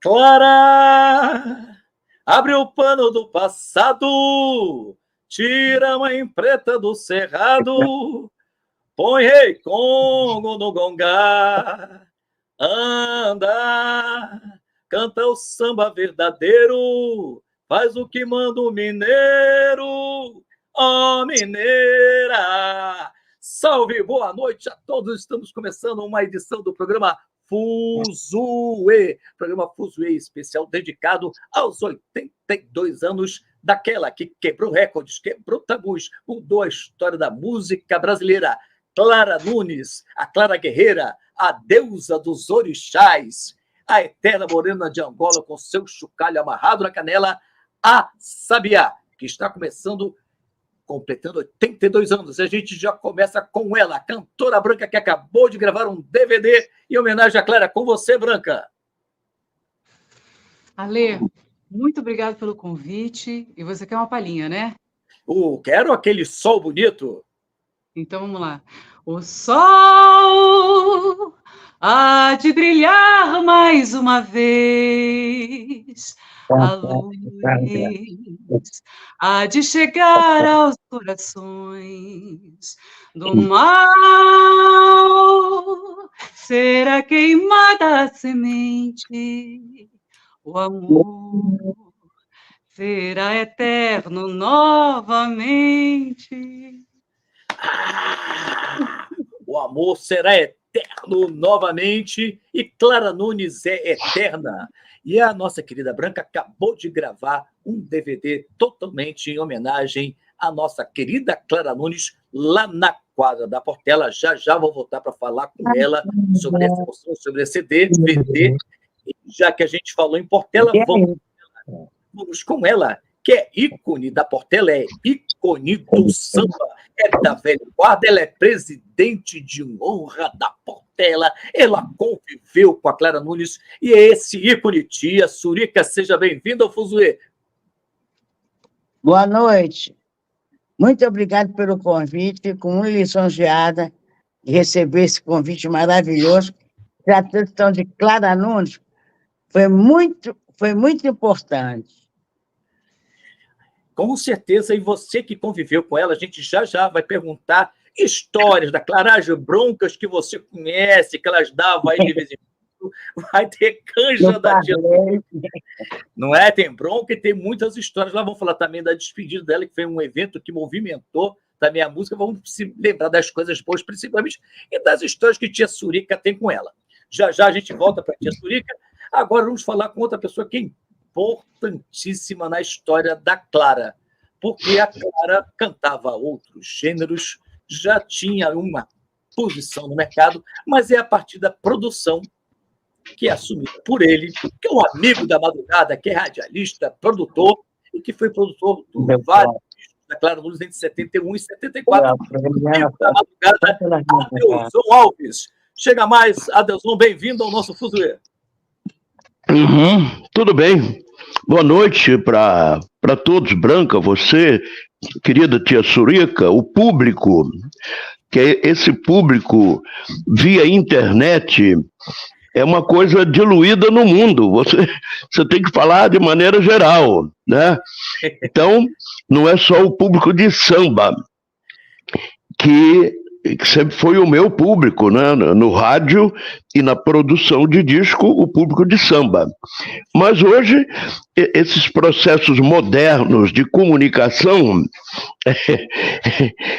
Clara, abre o pano do passado, tira a mãe preta do cerrado, põe Rei Congo no gongá, anda, canta o samba verdadeiro, faz o que manda o mineiro, ó mineira. Salve, boa noite a todos, estamos começando uma edição do programa Fuzue, programa Fuzue especial dedicado aos 82 anos daquela que quebrou recordes, quebrou tabus, mudou a história da música brasileira. Clara Nunes, a Clara Guerreira, a deusa dos orixás, a eterna morena de Angola com seu chocalho amarrado na canela, a Sabiá, que está completando 82 anos. A gente já começa com ela, a cantora Branca, que acabou de gravar um DVD em homenagem à Clara. Com você, Branca. Ale, muito obrigado pelo convite. E você quer uma palhinha, né? Quero aquele sol bonito. Então vamos lá. O sol há de brilhar mais uma vez. A luz há de chegar aos corações do mal. Será queimada a semente, o amor será eterno novamente. O amor será eterno novamente e Clara Nunes é eterna. E a nossa querida Branca acabou de gravar um DVD totalmente em homenagem à nossa querida Clara Nunes lá na quadra da Portela. Já já vou voltar para falar com ela sobre essa emoção, sobre esse DVD. E já que a gente falou em Portela, vamos com ela, que é ícone da Portela, é ícone do samba, é da velha guarda, ela é presidente de honra da Portela, ela conviveu com a Clara Nunes e é esse ícone. Tia Surica, seja bem-vinda ao Fuzue. Boa noite. Muito obrigado pelo convite, fico muito lisonjeada de receber esse convite maravilhoso. A questão de Clara Nunes foi muito importante. Com certeza, e você que conviveu com ela, a gente já já vai perguntar histórias da Clara, broncas que você conhece, que elas davam aí de vez em quando. Vai ter canja da tia. Não é? Tem bronca e tem muitas histórias. Lá vamos falar também da despedida dela, que foi um evento que movimentou também a música. Vamos se lembrar das coisas boas, principalmente, e das histórias que tia Surica tem com ela. Já já a gente volta para a tia Surica. Agora vamos falar com outra pessoa que é importantíssima na história da Clara, porque a Clara cantava outros gêneros, já tinha uma posição no mercado, mas é a partir da produção que é assumida por ele, que é um amigo da madrugada, que é radialista, produtor, e que foi produtor de vários discos da Clara Nunes entre 71 e 74. Amigo da madrugada, Adelson Alves. Chega mais, Adelson, bem-vindo ao nosso Fuzue. Tudo bem. Boa noite para todos, Branca, você, querida tia Surica, o público, que é esse público via internet, é uma coisa diluída no mundo. Você tem que falar de maneira geral, né? Então, não é só o público de samba, que sempre foi o meu público, né? No rádio e na produção de disco, o público de samba. Mas hoje, esses processos modernos de comunicação,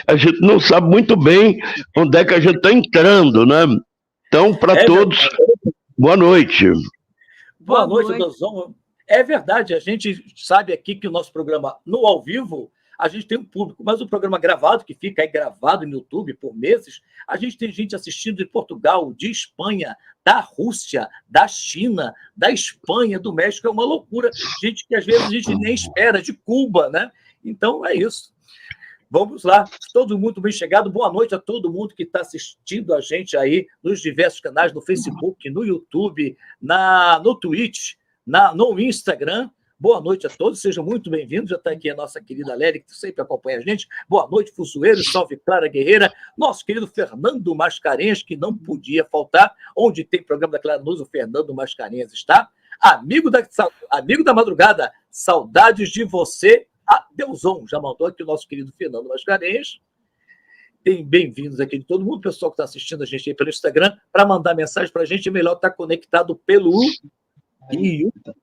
a gente não sabe muito bem onde é que a gente está entrando, né? Então, para todos, boa noite. Boa noite, Adolfo. É verdade, a gente sabe aqui que o nosso programa no ao vivo, a gente tem um público, mas o programa gravado, que fica aí gravado no YouTube por meses, a gente tem gente assistindo de Portugal, de Espanha, da Rússia, da China, da Espanha, do México, é uma loucura. Gente que às vezes a gente nem espera, de Cuba, né? Então é isso. Vamos lá, todo mundo bem chegado. Boa noite a todo mundo que está assistindo a gente aí nos diversos canais, no Facebook, no YouTube, no Twitch, no Instagram. Boa noite a todos, sejam muito bem-vindos. Já está aqui a nossa querida Lélia, que sempre acompanha a gente. Boa noite, Fuzueiro, salve Clara Guerreira. Nosso querido Fernando Mascarenhas, que não podia faltar. Onde tem programa da Clara Nunes, o Fernando Mascarenhas está. amigo da madrugada, saudades de você, Adeuzon. Já mandou aqui o nosso querido Fernando Mascarenhas. Bem-vindos aqui de todo mundo, pessoal que está assistindo a gente aí pelo Instagram. Para mandar mensagem para a gente, é melhor estar conectado pelo YouTube. Tá?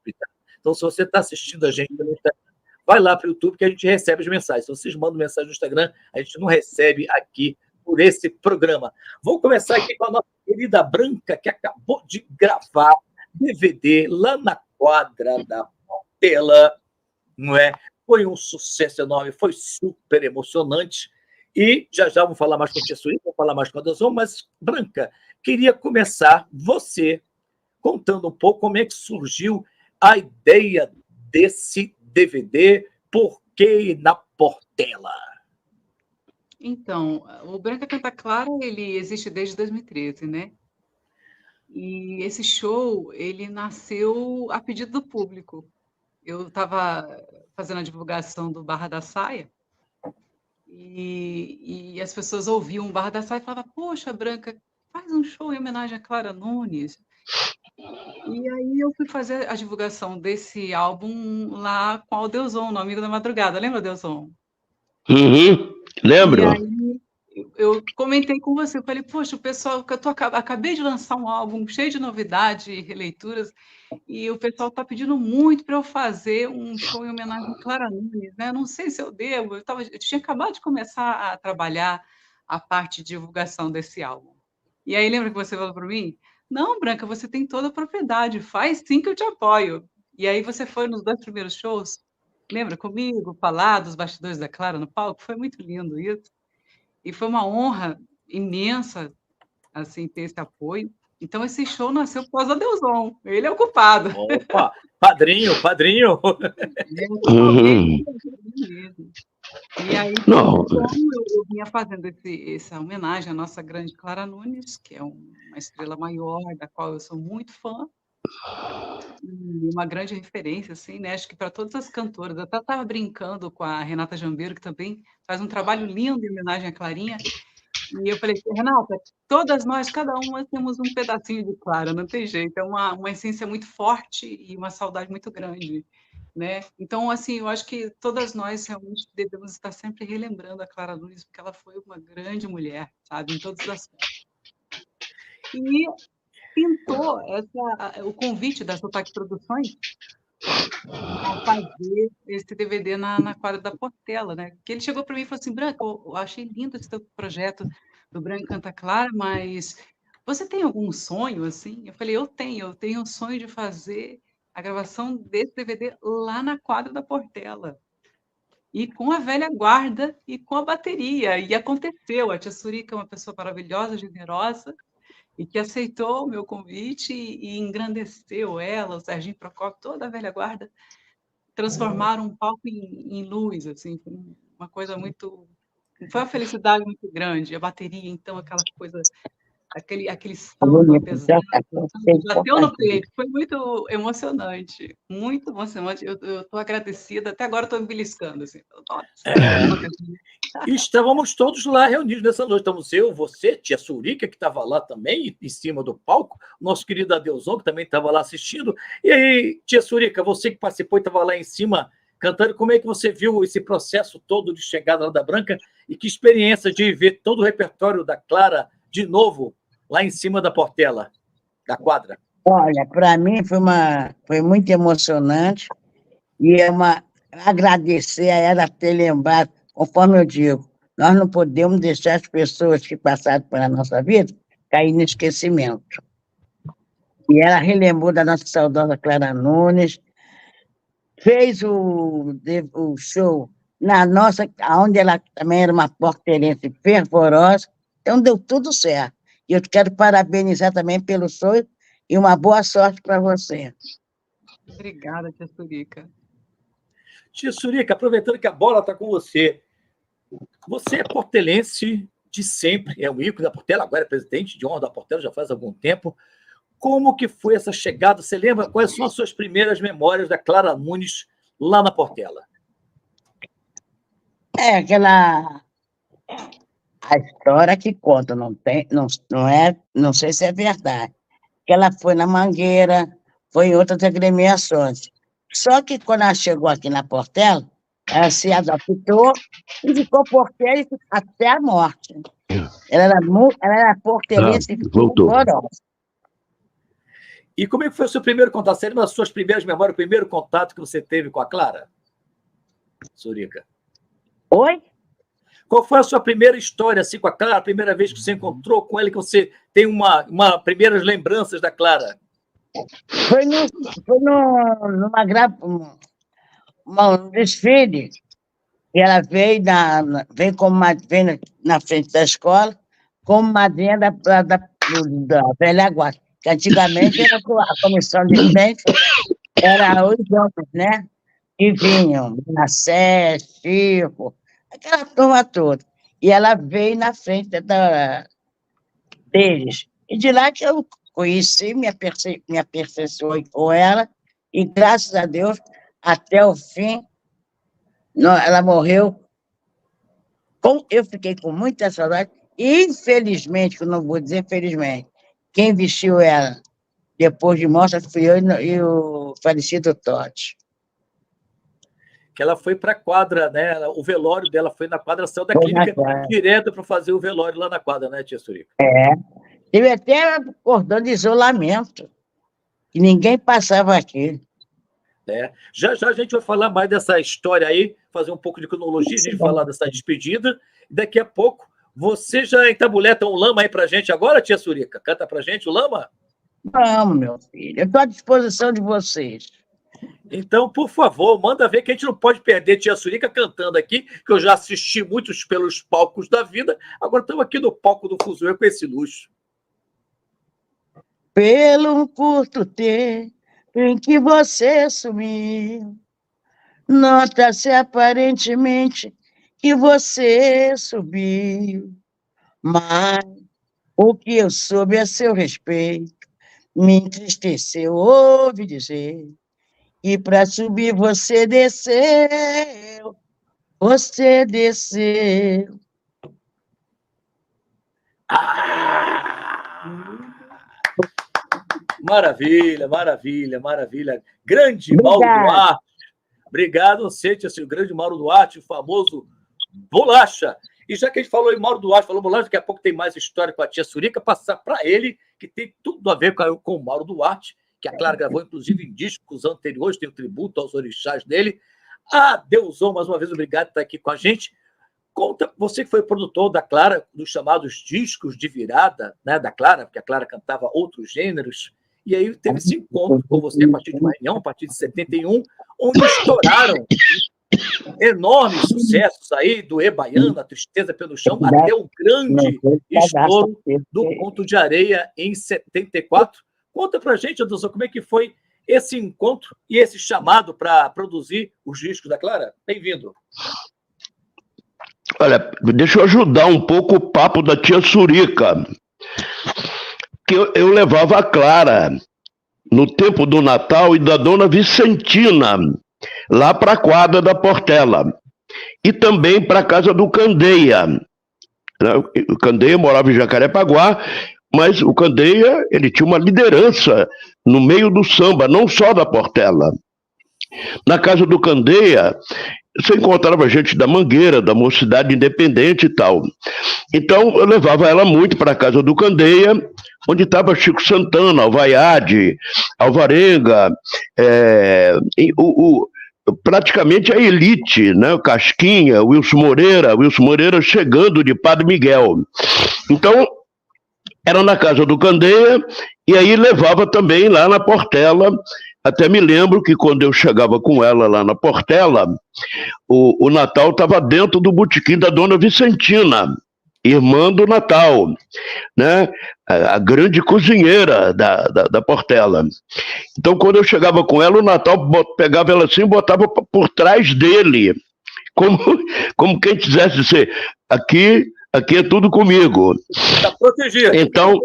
Então, se você está assistindo a gente pelo Instagram, vai lá para o YouTube que a gente recebe as mensagens. Se vocês mandam mensagem no Instagram, a gente não recebe aqui por esse programa. Vou começar aqui com a nossa querida Branca, que acabou de gravar DVD lá na quadra da Portela, não é? Foi um sucesso enorme, foi super emocionante. E já vamos falar mais com o Tia Suíça, vamos falar mais com a Adeuzon, mas, Branca, queria começar você contando um pouco como é que surgiu a ideia desse DVD, Por que na Portela? Então, o Branca Canta Clara, ele existe desde 2013, né? E esse show, ele nasceu a pedido do público. Eu estava fazendo a divulgação do Barra da Saia, e as pessoas ouviam o Barra da Saia e falavam, poxa, Branca, faz um show em homenagem a Clara Nunes. E aí eu fui fazer a divulgação desse álbum lá com o Adeuzon, no Amigo da Madrugada. Lembra, Adeuzon? Lembro. E aí eu comentei com você, eu falei, poxa, o pessoal, que acabei de lançar um álbum cheio de novidade e releituras, e o pessoal está pedindo muito para eu fazer um show em homenagem a Clara Nunes, né? Não sei se eu devo, eu tinha acabado de começar a trabalhar a parte de divulgação desse álbum. E aí lembra que você falou para mim? Não, Branca, você tem toda a propriedade, faz sim que eu te apoio. E aí você foi nos 2 primeiros shows, lembra comigo, falar dos bastidores da Clara no palco? Foi muito lindo isso. E foi uma honra imensa, assim, ter esse apoio. Então, esse show nasceu por causa do Adeuzon. Ele é o culpado. Opa, padrinho! E aí, então, eu vinha fazendo essa homenagem à nossa grande Clara Nunes, que é uma estrela maior, da qual eu sou muito fã, e uma grande referência, assim, né? Acho que para todas as cantoras. Eu até estava brincando com a Renata Jambeiro, que também faz um trabalho lindo em homenagem à Clarinha. E eu falei, Renata, todas nós, cada uma, temos um pedacinho de Clara, não tem jeito. É uma essência muito forte e uma saudade muito grande, né? Então, assim, eu acho que todas nós realmente devemos estar sempre relembrando a Clara Nunes, porque ela foi uma grande mulher, sabe, em todos os aspectos. E pintou o convite da Sotaque Produções a fazer esse DVD na quadra da Portela, né? Que ele chegou para mim e falou assim, Branca, eu achei lindo esse teu projeto do Branca Canta Clara, mas você tem algum sonho, assim? Eu falei, eu tenho um sonho de fazer a gravação desse DVD lá na quadra da Portela. E com a velha guarda e com a bateria. E aconteceu. A Tia Surica é uma pessoa maravilhosa, generosa, e que aceitou o meu convite e engrandeceu ela, o Serginho Procópio, toda a velha guarda, transformaram um palco em luz, assim, foi uma coisa muito... Foi uma felicidade muito grande. A bateria, então, aquela coisa, aquele samba pesado, bateu no peito, foi muito emocionante, muito emocionante. Eu estou agradecida, até agora estou me beliscando, assim. Estávamos todos lá reunidos nessa noite. Estamos eu, você, Tia Surica, que estava lá também, em cima do palco, nosso querido Adeuzon, que também estava lá assistindo. E aí, Tia Surica, você que participou e estava lá em cima cantando, como é que você viu esse processo todo de chegada lá da Branca e que experiência de ver todo o repertório da Clara de novo lá em cima da Portela, da quadra? Olha, para mim foi muito emocionante e agradecer a ela ter lembrado, conforme eu digo, nós não podemos deixar as pessoas que passaram pela nossa vida cair no esquecimento. E ela relembrou da nossa saudosa Clara Nunes, fez o show na nossa, onde ela também era uma portelense fervorosa, então deu tudo certo. E eu quero parabenizar também pelo show e uma boa sorte para você. Obrigada, Tia Surica. Tia Surica, aproveitando que a bola está com você, você é portelense de sempre, é o ícone da Portela, agora é presidente de honra da Portela, já faz algum tempo. Como que foi essa chegada? Você lembra quais são as suas primeiras memórias da Clara Nunes lá na Portela? A história que conta, não sei se é verdade, que ela foi na Mangueira, foi em outras agremiações. Só que quando ela chegou aqui na Portela, ela se adaptou e ficou porteira até a morte. Ela era porteirense e voltou. rigorosa. E como é que foi o seu primeiro contato? Você lembra das suas primeiras memórias, o primeiro contato que você teve com a Clara? Surica. Oi? Qual foi a sua primeira história assim, com a Clara? A primeira vez que você encontrou com ela, que você tem uma primeiras lembranças da Clara? Foi num desfile, e ela veio na frente da escola como madrinha da velha guarda, que antigamente era a comissão de frente, era os homens, né? Que vinham, Nassé, Chico, aquela turma toda. E ela veio na frente deles. E de lá que eu conheci, me aperfeiçoei com ela, e graças a Deus, até o fim, ela morreu. Eu fiquei com muita saudade, e infelizmente, que eu não vou dizer felizmente, quem vestiu ela depois de morta fui eu e o falecido Totti. Que ela foi para a quadra, né? O velório dela foi na quadra, saiu da clínica direto para fazer o velório lá na quadra, né, tia Surica? Teve até cordão de isolamento, que ninguém passava aqui. Já a gente vai falar mais dessa história aí, fazer um pouco de cronologia, a gente falar dessa despedida, e daqui a pouco você já entabuleta um lama aí pra gente agora, tia Surica? Canta pra gente o lama? Vamos, meu filho, eu estou à disposição de vocês. Então, por favor, manda ver que a gente não pode perder tia Surica cantando aqui, que eu já assisti muitos pelos palcos da vida, agora estamos aqui no palco do Fuzuê com esse luxo. Pelo curto tempo em que você sumiu, nota-se aparentemente que você subiu, mas o que eu soube a seu respeito me entristeceu, ouvi dizer, e para subir você desceu, você desceu. Maravilha, maravilha, maravilha. Grande Mauro Duarte. Obrigado, você, o grande Mauro Duarte, o famoso Bolacha. E já que a gente falou em Mauro Duarte, falou Bolacha, daqui a pouco tem mais história com a tia Surica, passar para ele, que tem tudo a ver com o Mauro Duarte, que a Clara gravou, inclusive, em discos anteriores, tem o tributo aos orixás dele. Deusão, mais uma vez, obrigado por estar aqui com a gente. Conta, você que foi produtor da Clara, dos chamados discos de virada, né, da Clara, porque a Clara cantava outros gêneros, e aí teve esse encontro com você a partir de Maranhão, a partir de 71, onde estouraram enormes sucessos aí, do Baiana, Tristeza pelo Chão, até o grande estouro do Conto de Areia em 74. Conta pra gente, Adilson, como é que foi esse encontro e esse chamado para produzir os discos da Clara? Bem-vindo. Olha, deixa eu ajudar um pouco o papo da tia Surica, que eu levava a Clara no tempo do Natal e da dona Vicentina, lá para a quadra da Portela, e também para a casa do Candeia. O Candeia morava em Jacarepaguá, mas o Candeia, ele tinha uma liderança no meio do samba, não só da Portela. Na casa do Candeia, você encontrava gente da Mangueira, da Mocidade Independente e tal. Então, eu levava ela muito para a casa do Candeia, onde estava Chico Santana, Alvaiade, Alvarenga, praticamente a elite, né? Casquinha, Wilson Moreira chegando de Padre Miguel. Então, era na casa do Candeia, e aí levava também lá na Portela. Até me lembro que quando eu chegava com ela lá na Portela, o Natal estava dentro do botequim da dona Vicentina, irmã do Natal, né? A grande cozinheira da Portela. Então, quando eu chegava com ela, o Natal pegava ela assim e botava por trás dele, como quem quisesse dizer, aqui é tudo comigo. Está protegido. Então,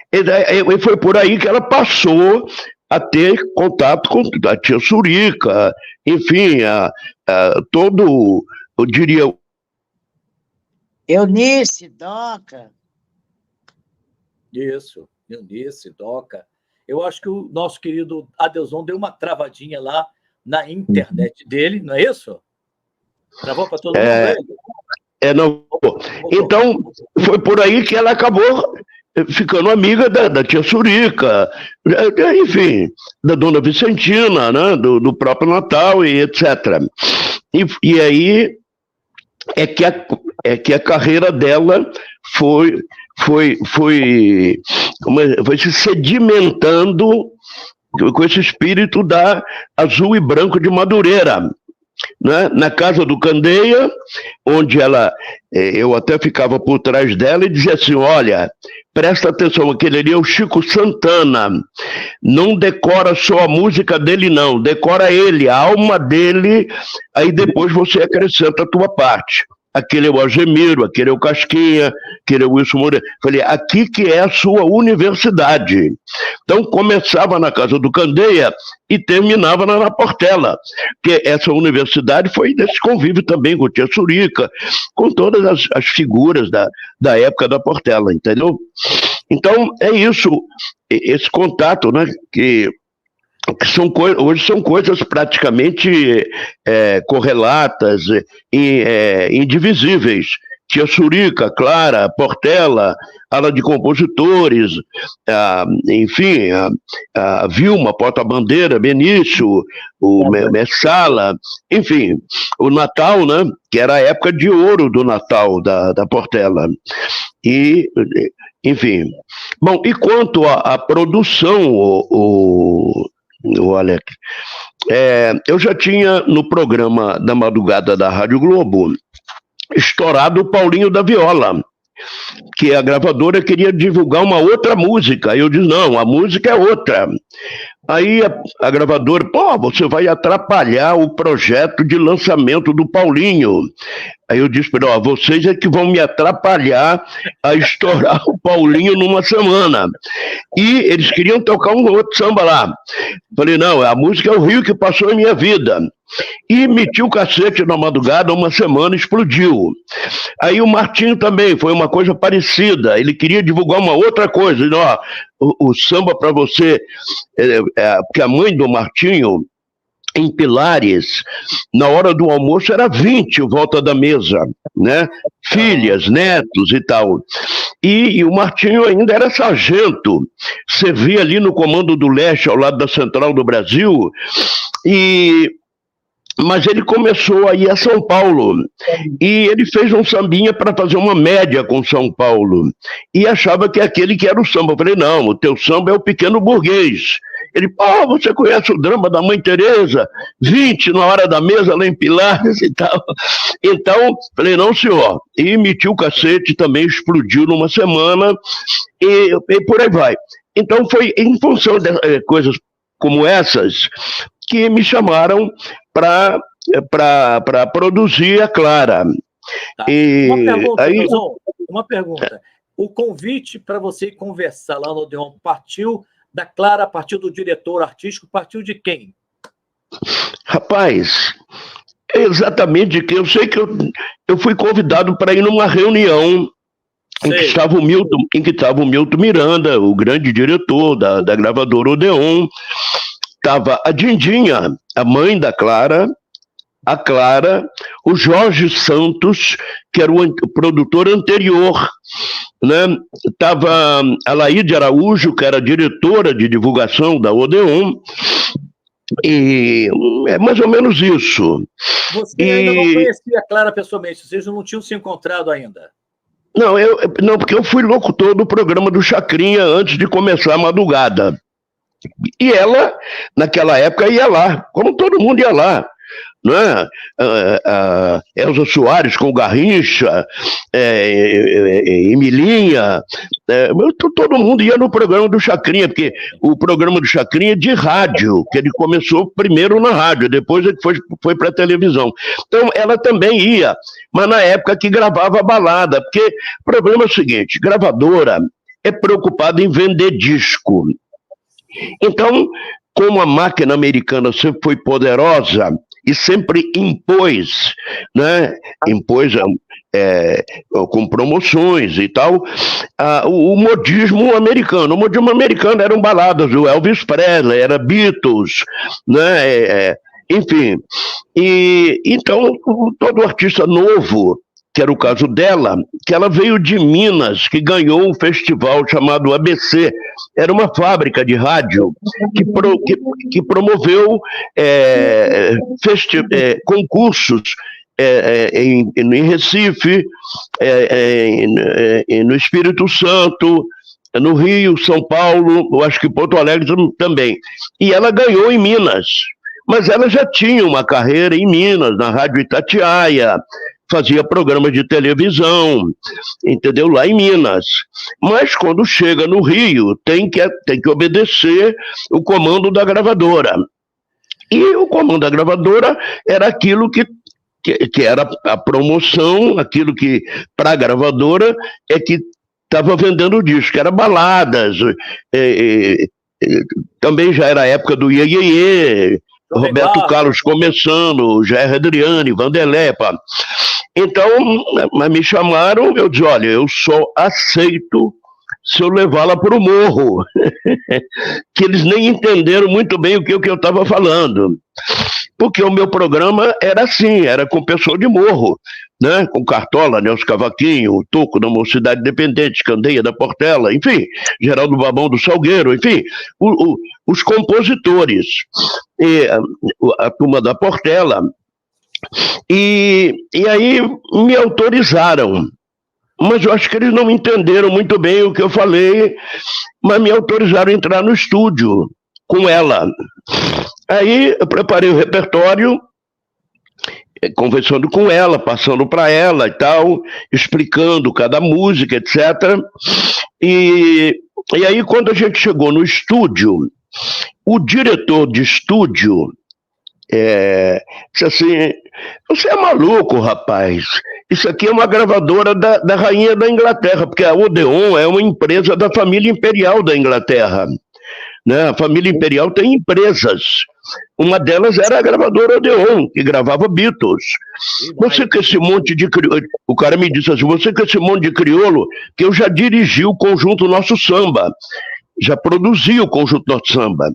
e foi por aí que ela passou a ter contato com a tia Surica, enfim, todo, eu diria... Eunice, Doca. Isso, Eunice, Doca. Eu acho que o nosso querido Adelson deu uma travadinha lá na internet dele, não é isso? Travou para todo mundo? Não. Então, foi por aí que ela acabou ficando amiga da tia Surica, enfim, da dona Vicentina, né, do próprio Natal e etc. E aí é que a carreira dela foi se sedimentando com esse espírito da Azul e Branco de Madureira, né? Na casa do Candeia, onde eu até ficava por trás dela e dizia assim, olha, presta atenção, aquele ali é o Chico Santana, não decora só a música dele não, decora ele, a alma dele, aí depois você acrescenta a tua parte. Aquele é o Algemiro, aquele é o Casquinha, aquele é o Wilson Moreira. Falei, aqui que é a sua universidade. Então, começava na casa do Candeia e terminava na Portela, porque essa universidade foi desse convívio também com o tia Surica, com todas as figuras da época da Portela, entendeu? Então, é isso, esse contato, né, que hoje são coisas praticamente correlatas, indivisíveis. Tia Surica, Clara, Portela, ala de compositores, enfim, a Vilma, Porta-Bandeira, Benício, o Messala, enfim, o Natal, né, que era a época de ouro do Natal da Portela. E, enfim. Bom, e quanto à produção, o Alex, eu já tinha no programa da madrugada da Rádio Globo estourado o Paulinho da Viola, que a gravadora queria divulgar uma outra música. Aí eu disse, não, a música é outra. Aí a gravadora, você vai atrapalhar o projeto de lançamento do Paulinho. Aí eu disse, vocês é que vão me atrapalhar a estourar o Paulinho numa semana. E eles queriam tocar um outro samba lá. Falei, não, a música é o Rio que passou em minha vida. E meti o cacete na madrugada, uma semana, explodiu. Aí o Martinho também, foi uma coisa parecida. Ele queria divulgar uma outra coisa. Ele, o samba para você, porque a mãe do Martinho, em Pilares, na hora do almoço era 20 em volta da mesa, né? Filhas, netos e tal. E o Martinho ainda era sargento, servia ali no Comando do Leste, ao lado da Central do Brasil, mas ele começou a ir a São Paulo, e ele fez um sambinha para fazer uma média com São Paulo, e achava que aquele que era o samba. Eu falei, não, o teu samba é o Pequeno Burguês. Ele, você conhece o drama da Mãe Teresa? 20 na hora da mesa lá em Pilares e tal. Então, falei, não, senhor. E meti o cacete, também explodiu numa semana, e por aí vai. Então, foi em função de coisas como essas que me chamaram para produzir a Clara. Tá. Uma pergunta. O convite para você conversar lá no Odeon partiu da Clara, partiu do diretor artístico, partiu de quem? Rapaz, exatamente de quem? Eu sei que eu fui convidado para ir numa reunião em que estava o Milton Miranda, o grande diretor da gravadora Odeon. Estava a Dindinha, a mãe da Clara, a Clara, o Jorge Santos, que era o produtor anterior, né? Estava a Laíde Araújo, que era diretora de divulgação da Odeon, e é mais ou menos isso. Você ainda não conhecia a Clara pessoalmente, vocês não tinham se encontrado ainda? Não, porque eu fui locutor do programa do Chacrinha antes de começar a madrugada. E ela, naquela época, ia lá, como todo mundo ia lá, né? Elza Soares com o Garrincha, Emilinha, todo mundo ia no programa do Chacrinha, porque o programa do Chacrinha é de rádio, que ele começou primeiro na rádio, depois ele foi para a televisão. Então ela também ia, mas na época que gravava a balada, porque o problema é o seguinte, gravadora é preocupada em vender disco. Então, como a máquina americana sempre foi poderosa e sempre impôs, né? Impôs com promoções e tal, o modismo americano. O modismo americano eram baladas do Elvis Presley, era Beatles, né? Enfim. E então, todo artista novo, que era o caso dela, que ela veio de Minas, que ganhou um festival chamado ABC, era uma fábrica de rádio que promoveu concursos em Recife, no Espírito Santo, no Rio, São Paulo, eu acho que Porto Alegre também. E ela ganhou em Minas, mas ela já tinha uma carreira em Minas, na Rádio Itatiaia, fazia programa de televisão, entendeu? Lá em Minas. Mas quando chega no Rio, tem que obedecer o comando da gravadora. E o comando da gravadora era aquilo que era a promoção, aquilo que, para a gravadora, que estava vendendo o disco, era baladas, também já era a época do Iê, Iê, Iê, Roberto Carlos começando, Jair Adriane, Vanderlei, pá. Então, me chamaram, eu disse, olha, eu só aceito se eu levá-la para o morro, que eles nem entenderam muito bem o que eu estava falando, porque o meu programa era assim, era com pessoa de morro, né? Com Cartola, Nelson Cavaquinho, o Toco da Mocidade Independente, Candeia da Portela, enfim, Geraldo Babão do Salgueiro, enfim, os compositores, a turma da Portela, e aí me autorizaram, mas eu acho que eles não entenderam muito bem o que eu falei, mas me autorizaram a entrar no estúdio com ela. Aí eu preparei o repertório, conversando com ela, passando para ela e tal, explicando cada música, etc. E aí, quando a gente chegou no estúdio, o diretor de estúdio disse assim, você é maluco, rapaz, isso aqui é uma gravadora da rainha da Inglaterra, porque a Odeon é uma empresa da família imperial da Inglaterra, né? A família imperial tem empresas, uma delas era a gravadora Odeon, que gravava Beatles. Você com esse monte de crioulo, o cara me disse assim, você com esse monte de crioulo, que eu já dirigi o Conjunto Nosso Samba, já produzi o Conjunto Nosso Samba,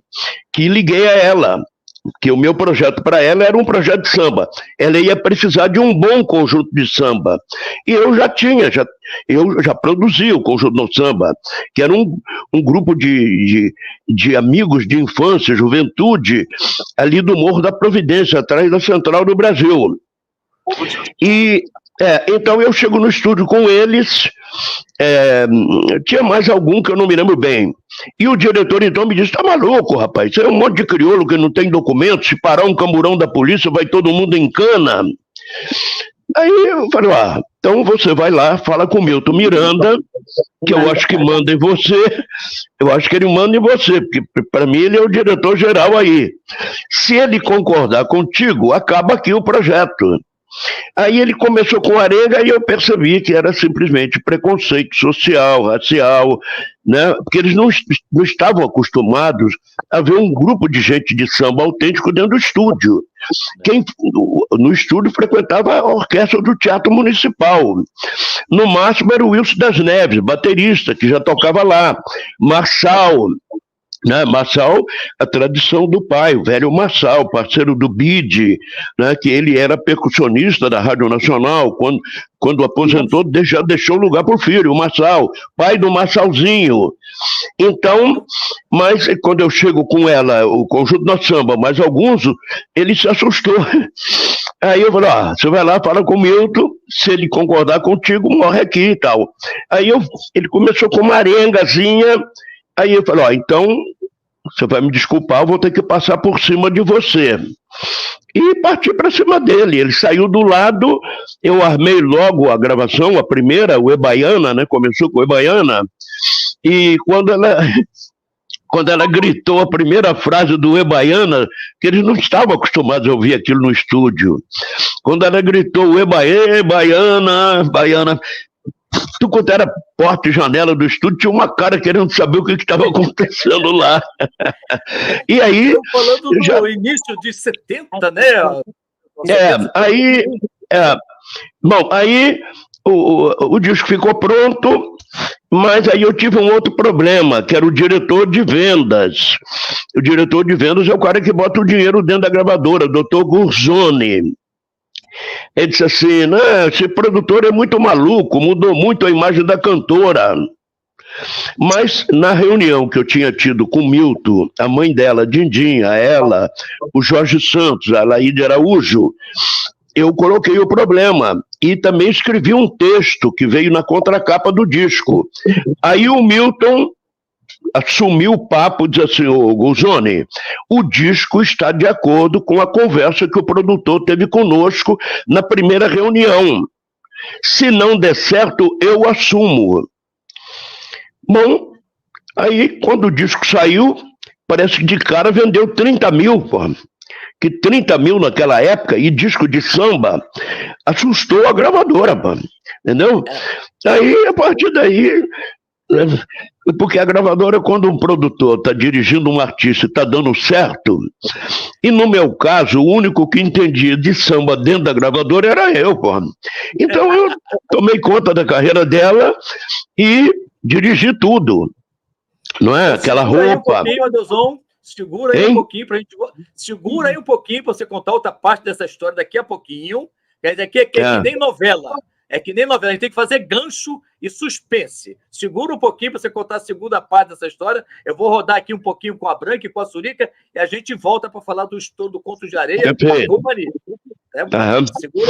que liguei a ela, que o meu projeto para ela era um projeto de samba. Ela ia precisar de um bom conjunto de samba. E eu eu já produzi o Conjunto no Samba, que era um grupo de amigos de infância, juventude, ali do Morro da Providência, atrás da Central do Brasil. E então eu chego no estúdio com eles, tinha mais algum que eu não me lembro bem. E o diretor então me disse, tá maluco, rapaz, isso é um monte de crioulo que não tem documento, se parar um camburão da polícia vai todo mundo em cana. Aí eu falei, então você vai lá, fala com o Milton Miranda, que eu acho que manda em você, eu acho que ele manda em você, porque para mim ele é o diretor geral aí. Se ele concordar contigo, acaba aqui o projeto. Aí ele começou com arenga e eu percebi que era simplesmente preconceito social, racial, né? Porque eles não estavam acostumados a ver um grupo de gente de samba autêntico dentro do estúdio. Quem no estúdio frequentava a orquestra do Teatro Municipal. No máximo era o Wilson das Neves, baterista, que já tocava lá. Marçal, né? Marçal, a tradição do pai, o velho Marçal, parceiro do Bide, né? Que ele era percussionista da Rádio Nacional, quando aposentou, já deixou lugar para o filho, o Marçal, pai do Marçalzinho. Então, mas quando eu chego com ela, o Conjunto Nosso Samba, mais alguns, ele se assustou. Aí eu falei, você vai lá, fala com o Milton, se ele concordar contigo, morre aqui e tal. Aí ele começou com uma arengazinha. Aí eu falei, então, você vai me desculpar, eu vou ter que passar por cima de você. E parti para cima dele. Ele saiu do lado, eu armei logo a gravação, a primeira, o Ebaiana, né? Começou com o Ebaiana. E quando ela gritou a primeira frase do Ebaiana, que eles não estavam acostumados a ouvir aquilo no estúdio. Quando ela gritou o Ebaiana, Baiana, tu quando era porta e janela do estúdio, tinha uma cara querendo saber o que estava acontecendo lá. E aí... Falando no início de 70, né? Bom, aí o disco ficou pronto, mas aí eu tive um outro problema, que era o diretor de vendas. O diretor de vendas é o cara que bota o dinheiro dentro da gravadora, o Dr. Gurzoni. Ele disse assim, né, esse produtor é muito maluco, mudou muito a imagem da cantora. Mas na reunião que eu tinha tido com Milton, a mãe dela, Dindinha, ela, o Jorge Santos, a Laíde Araújo, eu coloquei o problema e também escrevi um texto que veio na contracapa do disco. Aí o Milton assumiu o papo e disse assim, ô Gurzoni, o disco está de acordo com a conversa que o produtor teve conosco na primeira reunião. Se não der certo, eu assumo. Bom, aí quando o disco saiu, parece que de cara vendeu 30 mil, pô. Que 30 mil naquela época, e disco de samba, assustou a gravadora, pô. Entendeu? Aí, a partir daí, porque a gravadora, quando um produtor está dirigindo um artista e está dando certo, e no meu caso, o único que entendia de samba dentro da gravadora era eu, pô. Então eu tomei conta da carreira dela e dirigi tudo. Não é? Aquela roupa. Segura aí um pouquinho para gente. Segura aí um pouquinho para você contar outra parte dessa história daqui a pouquinho. Daqui é que nem novela. É que nem novela, a gente tem que fazer gancho e suspense. Segura um pouquinho para você contar a segunda parte dessa história. Eu vou rodar aqui um pouquinho com a Branca e com a Surica e a gente volta para falar do estouro do Conto de Areia. Segura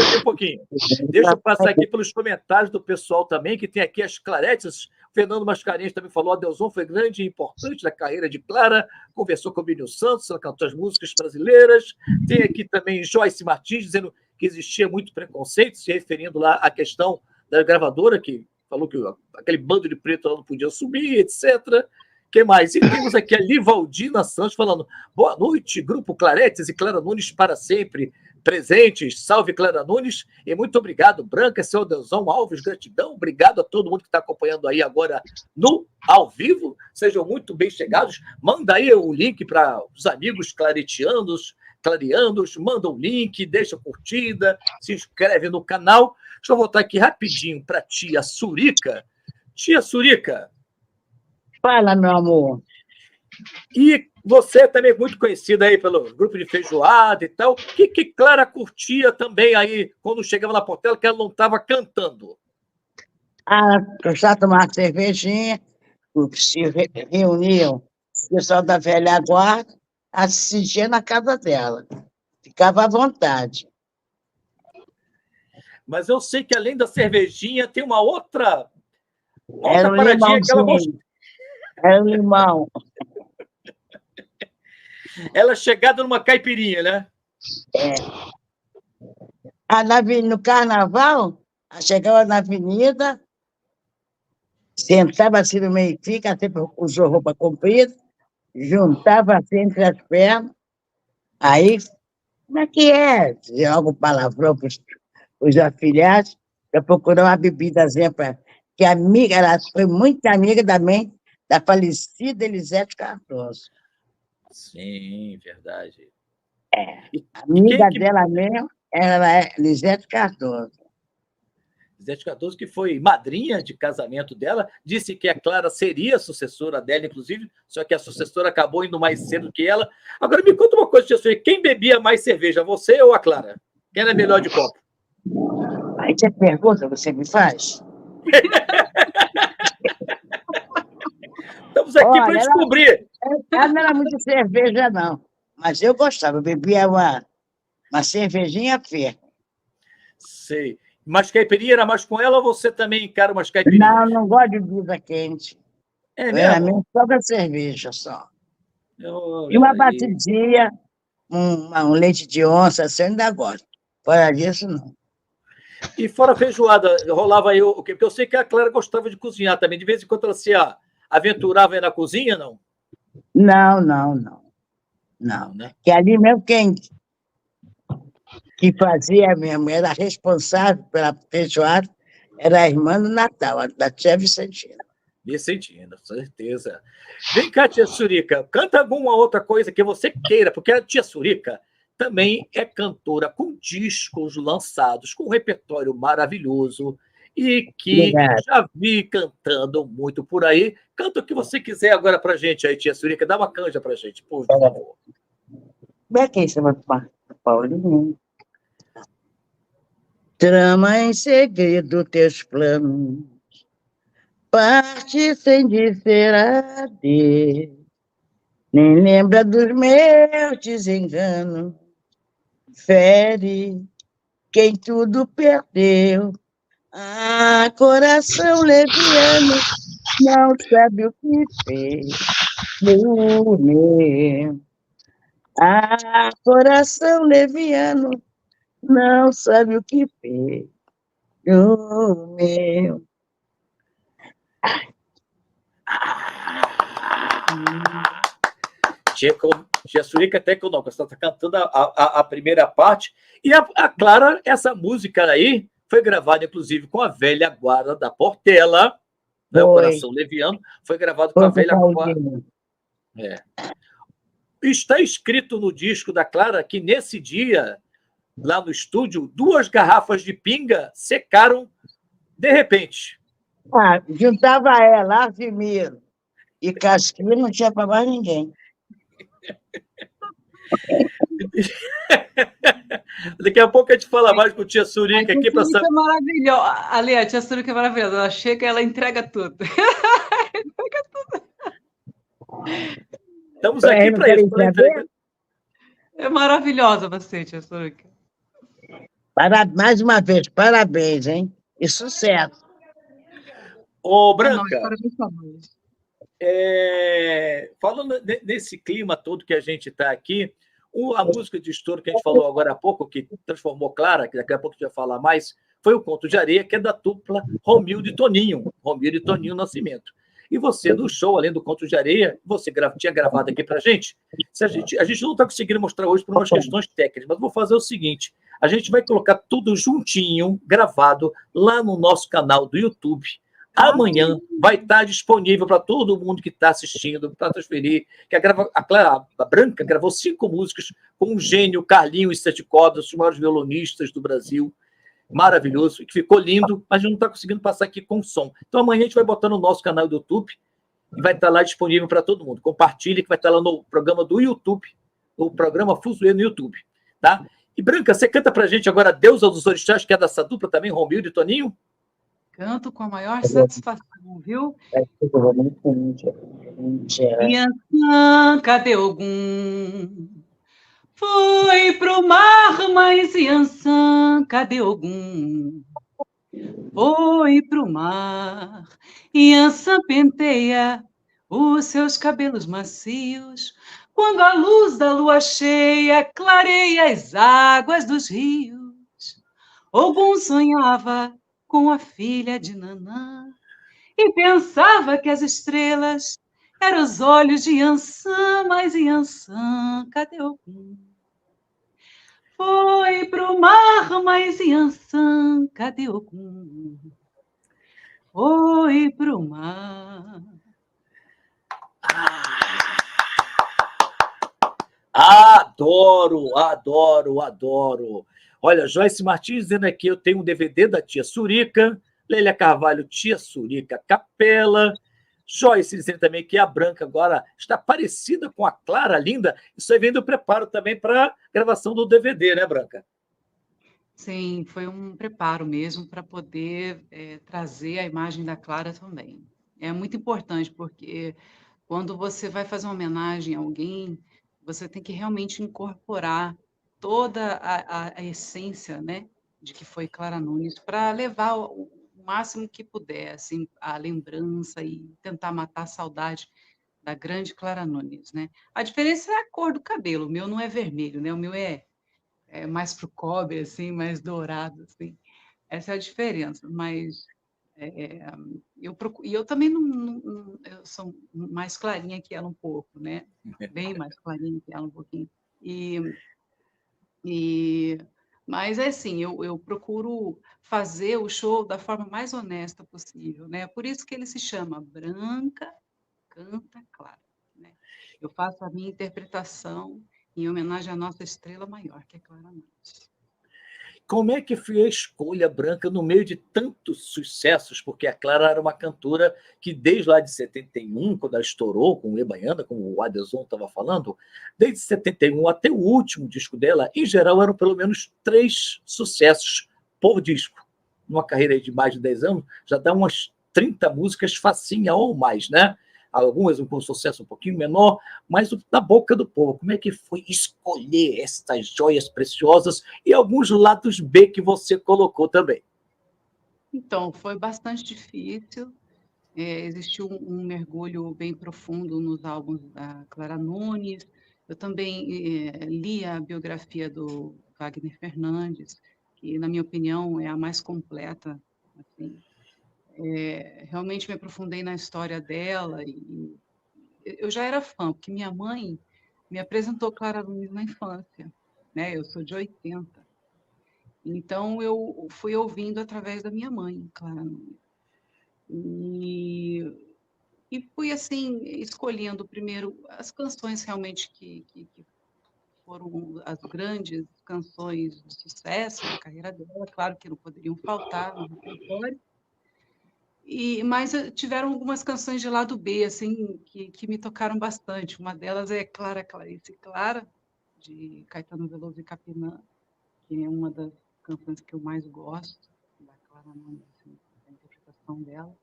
aqui um pouquinho. Deixa eu passar aqui pelos comentários do pessoal também, que tem aqui as Claretes. Fernando Mascarenhas também falou, Adelson foi grande e importante na carreira de Clara, conversou com o Bínio Santos, ela cantou as músicas brasileiras. Tem aqui também Joyce Martins, dizendo que existia muito preconceito, se referindo lá à questão da gravadora, que falou que aquele bando de preto não podia subir, etc. Que mais? E temos aqui a Livaldina Santos falando, boa noite, Grupo Claretes e Clara Nunes para sempre presentes, salve Clara Nunes, e muito obrigado, Branca, seu Adelson Alves, gratidão, obrigado a todo mundo que está acompanhando aí agora no ao vivo, sejam muito bem chegados, manda aí o link para os amigos claretianos, clareanos, manda um link, deixa a curtida, se inscreve no canal. Deixa eu voltar aqui rapidinho para a tia Surica. Tia Surica. Fala, meu amor. E você também é muito conhecida aí pelo grupo de feijoada e tal. O que Clara curtia também aí quando chegava na Portela, que ela não estava cantando? Ah, gostava de tomar uma cervejinha, se reuniam, o pessoal da velha guarda, assistia na casa dela. Ficava à vontade. Mas eu sei que além da cervejinha tem uma outra Era um paradinha que ela gostava. Era um limão. Ela chegada numa caipirinha, né? É. No carnaval, ela chegava na avenida, sentava assim no meio-fio, sempre usou roupa comprida, juntava assim entre as pernas, aí, como é que é? Dizia algum palavrão para os afilhados, para procurar uma bebidazinha para... Que amiga, ela foi muito amiga também da falecida Elisete Cardoso. Sim, verdade. A amiga dela mesmo era Elisete Cardoso. Elisete Cardoso, que foi madrinha de casamento dela, disse que a Clara seria a sucessora dela, inclusive, só que a sucessora acabou indo mais cedo que ela. Agora, me conta uma coisa, tia, quem bebia mais cerveja, você ou a Clara? Quem era melhor de copo? Aí você pergunta, você me faz? Estamos aqui para descobrir. Ela não era muito cerveja, não. Mas eu gostava, eu bebia uma cervejinha firme. Sei. Mas caipirinha era mais com ela ou você também encara umas caipirinhas? Não gosto de bebida quente. É mesmo? Só da cerveja, só. E uma batidinha, um leite de onça, assim, eu ainda gosto. Fora disso, não. E fora a feijoada, rolava aí o quê? Porque eu sei que a Clara gostava de cozinhar também. De vez em quando ela se aventurava aí na cozinha, não? Não, né? Que ali mesmo que fazia mesmo, era responsável pela feijoada, era a irmã do Natal, da tia Vicentina. Vicentina, certeza. Vem cá, tia Surica, canta alguma outra coisa que você queira, porque a tia Surica também é cantora com discos lançados, com um repertório maravilhoso. e que Obrigada. já vi cantando muito por aí. Canta o que você quiser agora pra gente aí, tia Surica. Dá uma canja pra gente, por favor. Como é que você vai falar? Paulinho. Trama em segredo teus planos, parte sem dizer adeus, nem lembra dos meus desenganos, fere quem tudo perdeu. Ah, coração leviano, não sabe o que fez no meu. Ah, coração leviano, não sabe o que fez no meu. Tia Surica até que eu não, você está cantando a primeira parte. E a Clara, essa música aí, foi gravada, inclusive, com a velha guarda da Portela, né, o Foi, Coração Leviano, foi gravado com a foi com o velha guarda. Paulinho. É. Está escrito no disco da Clara que nesse dia, lá no estúdio, 2 garrafas de pinga secaram de repente. Ah, juntava ela, Arvimiro e Casquinha, não tinha para mais ninguém. Daqui a pouco a gente fala mais com a tia A Surica tia aqui para Surica saber. é maravilhosa. Ali, a tia Surica é maravilhosa. Ela chega e ela entrega tudo. Estamos aqui Não para isso, querem para saber? entregar. É maravilhosa você, tia Surica. Mais uma vez, parabéns, hein? E sucesso. Ô, É nóis, Branca, parabéns pra nós. falando nesse clima todo que a gente está aqui, a música de estouro que a gente falou agora há pouco, que transformou Clara, que daqui a pouco a gente vai falar mais, foi o Conto de Areia, que é da dupla Romildo e Toninho Nascimento. E você, no show, além do Conto de Areia, você tinha gravado aqui para a gente gente não está conseguindo mostrar hoje por umas questões técnicas, mas vou fazer o seguinte, a gente vai colocar tudo juntinho, gravado, lá no nosso canal do YouTube. Amanhã vai estar disponível para todo mundo que está assistindo, para transferir. Que a Branca gravou 5 músicas com um gênio, Carlinhos e Sete Cordas, os maiores violonistas do Brasil. Maravilhoso, que ficou lindo, mas a gente não está conseguindo passar aqui com som. Então amanhã a gente vai botar no nosso canal do YouTube e vai estar lá disponível para todo mundo. Compartilhe, que vai estar lá no programa do YouTube, o programa Fuzuê no YouTube. Tá? E Branca, você canta para a gente agora Deusa dos Orixás, que é dessa dupla também, Romildo e Toninho? Canto com a maior satisfação, viu? Iansã, cadê Ogum? Foi pro mar, mas Iansã, cadê Ogum? Foi pro mar, Iansã penteia os seus cabelos macios, quando a luz da lua cheia clareia as águas dos rios. Ogum sonhava com a filha de Nanã e pensava que as estrelas eram os olhos de Iansã, mas Iansã, cadê Ogum? Foi pro mar, mas Iansã, cadê Ogum? Foi pro mar. Adoro, adoro, adoro. Olha, Joyce Martins dizendo aqui, eu tenho um DVD da tia Surica, Lélia Carvalho, tia Surica, Capela. Joyce dizendo também que a Branca agora está parecida com a Clara Linda. Isso aí vem do preparo também para a gravação do DVD, né, Branca? Sim, foi um preparo mesmo para poder trazer a imagem da Clara também. É muito importante, porque quando você vai fazer uma homenagem a alguém, você tem que realmente incorporar toda a essência, né, de que foi Clara Nunes, para levar o máximo que puder, assim, a lembrança e tentar matar a saudade da grande Clara Nunes, né? A diferença é a cor do cabelo, o meu não é vermelho, né? O meu é mais pro cobre, assim, mais dourado, assim. Essa é a diferença, mas e eu também eu sou mais clarinha que ela um pouco, né? Bem mais clarinha que ela um pouquinho. Mas é assim, eu procuro fazer o show da forma mais honesta possível, né? Por isso que ele se chama Branca Canta Clara, né? Eu faço a minha interpretação em homenagem à nossa estrela maior, que é Clara Nunes. como é que foi a escolha, Branca, no meio de tantos sucessos? Porque a Clara era uma cantora que, desde lá de 71, quando ela estourou com o Ebaiana, como o Adelson estava falando, desde 71 até o último disco dela, em geral, eram pelo menos 3 sucessos por disco. Numa carreira de mais de 10 anos, já dá umas 30 músicas facinha ou mais, né? Algumas com sucesso um pouquinho menor, mas na boca do povo. Como é que foi escolher estas joias preciosas e alguns lados B que você colocou também? Então, foi bastante difícil. Existiu um mergulho bem profundo nos álbuns da Clara Nunes. Eu também li a biografia do Wagner Fernandes, que, na minha opinião, é a mais completa. Assim. Realmente me aprofundei na história dela e eu já era fã, porque minha mãe me apresentou Clara Nunes na infância, né? Eu sou de 80. Então, eu fui ouvindo através da minha mãe, Clara Nunes. E fui, assim, escolhendo primeiro as canções realmente que foram as grandes canções de sucesso da carreira dela, claro que não poderiam faltar no repertório. Mas tiveram algumas canções de lado B, assim, que me tocaram bastante. Uma delas é Clara, Clarice Clara, de Caetano Veloso e Capinã, que é uma das canções que eu mais gosto, da Clara Nunes, assim, da interpretação dela.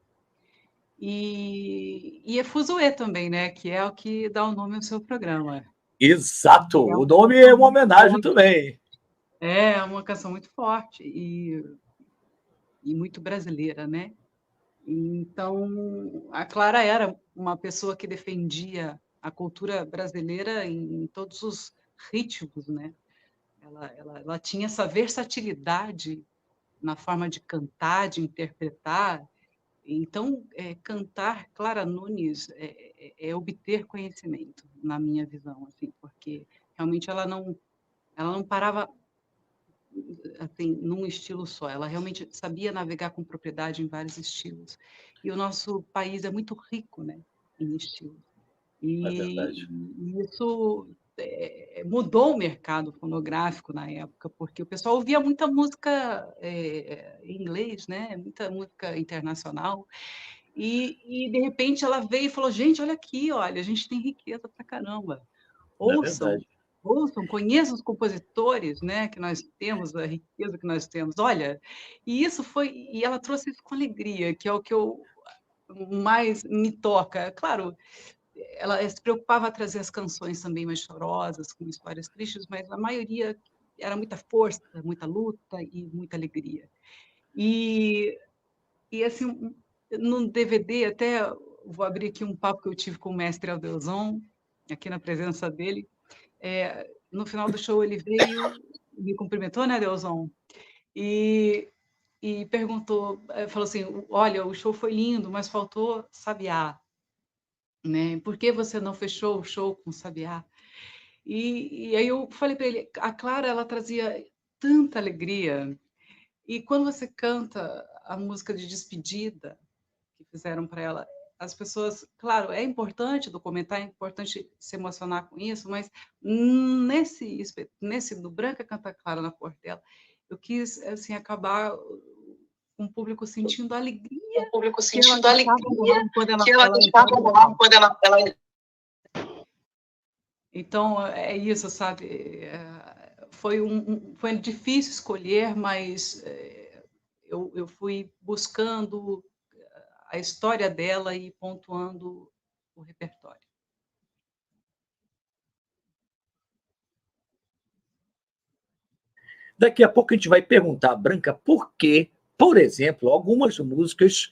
E é Fuzuê também, né? Que é o que dá o nome ao seu programa. Exato! O nome é uma homenagem também. É uma canção muito forte e muito brasileira, né? Então, a Clara era uma pessoa que defendia a cultura brasileira em todos os ritmos, né? Ela tinha essa versatilidade na forma de cantar, de interpretar. Então, cantar Clara Nunes é obter conhecimento, na minha visão, assim, porque realmente ela não parava assim, num estilo só. Ela realmente sabia navegar com propriedade em vários estilos. E o nosso país é muito rico, né, em estilos. É verdade. E isso mudou o mercado fonográfico na época, porque o pessoal ouvia muita música em inglês, né, muita música internacional. De repente ela veio e falou: gente, olha aqui, olha, a gente tem riqueza pra caramba. É Ouçam, verdade. ouçam, conheçam os compositores, né, que nós temos, a riqueza que nós temos. Olha, e ela trouxe isso com alegria, que é o que mais me toca. Claro, ela se preocupava em trazer as canções também mais chorosas, com histórias tristes, mas a maioria era muita força, muita luta e muita alegria. Assim, no DVD, até vou abrir aqui um papo que eu tive com o mestre Aldeuzon, aqui na presença dele. No final do show, ele veio, me cumprimentou, né, Aldeuzon? E perguntou, falou assim: olha, o show foi lindo, mas faltou Sabiá, né? Por que você não fechou o show com Sabiá? Aí eu falei para ele: a Clara, ela trazia tanta alegria. E quando você canta a música de despedida que fizeram para ela, as pessoas, claro, é importante documentar, é importante se emocionar com isso, mas nesse do Branca Canta Clara na Portela, eu quis assim acabar com o público sentindo a alegria O público que ela sentindo a deixava alegria quando que ela deixava entrava no rolar palco. quando ela... Então, é isso, sabe? Foi difícil escolher, mas eu fui buscando a história dela e pontuando o repertório. Daqui a pouco a gente vai perguntar, Branca, por que, por exemplo, algumas músicas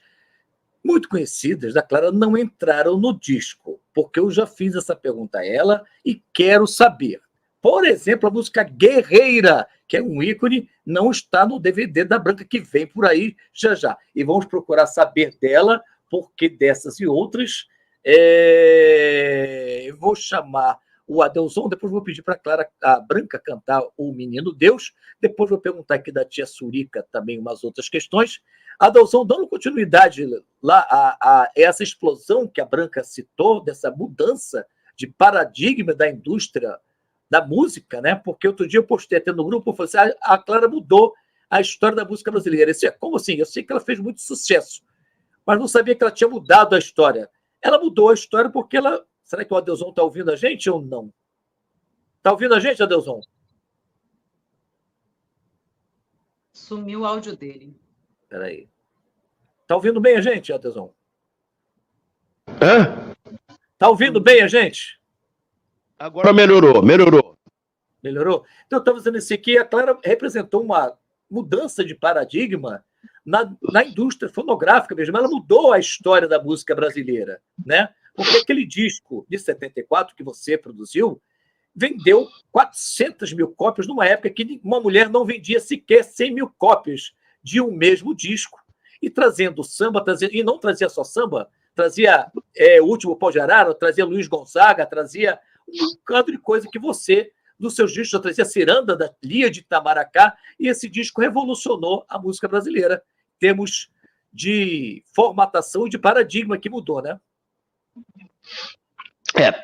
muito conhecidas da Clara não entraram no disco, porque eu já fiz essa pergunta a ela e quero saber. Por exemplo, a música Guerreira, que é um ícone, não está no DVD da Branca, que vem por aí já já. E vamos procurar saber dela, porque dessas e outras, eu vou chamar o Adelson, depois vou pedir para a Branca cantar O Menino Deus, depois vou perguntar aqui da tia Surica também umas outras questões. Adelson, dando continuidade lá a essa explosão que a Branca citou, dessa mudança de paradigma da indústria da música, né? Porque outro dia eu postei até no grupo, eu falei assim, a Clara mudou a história da música brasileira. Como assim? Eu sei que ela fez muito sucesso, mas não sabia que ela tinha mudado a história. Ela mudou a história porque ela... Será que o Adelson está ouvindo a gente ou não? Está ouvindo a gente, Adelson? Sumiu o áudio dele. Espera aí. Está ouvindo bem a gente, Adelson? Está ouvindo bem a gente? Agora melhorou. Melhorou? Então, eu estava dizendo isso aqui, a Clara representou uma mudança de paradigma na indústria fonográfica mesmo. Ela mudou a história da música brasileira, né? Porque aquele disco de 74 que você produziu vendeu 400 mil cópias numa época que uma mulher não vendia sequer 100 mil cópias de um mesmo disco. E trazendo samba, e não trazia só samba, trazia o último Pau de Arara, trazia Luiz Gonzaga, trazia um bocado de coisa que você, nos seus discos, já trazia Ciranda, da Lia de Itamaracá, e esse disco revolucionou a música brasileira. Temos de formatação e de paradigma que mudou, né?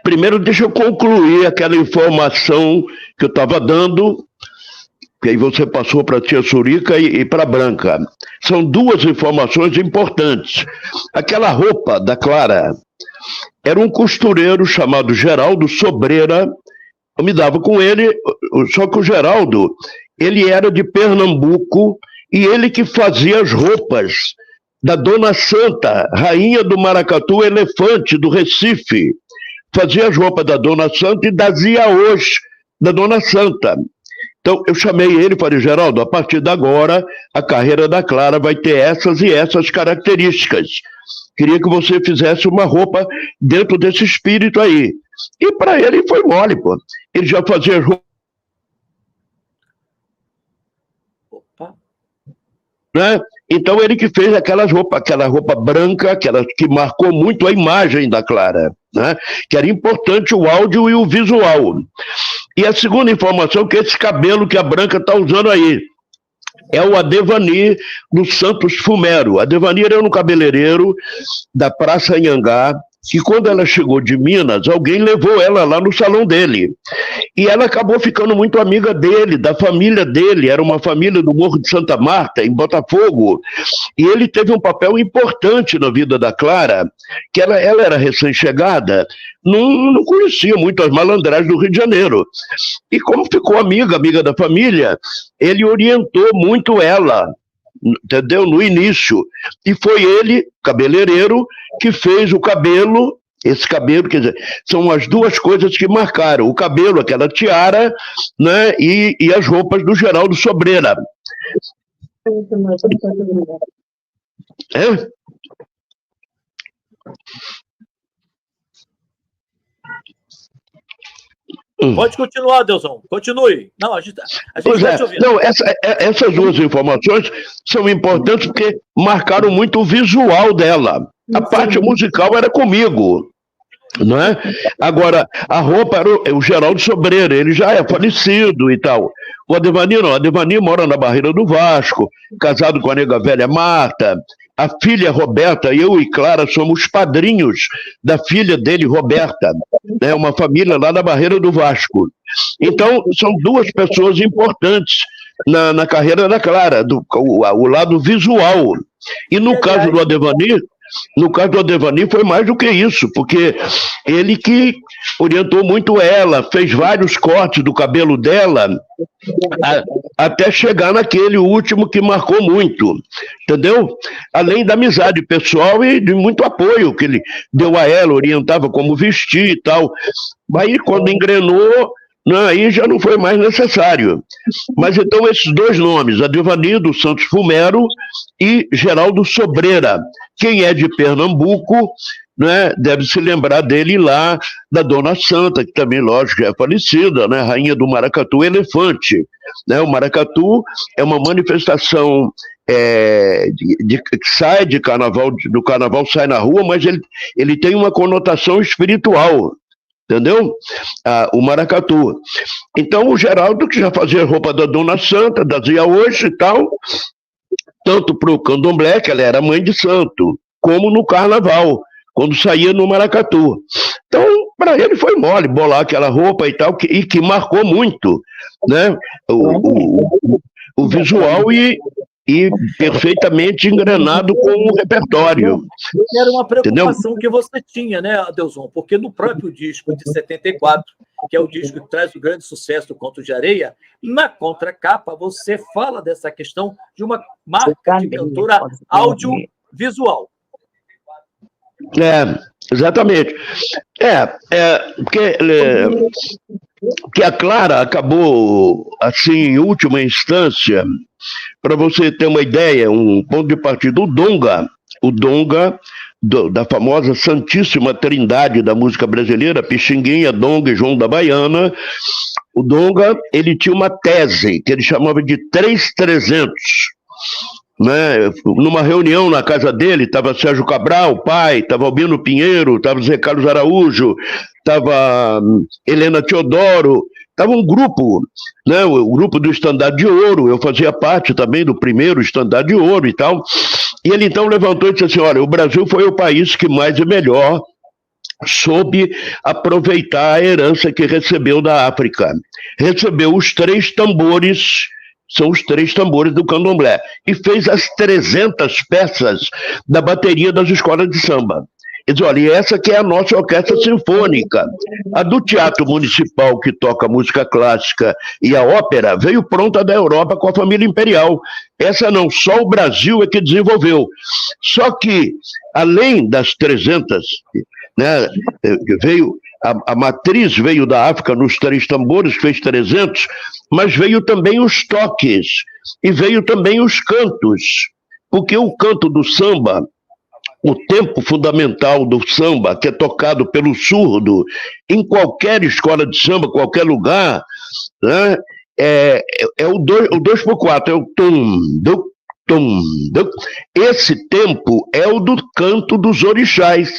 Primeiro deixa eu concluir aquela informação que eu estava dando, que aí você passou para a tia Surica e para a Branca. São duas informações importantes. Aquela roupa da Clara era um costureiro chamado Geraldo Sobreira. Eu me dava com ele, só que o Geraldo, ele era de Pernambuco e ele que fazia as roupas da Dona Santa, rainha do maracatu elefante do Recife. Fazia as roupas da Dona Santa e das iaôs da Dona Santa. Então, eu chamei ele e falei, Geraldo, a partir de agora, a carreira da Clara vai ter essas e essas características. Queria que você fizesse uma roupa dentro desse espírito aí. E para ele foi mole, pô. Ele já fazia as roupas. Né? Então, ele que fez aquela roupa branca, aquela que marcou muito a imagem da Clara, né? Que era importante o áudio e o visual. E a segunda informação, que esse cabelo que a Branca está usando aí, é o Adevani do Santos Fumero. A Adevani era um cabeleireiro da Praça Anhangá, que quando ela chegou de Minas, alguém levou ela lá no salão dele. E ela acabou ficando muito amiga dele, da família dele, era uma família do Morro de Santa Marta, em Botafogo. E ele teve um papel importante na vida da Clara, que ela era recém-chegada, não conhecia muito as malandragens do Rio de Janeiro. E como ficou amiga da família, ele orientou muito ela, entendeu? No início. E foi ele, cabeleireiro, que fez o cabelo, esse cabelo, quer dizer, são as duas coisas que marcaram, o cabelo, aquela tiara, né, e as roupas do Geraldo Sobreira. Pode continuar, Adelson. Continue. Não, a gente está te ouvindo. Não, essas duas informações são importantes porque marcaram muito o visual dela. A parte musical era comigo, não é? Agora, a roupa era o Geraldo Sobreira, ele já é falecido e tal. O Adevani não, o Adevani mora na Barreira do Vasco, casado com a nega velha Marta. A filha Roberta, eu e Clara somos padrinhos da filha dele, Roberta, né? Uma família lá da Barreira do Vasco. Então, são duas pessoas importantes na carreira da Clara, o lado visual. E no caso do Adevani foi mais do que isso, porque ele que orientou muito ela, fez vários cortes do cabelo dela, até chegar naquele último que marcou muito, entendeu? Além da amizade pessoal e de muito apoio que ele deu a ela, orientava como vestir e tal. Aí quando engrenou, não, aí já não foi mais necessário. Mas então esses dois nomes, Adevani do Santos Fumero e Geraldo Sobreira. Quem é de Pernambuco, né, deve se lembrar dele lá, da Dona Santa, que também, lógico, é falecida, né, rainha do maracatu elefante. Né, o maracatu é uma manifestação que sai do carnaval sai na rua, mas ele tem uma conotação espiritual. Entendeu? O maracatu. Então, o Geraldo, que já fazia roupa da Dona Santa, das iaôs e tal, tanto para o candomblé, que ela era mãe de santo, como no carnaval, quando saía no maracatu. Então, para ele foi mole bolar aquela roupa e tal, e que marcou muito, né? o visual e perfeitamente engrenado com o repertório. Era uma preocupação que você tinha, né, Adelson? Porque no próprio disco de 74, que é o disco que traz o grande sucesso do Conto de Areia, na contracapa você fala dessa questão de uma marca de cantora audiovisual. Exatamente. Porque a Clara acabou, assim, em última instância, para você ter uma ideia, um ponto de partida, o Donga da famosa Santíssima Trindade da música brasileira, Pixinguinha, Donga e João da Baiana, o Donga, ele tinha uma tese que ele chamava de 3-300, né? Numa reunião na casa dele, estava Sérgio Cabral, pai, estava Albino Pinheiro, estava Zé Carlos Araújo, estava Helena Teodoro, estava um grupo, né? O grupo do Estandarte de Ouro, eu fazia parte também do primeiro Estandarte de Ouro e tal, e ele então levantou e disse assim, olha, o Brasil foi o país que mais e melhor soube aproveitar a herança que recebeu da África. Recebeu os 3 tambores, são os 3 tambores do candomblé, e fez as 300 peças da bateria das escolas de samba. Ele diz, olha, e essa que é a nossa orquestra sinfônica. A do Teatro Municipal, que toca música clássica, e a ópera, veio pronta da Europa com a família imperial. Essa não, só o Brasil é que desenvolveu. Só que, além das 300, né, veio... A matriz veio da África nos 3 tambores, fez 300, mas veio também os toques, e veio também os cantos, porque o canto do samba, o tempo fundamental do samba, que é tocado pelo surdo, em qualquer escola de samba, qualquer lugar, né, é o 2/4, é o tum, tum. Esse tempo é o do canto dos orixás.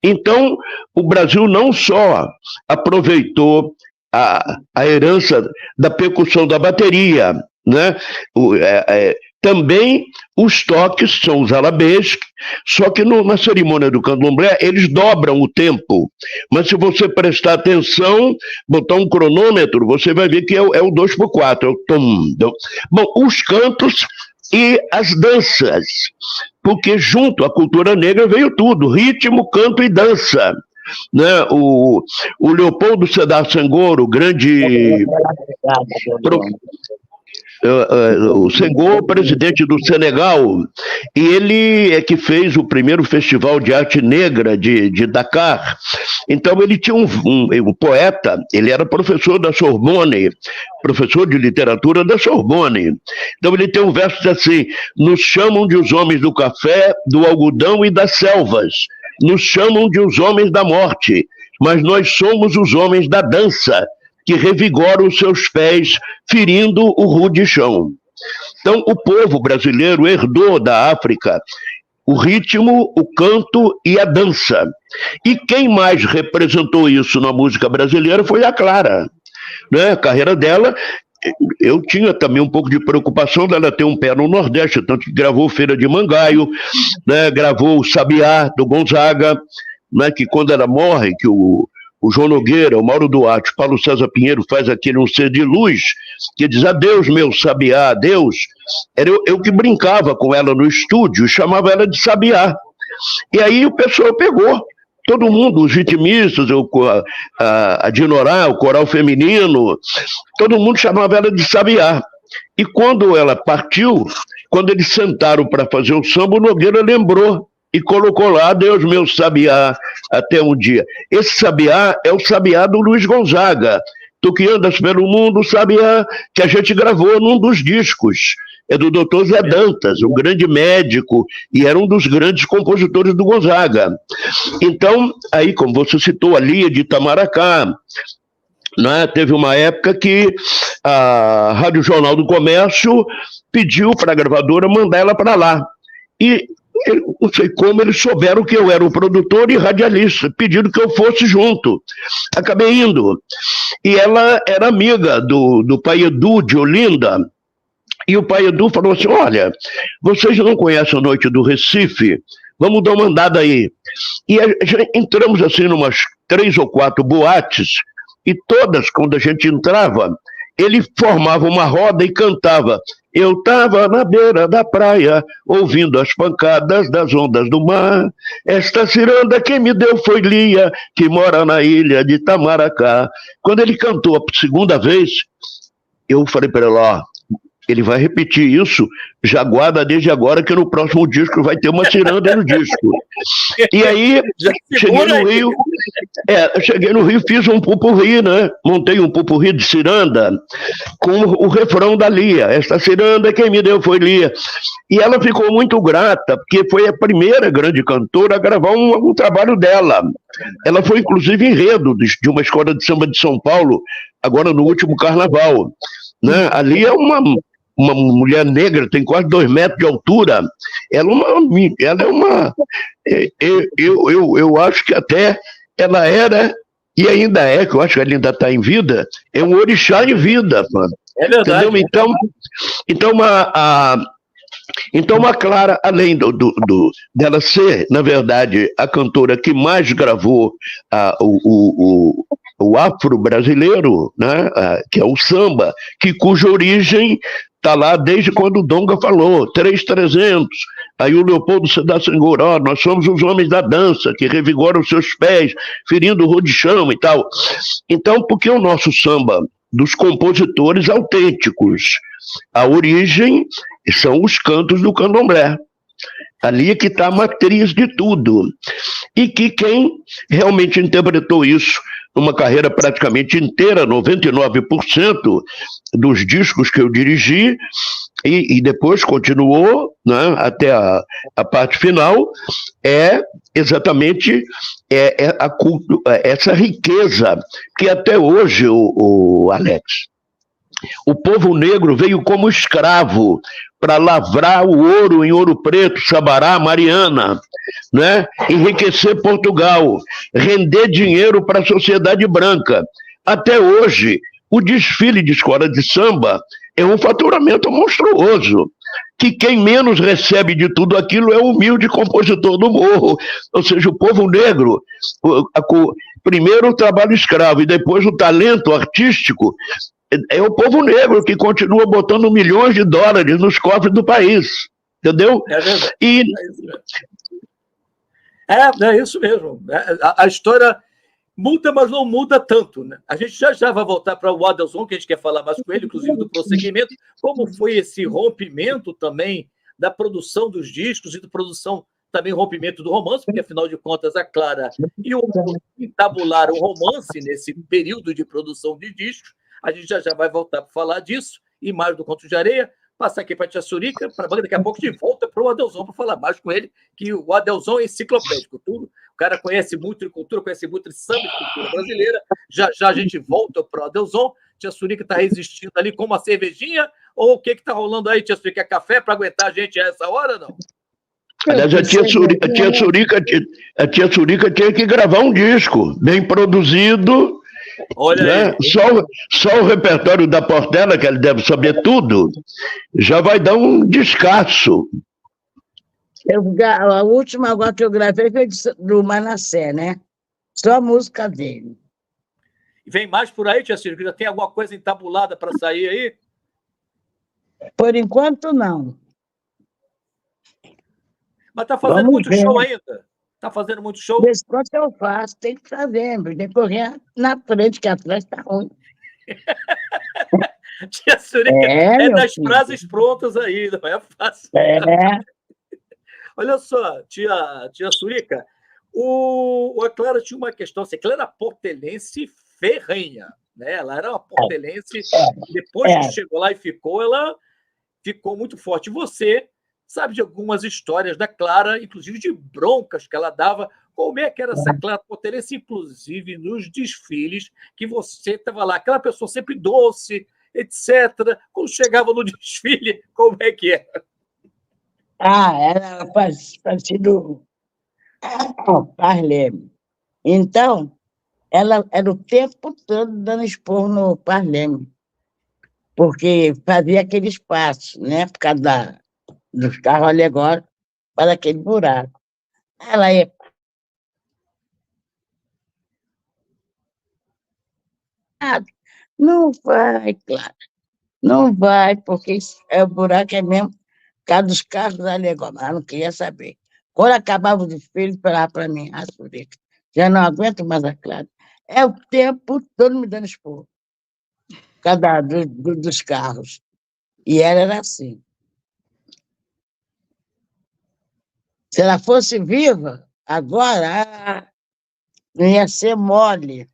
Então, o Brasil não só aproveitou a herança da percussão da bateria, né? Também os toques são os arabesques, só que na cerimônia do candomblé eles dobram o tempo. Mas se você prestar atenção, botar um cronômetro, você vai ver que é o 2/4, é o tum. Bom, os cantos e as danças, porque junto à cultura negra veio tudo, ritmo, canto e dança. Né? O Leopoldo Sedar Senghor, o grande... O Senghor, presidente do Senegal, e ele é que fez o primeiro festival de arte negra de Dakar. Então ele tinha um poeta, ele era professor da Sorbonne, professor de literatura da Sorbonne. Então ele tem um verso assim, nos chamam de os homens do café, do algodão e das selvas, nos chamam de os homens da morte, mas nós somos os homens da dança, que revigoram os seus pés, ferindo o rude chão. Então, o povo brasileiro herdou da África o ritmo, o canto e a dança. E quem mais representou isso na música brasileira foi a Clara. Né? A carreira dela, eu tinha também um pouco de preocupação dela ter um pé no Nordeste, tanto que gravou Feira de Mangaio, né? Gravou o Sabiá, do Gonzaga, né? Que quando ela morre, que o João Nogueira, o Mauro Duarte, o Paulo César Pinheiro faz aquele um ser de luz, que diz, adeus meu Sabiá, adeus. Era eu que brincava com ela no estúdio, chamava ela de Sabiá. E aí o pessoal pegou, todo mundo, os ritmistas, a Dinorá, o coral feminino, todo mundo chamava ela de Sabiá. E quando ela partiu, quando eles sentaram para fazer o samba, o Nogueira lembrou, e colocou lá, Deus meu Sabiá, até um dia. Esse Sabiá é o Sabiá do Luiz Gonzaga. Tu que andas pelo mundo, Sabiá, que a gente gravou num dos discos. É do Dr. Zé Dantas, um grande médico, e era um dos grandes compositores do Gonzaga. Então, aí, como você citou, a Lia de Itamaracá, né, teve uma época que a Rádio Jornal do Comércio pediu para a gravadora mandar ela para lá. E não sei como eles souberam que eu era o produtor e radialista, pediram que eu fosse junto. Acabei indo. E ela era amiga do pai Edu de Olinda, e o pai Edu falou assim, olha, vocês não conhecem a Noite do Recife? Vamos dar uma andada aí. E entramos assim numas 3 ou 4 boates, e todas, quando a gente entrava, ele formava uma roda e cantava: eu estava na beira da praia, ouvindo as pancadas das ondas do mar. Esta ciranda quem me deu foi Lia, que mora na ilha de Itamaracá. Quando ele cantou a segunda vez, eu falei para ele: ó, ele vai repetir isso, já guarda desde agora que no próximo disco vai ter uma ciranda no disco. E aí, cheguei no Rio, fiz um pupurri, né? Montei um pupurri de ciranda com o refrão da Lia. Esta ciranda quem me deu foi Lia. E ela ficou muito grata, porque foi a primeira grande cantora a gravar um trabalho dela. Ela foi, inclusive, enredo de uma escola de samba de São Paulo, agora no último carnaval. Né? A Lia é uma mulher negra, tem quase 2 metros de altura. Ela é uma... Eu acho que até ela era, e ainda é, que eu acho que ela ainda está em vida, é um orixá em vida, mano. É verdade. Entendeu? Então, a Clara, além dela ser, na verdade, a cantora que mais gravou o afro-brasileiro, né, que é o samba, cuja origem está lá desde quando o Donga falou, 300. Aí o Leopoldo Sedar Senghor, nós somos os homens da dança, que revigoram os seus pés, ferindo o rodichão e tal. Então, porque o nosso samba dos compositores autênticos, a origem são os cantos do candomblé. Ali é que está a matriz de tudo. E que quem realmente interpretou isso numa carreira praticamente inteira, 99% dos discos que eu dirigi, e depois continuou, né, até a parte final, é exatamente essa riqueza que até hoje, o Alex, o povo negro veio como escravo para lavrar o ouro em Ouro Preto, Sabará, Mariana, né? Enriquecer Portugal, render dinheiro para a sociedade branca. Até hoje, o desfile de escola de samba é um faturamento monstruoso, que quem menos recebe de tudo aquilo é o humilde compositor do morro, ou seja, o povo negro, primeiro o trabalho escravo e depois o talento artístico, é o povo negro que continua botando milhões de dólares nos cofres do país, entendeu? É verdade. É isso mesmo. A história muda, mas não muda tanto, né? A gente já vai voltar para o Adelson, que a gente quer falar mais com ele, inclusive do prosseguimento, como foi esse rompimento também da produção dos discos e da produção também rompimento do romance, porque afinal de contas a Clara e o entabularam o romance nesse período de produção de discos. A gente já vai voltar para falar disso, e mais do Conto de Areia, passar aqui para a Tia Surica, para daqui a pouco de volta para o Adelson para falar mais com ele, que o Adelson é enciclopédico, tudo. O cara conhece muito de cultura, conhece muito de samba e cultura brasileira. Já a gente volta para o Adelson. Tia Surica está resistindo ali com uma cervejinha, ou o que está rolando aí, Tia Surica? É café para aguentar a gente a essa hora, não? Aliás, a tia Surica tinha que gravar um disco bem produzido. Olha, né? Só o repertório da Portela, que ele deve saber tudo, já vai dar um descasso. A última agora que eu gravei foi do Manassé, né? Só a música dele. Vem mais por aí, Tia Círio? Já tem alguma coisa entabulada para sair aí? Por enquanto, não. Mas está fazendo muito show ainda? Está fazendo muito show? Desse quanto eu faço, tem que fazer, tem que correr na frente, que atrás está ruim. Tia Surica das frases prontas aí, não é fácil. Olha só, tia Surica, a Clara tinha uma questão, assim, a Clara era portelense ferrenha, né? Ela era uma portelense, depois que chegou lá e ela ficou muito forte. Você sabe de algumas histórias da Clara, inclusive de broncas que ela dava. Como é que era essa Clara portelense, inclusive nos desfiles, que você estava lá, aquela pessoa sempre doce, etc. Quando chegava no desfile, como é que era? Era parecido Parleme. Então, ela era o tempo todo dando esporro no Parleme, porque fazia aquele espaço, né, por causa dos carros alegóricos, para aquele buraco. Ela ia... Não vai, claro. Não vai, porque o buraco é mesmo por causa dos carros ali agora, mas eu não queria saber. Quando acabava o desfile, falava para mim, a Surica, já não aguento mais a Clara. É o tempo todo me dando esporro, por causa dos carros. E ela era assim. Se ela fosse viva, agora, não ia ser mole.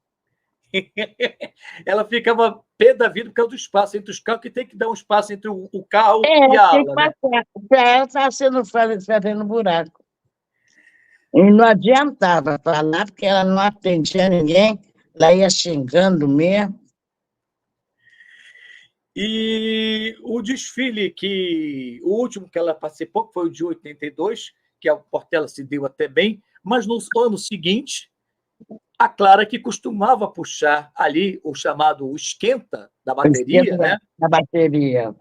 Ela ficava pé da vida por causa do espaço entre os carros, que tem que dar um espaço entre o carro É, e a tem que ala, né? passar. Para ela estava sendo fazendo buraco. E não adiantava falar, porque ela não atendia ninguém, ela ia xingando mesmo. E o desfile o último que ela participou, que foi o de 82, que a Portela se deu até bem, mas no ano seguinte, a Clara, que costumava puxar ali o chamado esquenta da O esquema bateria, né? da bateria.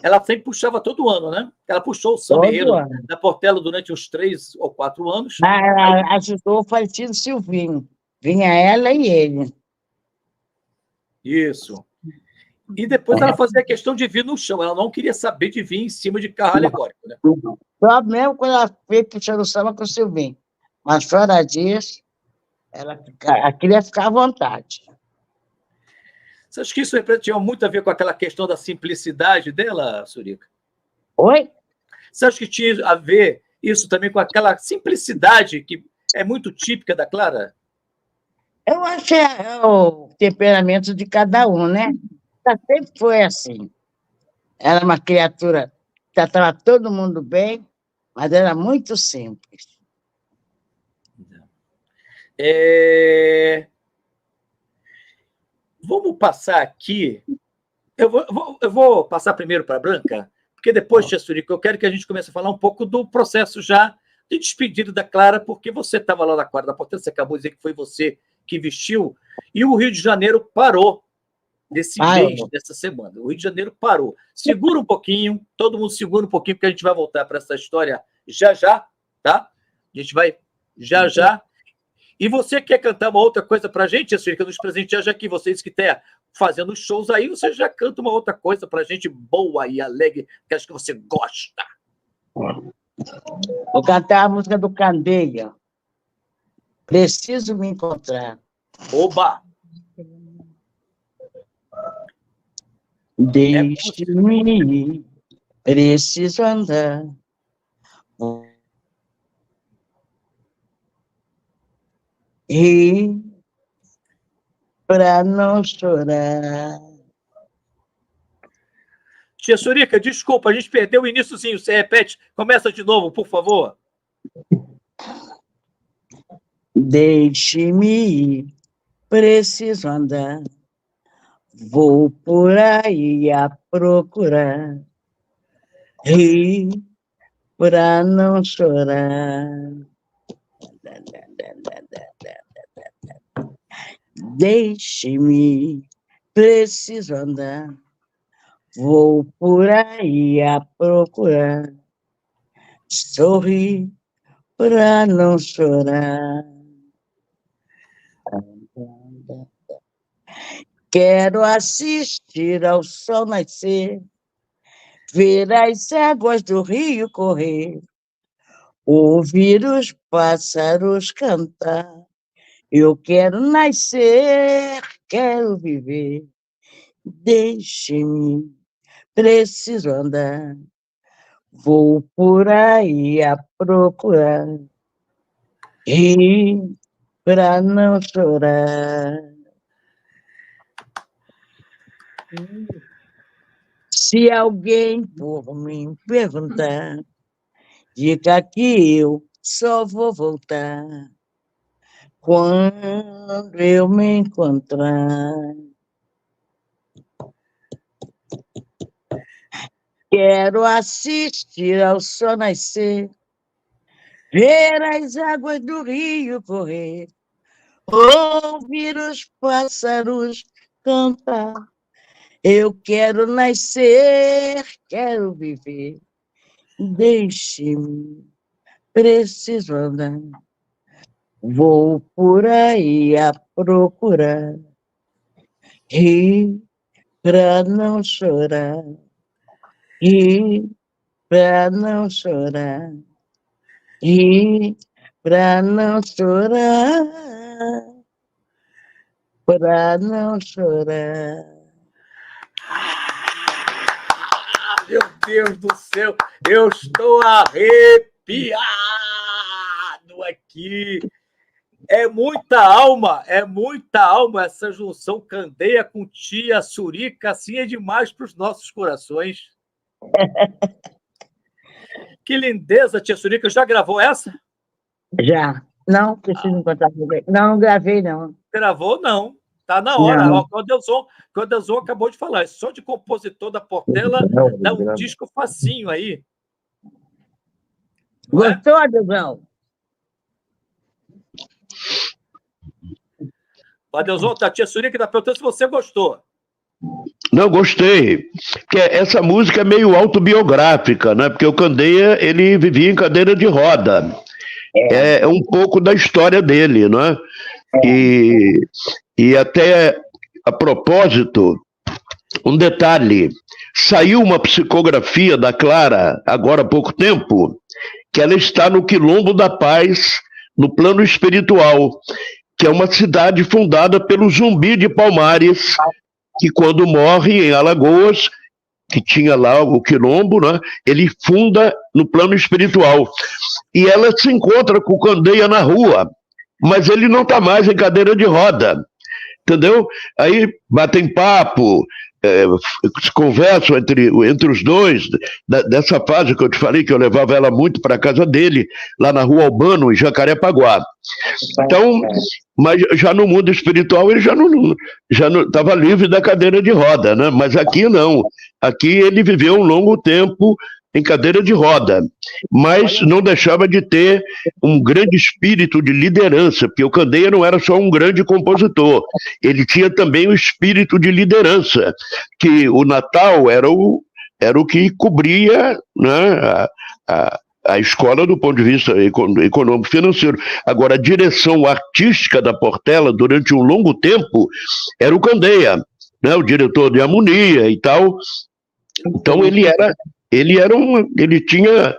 Ela sempre puxava todo ano, né? Ela puxou o samba Todo enredo ano. da Portela durante uns 3 ou 4 anos. Aí, Ela ajudou o falecido Silvinho. Vinha ela e ele. isso. E depois ela fazia questão de vir no chão. Ela não queria saber de vir em cima de carro alegórico, né? Só mesmo quando ela veio puxando o samba com o Silvinho. Mas fora disso, ela queria ficar à vontade. Você acha que isso tinha muito a ver com aquela questão da simplicidade dela, Surica? Oi? Você acha que tinha a ver isso também com aquela simplicidade que é muito típica da Clara? Eu acho que é o temperamento de cada um, né? Ela sempre foi assim. Era uma criatura que tratava todo mundo bem, mas era muito simples. Vamos passar aqui. Eu vou passar primeiro para a Branca, porque depois, Tia Surica, eu quero que a gente comece a falar um pouco do processo já de despedida da Clara, porque você estava lá na quadra da Portela, você acabou de dizer que foi você que vestiu, e o Rio de Janeiro parou desse mês, dessa semana. O Rio de Janeiro parou. Segura um pouquinho, todo mundo segura um pouquinho, porque a gente vai voltar para essa história já já, tá? A gente vai já já. E você quer cantar uma outra coisa para a gente, Tia, nos presentear, já que vocês que estão fazendo shows aí, você já canta uma outra coisa para a gente boa e alegre, que acho que você gosta. Vou cantar a música do Candeia. Preciso me encontrar. Oba! Deixe-me ir, preciso andar. E para não chorar. Tia Surica, desculpa, a gente perdeu o iníciozinho. Você repete, começa de novo, por favor. Deixe-me ir, preciso andar. Vou por aí a procurar. Rir para não chorar. Deixe-me ir, preciso andar. Vou por aí a procurar. Sorrir para não chorar. Quero assistir ao sol nascer, ver as águas do rio correr, ouvir os pássaros cantar. Eu quero nascer, quero viver. Deixe-me, preciso andar. Vou por aí a procurar. Rir para não chorar. Se alguém por mim perguntar, diga que eu só vou voltar quando eu me encontrar. Quero assistir ao sol nascer, ver as águas do rio correr, ouvir os pássaros cantar. Eu quero nascer, quero viver. Deixe-me, preciso andar. Vou por aí a procurar. ri pra não chorar, ri pra não chorar, ri pra não chorar, pra não chorar. Meu Deus do céu, eu estou arrepiado aqui. É muita alma essa junção Candeia com tia Surica, assim é demais para os nossos corações. Que lindeza, tia Surica, já gravou essa? Já. Não preciso encontrar com alguém. Não gravei, não. Gravou, não. Tá na hora. Não. Ó, o Adelson acabou de falar, só de compositor da Portela dá um disco facinho aí. Não é? Gostou, Adelson? O Adelson, a tia Surica está perguntando se você gostou. Não, gostei. Porque essa música é meio autobiográfica, né? Porque o Candeia, ele vivia em cadeira de roda. É um pouco da história dele, né? E até a propósito, um detalhe, saiu uma psicografia da Clara, agora há pouco tempo, que ela está no Quilombo da Paz, no plano espiritual, que é uma cidade fundada pelo Zumbi de Palmares, que quando morre em Alagoas, que tinha lá o Quilombo, né, ele funda no plano espiritual. E ela se encontra com o Candeia na rua, mas ele não está mais em cadeira de roda, entendeu? Aí batem papo, se conversam entre os dois, dessa fase que eu te falei, que eu levava ela muito para a casa dele, lá na Rua Albano, em Jacarepaguá. Então, mas já no mundo espiritual ele já não estava livre da cadeira de roda, né? Mas aqui não. Aqui ele viveu um longo tempo em cadeira de roda, mas não deixava de ter um grande espírito de liderança, porque o Candeia não era só um grande compositor, ele tinha também o espírito de liderança, que o Natal era o que cobria, né, a escola do ponto de vista econômico-financeiro. Agora, a direção artística da Portela, durante um longo tempo, era o Candeia, né, o diretor de harmonia e tal. Então, ele tinha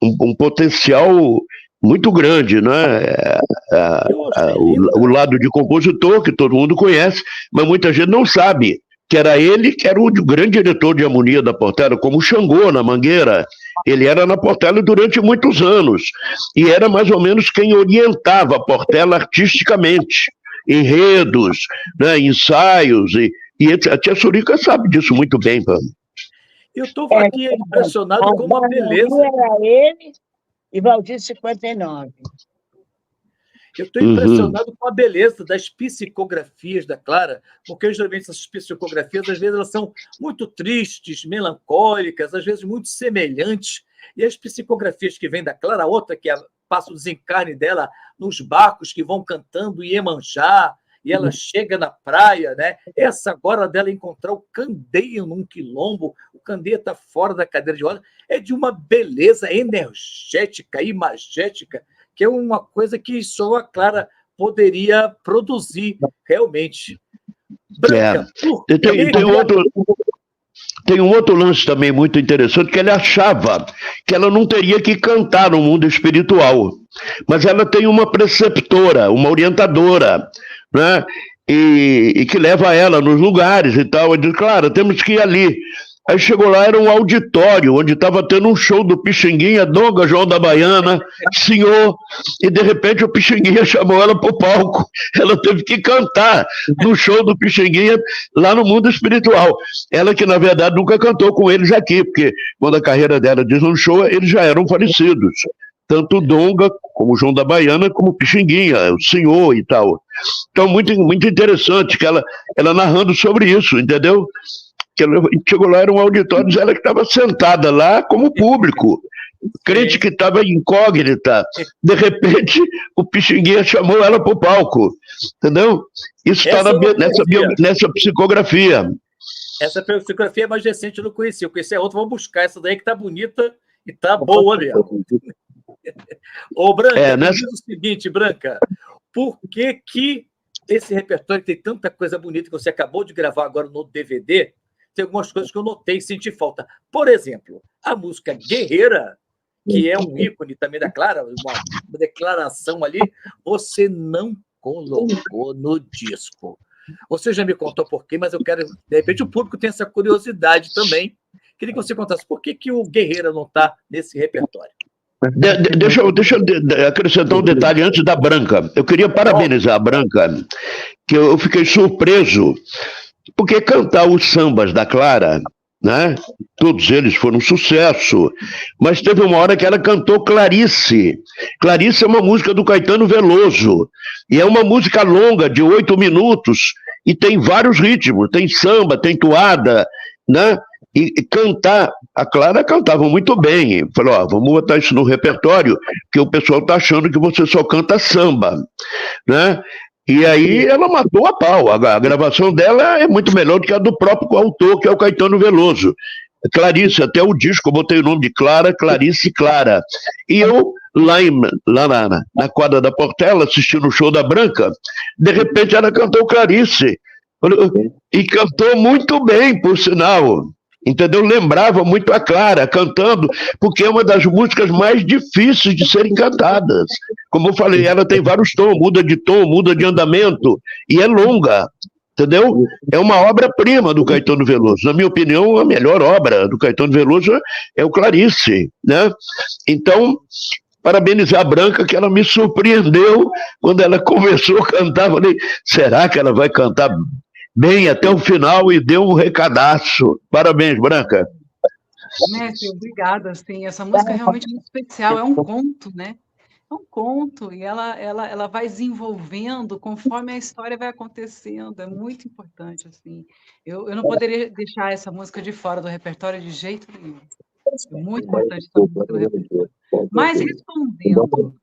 um potencial muito grande, né? O lado de compositor, que todo mundo conhece, mas muita gente não sabe que era ele que era o grande diretor de harmonia da Portela, como o Xangô, na Mangueira. Ele era na Portela durante muitos anos, e era mais ou menos quem orientava a Portela artisticamente, enredos, né, ensaios, e a tia Surica sabe disso muito bem, Pano. Eu estou aqui impressionado com a beleza. Era ele e Valdir 59. Eu estou impressionado com a beleza das psicografias da Clara, porque geralmente essas psicografias, às vezes, elas são muito tristes, melancólicas, às vezes muito semelhantes. E as psicografias que vêm da Clara, a outra que passa o desencarne dela nos barcos que vão cantando Iemanjá, e ela chega na praia, né? Essa agora dela encontrar o Candeia num quilombo, o Candeia está fora da cadeira de roda, é de uma beleza energética, imagética, que é uma coisa que só a Clara poderia produzir realmente. Branca, Tem um outro lance também muito interessante, que ele achava que ela não teria que cantar no mundo espiritual, mas ela tem uma preceptora, uma orientadora, né? E que leva ela nos lugares e tal. Eu disse, claro, temos que ir ali. Aí chegou lá, era um auditório, onde estava tendo um show do Pixinguinha, Donga João da Baiana, senhor, e de repente o Pixinguinha chamou ela para o palco. Ela teve que cantar no show do Pixinguinha lá no mundo espiritual. Ela que, na verdade, nunca cantou com eles aqui, porque quando a carreira dela deslanchou, eles já eram falecidos. Tanto o Donga, como o João da Baiana, como o Pixinguinha, o senhor e tal. Então, muito, muito interessante que ela narrando sobre isso, entendeu? Que ela chegou lá, era um auditório, ela que estava sentada lá como público, crente que estava incógnita, de repente o Pixinguinha chamou ela para o palco, entendeu? Isso está nessa psicografia. Essa psicografia é mais recente, eu não conheci, eu conheci a outra, vou buscar essa daí que está bonita e está boa mesmo. Ô, Branca, diz o seguinte, Branca, por que esse repertório tem tanta coisa bonita que você acabou de gravar agora no DVD, tem algumas coisas que eu notei e senti falta. Por exemplo, a música Guerreira, que é um ícone também da Clara, uma declaração ali, você não colocou no disco. Você já me contou por quê, mas eu quero, de repente, o público tem essa curiosidade também. Queria que você contasse por que o Guerreira não está nesse repertório. Deixa eu acrescentar um detalhe antes da Branca. Eu queria parabenizar a Branca, que eu fiquei surpreso, porque cantar os sambas da Clara, né? Todos eles foram um sucesso, mas teve uma hora que ela cantou Clarice. Clarice é uma música do Caetano Veloso, e é uma música longa, de 8 minutos, e tem vários ritmos, tem samba, tem toada, né? E cantar, a Clara cantava muito bem. Falou, ó, vamos botar isso no repertório, porque o pessoal está achando que você só canta samba, né? E aí ela matou a pau. A gravação dela é muito melhor do que a do próprio autor, que é o Caetano Veloso. Clarice, até o disco, eu botei o nome de Clara, Clarice Clara. E eu, lá na quadra da Portela, assistindo o show da Branca, de repente ela cantou Clarice. E cantou muito bem, por sinal. Entendeu? Lembrava muito a Clara cantando, porque é uma das músicas mais difíceis de serem cantadas. Como eu falei, ela tem vários tons, muda de tom, muda de andamento, e é longa, entendeu? É uma obra-prima do Caetano Veloso. Na minha opinião, a melhor obra do Caetano Veloso é o Clarice, né? Então, parabenizar a Branca, que ela me surpreendeu quando ela começou a cantar. Falei, será que ela vai cantar bem até o final? E deu um recadaço. Parabéns, Branca. Mestre, obrigada. Assim, essa música é realmente muito especial, é um conto, né? É um conto, e ela vai desenvolvendo conforme a história vai acontecendo, é muito importante, assim. Eu não poderia deixar essa música de fora do repertório de jeito nenhum. É muito importante essa música no repertório. Mas, respondendo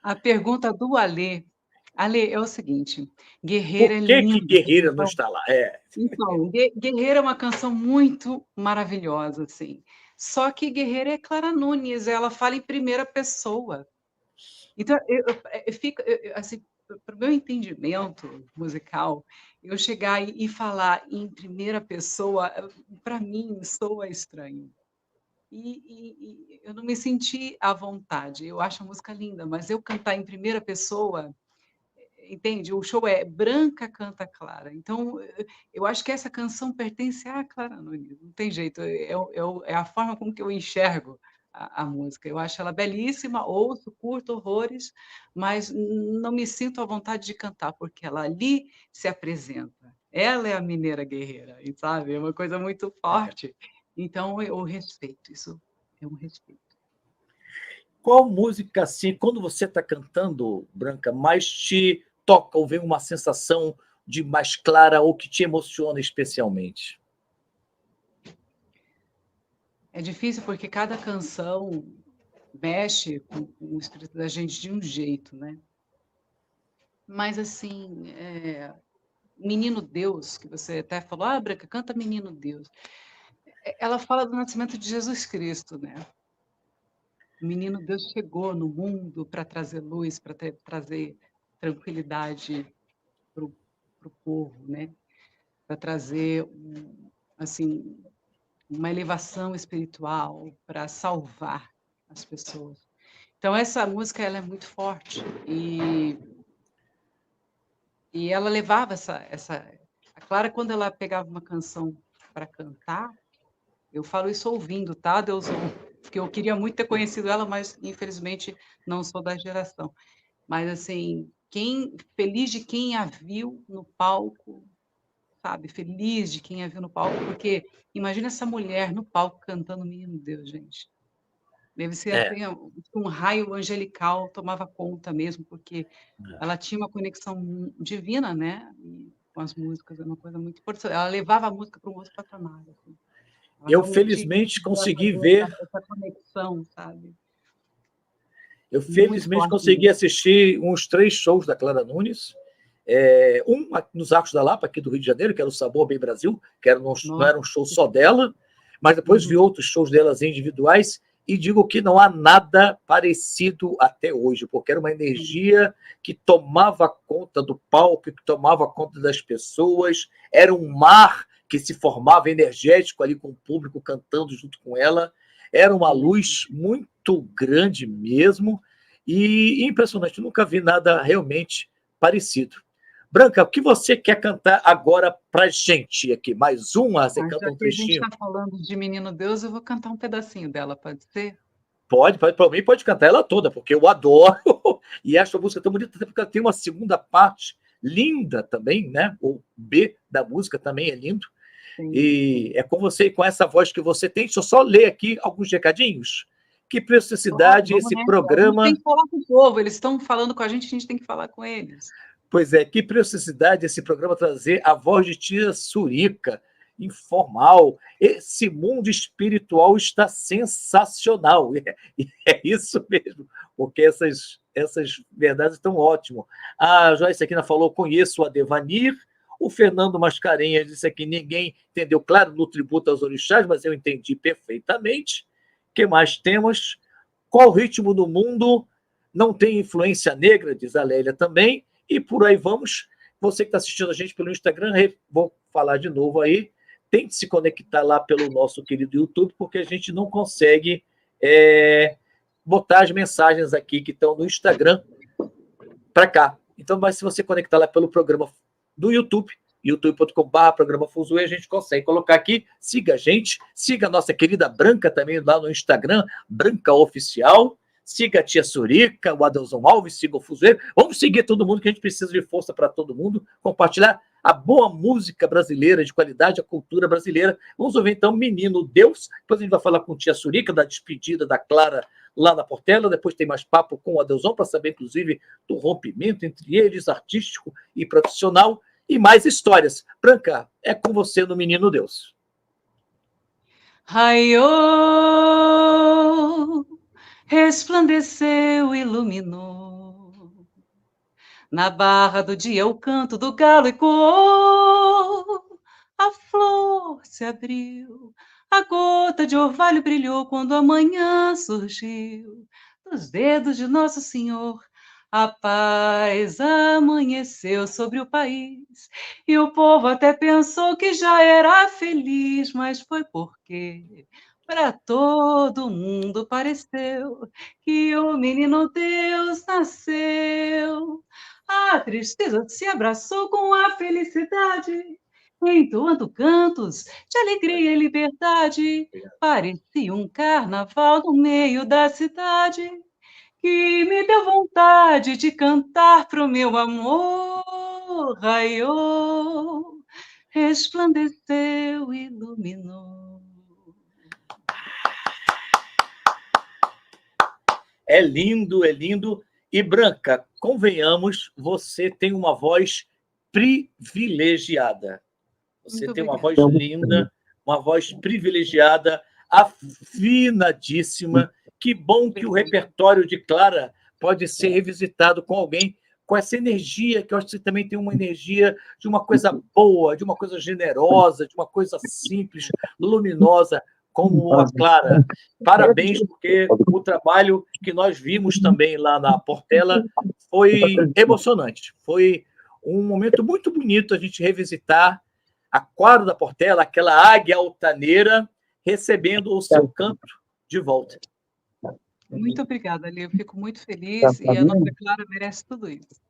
a pergunta do Alê, é o seguinte, Guerreira é lindo. Por que Guerreira não está lá? Então, Guerreira é uma canção muito maravilhosa, assim. Só que Guerreira é Clara Nunes, ela fala em primeira pessoa. Então, assim, para o meu entendimento musical, eu chegar e falar em primeira pessoa, para mim, soa estranho. E eu não me senti à vontade. Eu acho a música linda, mas eu cantar em primeira pessoa, entende? O show é Branca canta Clara. Então, eu acho que essa canção pertence à Clara Nunes. Não tem jeito. É a forma como que eu enxergo a música. Eu acho ela belíssima, ouço, curto horrores, mas não me sinto à vontade de cantar, porque ela ali se apresenta. Ela é a mineira guerreira, sabe? É uma coisa muito forte. Então, eu respeito. Isso é um respeito. Qual música, assim, quando você está cantando, Branca, mais te toca ou vem uma sensação de mais clara ou que te emociona especialmente? É difícil porque cada canção mexe com o espírito da gente de um jeito, né? Mas, assim, Menino Deus, que você até falou, Branca, canta Menino Deus. Ela fala do nascimento de Jesus Cristo, né? O Menino Deus chegou no mundo para trazer luz, para trazer tranquilidade para o povo, né? Para trazer, assim, uma elevação espiritual, para salvar as pessoas. Então, essa música ela é muito forte e ela levava A Clara, quando ela pegava uma canção para cantar, eu falo isso ouvindo, tá, Deus? Porque eu queria muito ter conhecido ela, mas, infelizmente, não sou da geração. Mas, assim, feliz de quem a viu no palco, sabe? Feliz de quem a viu no palco, porque imagina essa mulher no palco cantando Menino Deus, gente. Deve ser assim, um raio angelical tomava conta mesmo, porque ela tinha uma conexão divina, né? Com as músicas, é uma coisa muito importante. Ela levava a música para um outro patamar. Assim. Eu, felizmente, consegui ver... Essa conexão, sabe? Eu, felizmente, consegui assistir uns 3 shows da Clara Nunes. Um nos Arcos da Lapa, aqui do Rio de Janeiro, que era o Sabor Bem Brasil, que não era um show só dela, mas depois vi outros shows delas individuais, e digo que não há nada parecido até hoje, porque era uma energia que tomava conta do palco, que tomava conta das pessoas, era um mar que se formava energético ali com o público cantando junto com ela, era uma luz muito grande mesmo, e impressionante, nunca vi nada realmente parecido. Branca, o que você quer cantar agora pra gente aqui? Mais uma? Você canta um Já que a gente trechinho? está falando de Menino Deus, eu vou cantar um pedacinho dela, pode ser? Pode, para mim pode cantar ela toda, porque eu adoro e acho a música tão bonita, até porque ela tem uma segunda parte linda também, né? O B da música também é lindo. Sim. E é com você, com essa voz que você tem. Deixa eu só ler aqui alguns recadinhos. Que preciosidade Vamos esse nessa. A programa. gente tem que falar com o povo, eles estão falando com a gente tem que falar com eles. Pois é, que preciosidade esse programa trazer a voz de tia Surica, informal. Esse mundo espiritual está sensacional. E é isso mesmo, porque essas verdades estão ótimas. A Joyce Aquina falou, conheço a Devanir. O Fernando Mascarenhas disse aqui, ninguém entendeu, claro, no tributo aos orixás, mas eu entendi perfeitamente. O que mais temos? Qual ritmo do mundo não tem influência negra, diz a Lélia também. E por aí vamos. Você que está assistindo a gente pelo Instagram, vou falar de novo aí, tente se conectar lá pelo nosso querido YouTube, porque a gente não consegue botar as mensagens aqui que estão no Instagram para cá. Então, mas se você conectar lá pelo programa do YouTube, youtube.com/programa Fuzue, a gente consegue colocar aqui. Siga a gente, siga a nossa querida Branca também lá no Instagram, Branca Oficial. Siga a tia Surica, o Adilson Alves, siga o Fuzueiro. Vamos seguir todo mundo, que a gente precisa de força para todo mundo. Compartilhar a boa música brasileira, de qualidade, a cultura brasileira. Vamos ouvir então Menino Deus. Depois a gente vai falar com a tia Surica, da despedida da Clara lá na Portela. Depois tem mais papo com o Adilson, para saber, inclusive, do rompimento entre eles, artístico e profissional. E mais histórias. Branca, é com você no Menino Deus. Raiou, resplandeceu, iluminou. Na barra do dia o canto do galo ecoou. A flor se abriu, a gota de orvalho brilhou quando a manhã surgiu. Dos dedos de Nosso Senhor, a paz amanheceu sobre o país. E o povo até pensou que já era feliz, mas foi porque para todo mundo pareceu que o menino Deus nasceu. A tristeza se abraçou com a felicidade, entoando cantos de alegria e liberdade. Parecia um carnaval no meio da cidade, que me deu vontade de cantar pro meu amor. Raiou, resplandeceu, iluminou. É lindo, é lindo. E, Branca, convenhamos, você tem uma voz privilegiada. Você Muito tem uma obrigada. voz linda, uma voz privilegiada, afinadíssima. Que bom que o repertório de Clara pode ser revisitado com alguém com essa energia, que eu acho que você também tem uma energia de uma coisa boa, de uma coisa generosa, de uma coisa simples, luminosa, como a Clara. Parabéns, porque o trabalho que nós vimos também lá na Portela foi emocionante. Foi um momento muito bonito a gente revisitar a quadra da Portela, aquela águia altaneira, recebendo o seu canto de volta. Muito obrigada, Ali. Eu fico muito feliz e a nossa Clara merece tudo isso.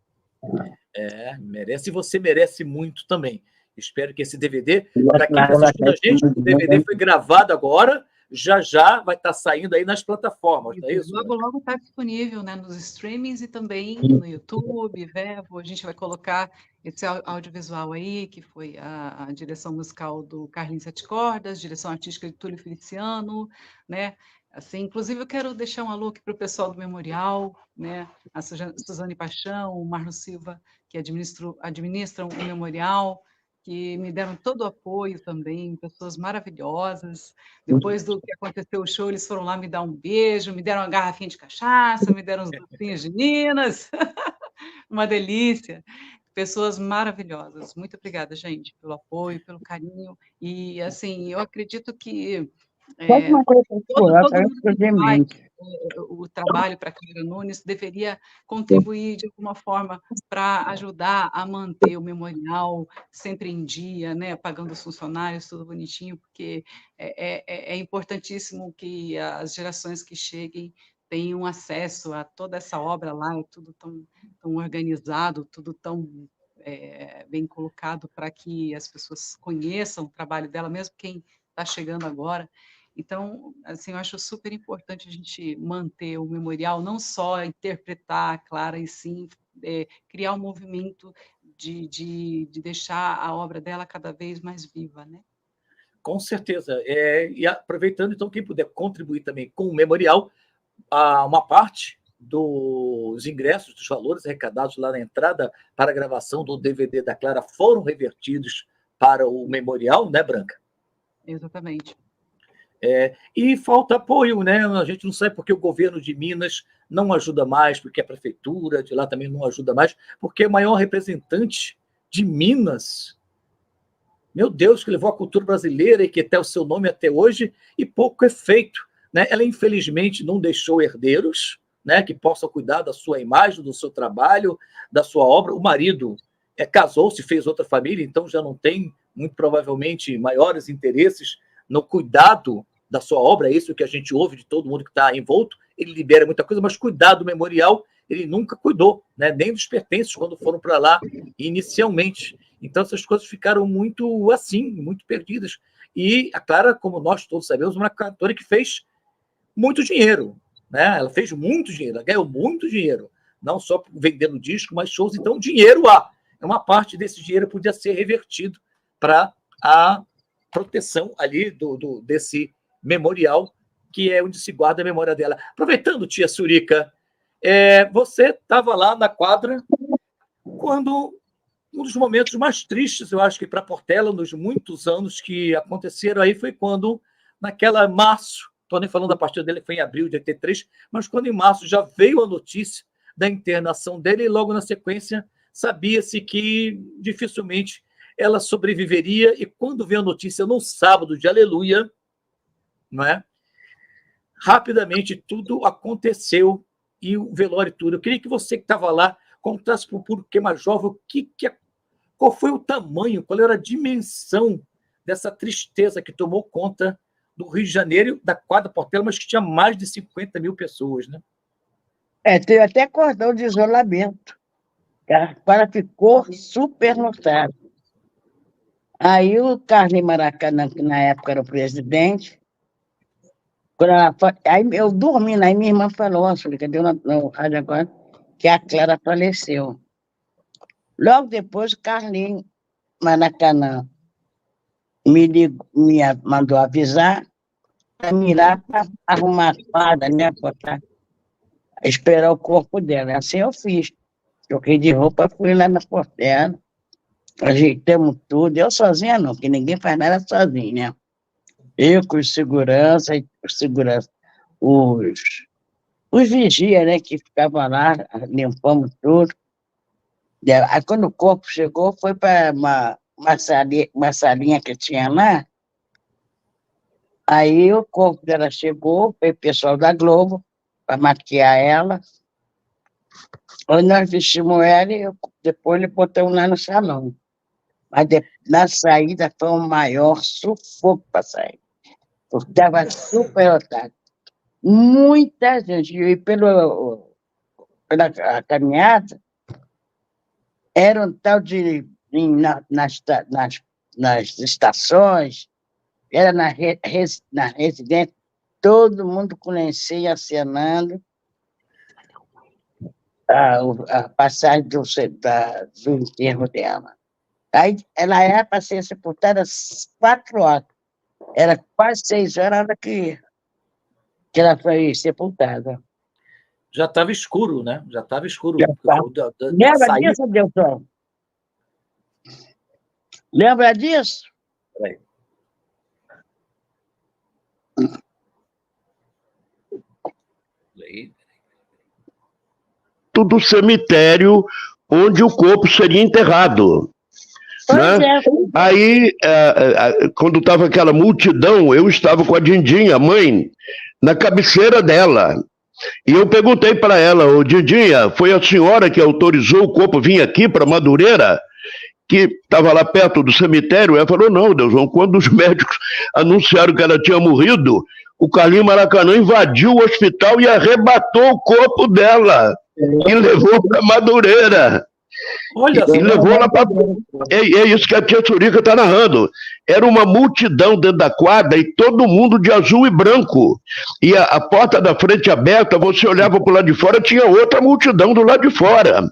Merece, e você merece muito também. Espero que esse DVD, para quem está assistindo a gente, o DVD foi gravado agora, já vai estar saindo aí nas plataformas, não é isso? Logo está disponível, né, nos streamings e também no YouTube, Vevo. A gente vai colocar esse audiovisual aí, que foi a direção musical do Carlinhos Sete Cordas, direção artística de Túlio Feliciano, né? Assim, inclusive, eu quero deixar um alô aqui para o pessoal do Memorial, né? A Suzane Paixão, o Marno Silva, que administram o Memorial, que me deram todo o apoio também, pessoas maravilhosas. Depois do que aconteceu o show, eles foram lá me dar um beijo, me deram uma garrafinha de cachaça, me deram uns docinhos de Minas. Uma delícia. Pessoas maravilhosas. Muito obrigada, gente, pelo apoio, pelo carinho. E, assim, eu acredito que Pode uma coisa todo mundo que faz mente. o trabalho para a Clara Nunes deveria contribuir de alguma forma para ajudar a manter o memorial sempre em dia, né, pagando os funcionários, tudo bonitinho, porque é importantíssimo que as gerações que cheguem tenham acesso a toda essa obra lá, é tudo tão organizado, tudo tão bem colocado para que as pessoas conheçam o trabalho dela, mesmo quem está chegando agora. Então, assim, eu acho super importante a gente manter o memorial, não só interpretar a Clara, e sim criar um movimento de deixar a obra dela cada vez mais viva, né? Com certeza. E aproveitando, então, quem puder contribuir também com o memorial, uma parte dos ingressos, dos valores arrecadados lá na entrada para a gravação do DVD da Clara foram revertidos para o memorial, né, Branca? Exatamente. E falta apoio, né? A gente não sabe porque o governo de Minas não ajuda mais, porque a prefeitura de lá também não ajuda mais, porque o maior representante de Minas, meu Deus, que levou a cultura brasileira e que tem o seu nome até hoje, e pouco é feito, né? Ela, infelizmente, não deixou herdeiros, né, que possam cuidar da sua imagem, do seu trabalho, da sua obra. O marido casou-se, fez outra família, então já não tem, muito provavelmente, maiores interesses no cuidado da sua obra. É isso que a gente ouve de todo mundo que está envolto. Ele libera muita coisa, mas cuidar do memorial ele nunca cuidou, né? Nem dos pertences quando foram para lá inicialmente. Então essas coisas ficaram muito assim, muito perdidas. E a Clara, como nós todos sabemos, uma cantora que fez muito dinheiro, né? Ela fez muito dinheiro, ela ganhou muito dinheiro, não só vendendo disco, mas shows. Então dinheiro há. Uma parte desse dinheiro podia ser revertido para a proteção ali desse memorial, que é onde se guarda a memória dela. Aproveitando, tia Surica, você estava lá na quadra quando um dos momentos mais tristes, eu acho que para Portela, nos muitos anos que aconteceram aí, foi quando, naquela março, estou nem falando da partida dele, que foi em abril de 83, mas quando em março já veio a notícia da internação dele, e logo na sequência sabia-se que dificilmente ela sobreviveria, e quando veio a notícia no sábado de Aleluia, não é? Rapidamente tudo aconteceu, e o velório e tudo. Eu queria que você que estava lá contasse para o público que é mais jovem qual foi o tamanho, qual era a dimensão dessa tristeza que tomou conta do Rio de Janeiro, da quadra Portela, mas que tinha mais de 50 mil pessoas, né? Teve até cordão de isolamento. A quadra ficou super lotada. Aí o Carlinhos Maracanã, que na época era o presidente, aí eu dormindo, aí minha irmã falou, que deu no rádio agora, que a Clara faleceu. Logo depois, o Carlinhos Maracanã me mandou avisar para me ir lá para arrumar a fada, né, para esperar o corpo dela. Assim eu fiz. Troquei de roupa, fui lá na Portela, ajeitamos tudo. Eu sozinha não, porque ninguém faz nada sozinho, né? Eu com os os vigias, né, que ficavam lá, limpamos tudo. Aí quando o corpo chegou, foi para uma salinha que tinha lá. Aí o corpo dela chegou, foi o pessoal da Globo para maquiar ela. Aí nós vestimos ela e depois ele botamos lá no salão. Mas na saída foi o maior sufoco para sair. Porque estava super lotado. Muita gente. E pela caminhada, era um tal de. Nas estações, era na residência, todo mundo com lencinho acenando a passagem do enterro dela. Aí ela era para ser sepultada às 4 horas. Era quase 6 horas a hora que ela foi sepultada. Já estava escuro, né? Já estava escuro. Lembra disso, Delton? Lembra disso? Peraí. Do cemitério onde o corpo seria enterrado. Né? Aí, quando estava aquela multidão, eu estava com a Dindinha, a mãe, na cabeceira dela. E eu perguntei para ela: ô Dindinha, foi a senhora que autorizou o corpo vir aqui para Madureira, que estava lá perto do cemitério? Ela falou: não, Deus, quando os médicos anunciaram que ela tinha morrido, o Carlinhos Maracanã invadiu o hospital e arrebatou o corpo dela e levou para Madureira. Olha e levou ela para... É isso que a tia Surica está narrando. Era uma multidão dentro da quadra e todo mundo de azul e branco. E a porta da frente aberta, você olhava para o lado de fora, tinha outra multidão do lado de fora.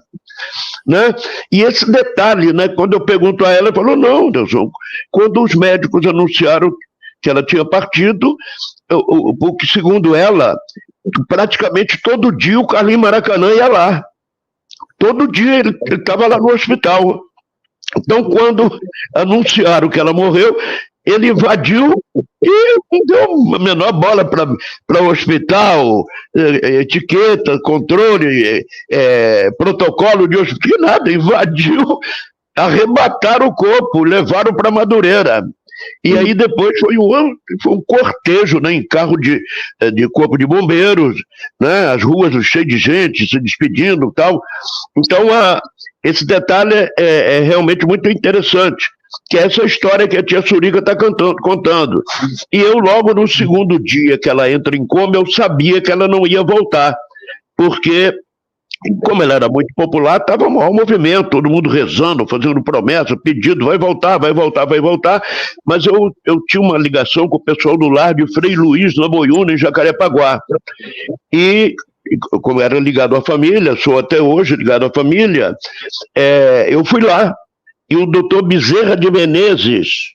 Né? E esse detalhe, né, quando eu pergunto a ela, ela falou: não, Deus, quando os médicos anunciaram que ela tinha partido, porque segundo ela, praticamente todo dia o Carlinhos Maracanã ia lá. Todo dia ele estava lá no hospital. Então, quando anunciaram que ela morreu, ele invadiu e não deu a menor bola para o hospital, etiqueta, controle, protocolo de hospital, nada. Invadiu, arrebataram o corpo, levaram para Madureira. E aí depois foi um cortejo, né, em carro de corpo de bombeiros, né, as ruas cheias de gente se despedindo e tal. Então, esse detalhe é realmente muito interessante, que é essa história que a tia Surica está contando. E eu, logo no segundo dia que ela entra em coma, eu sabia que ela não ia voltar, porque, como ela era muito popular, estava um maior movimento, todo mundo rezando, fazendo promessa, pedido: vai voltar, vai voltar, vai voltar. Mas eu tinha uma ligação com o pessoal do lar de Frei Luiz, na Boiúna, em Jacarepaguá. E, como era ligado à família, sou até hoje ligado à família, eu fui lá. E o doutor Bezerra de Menezes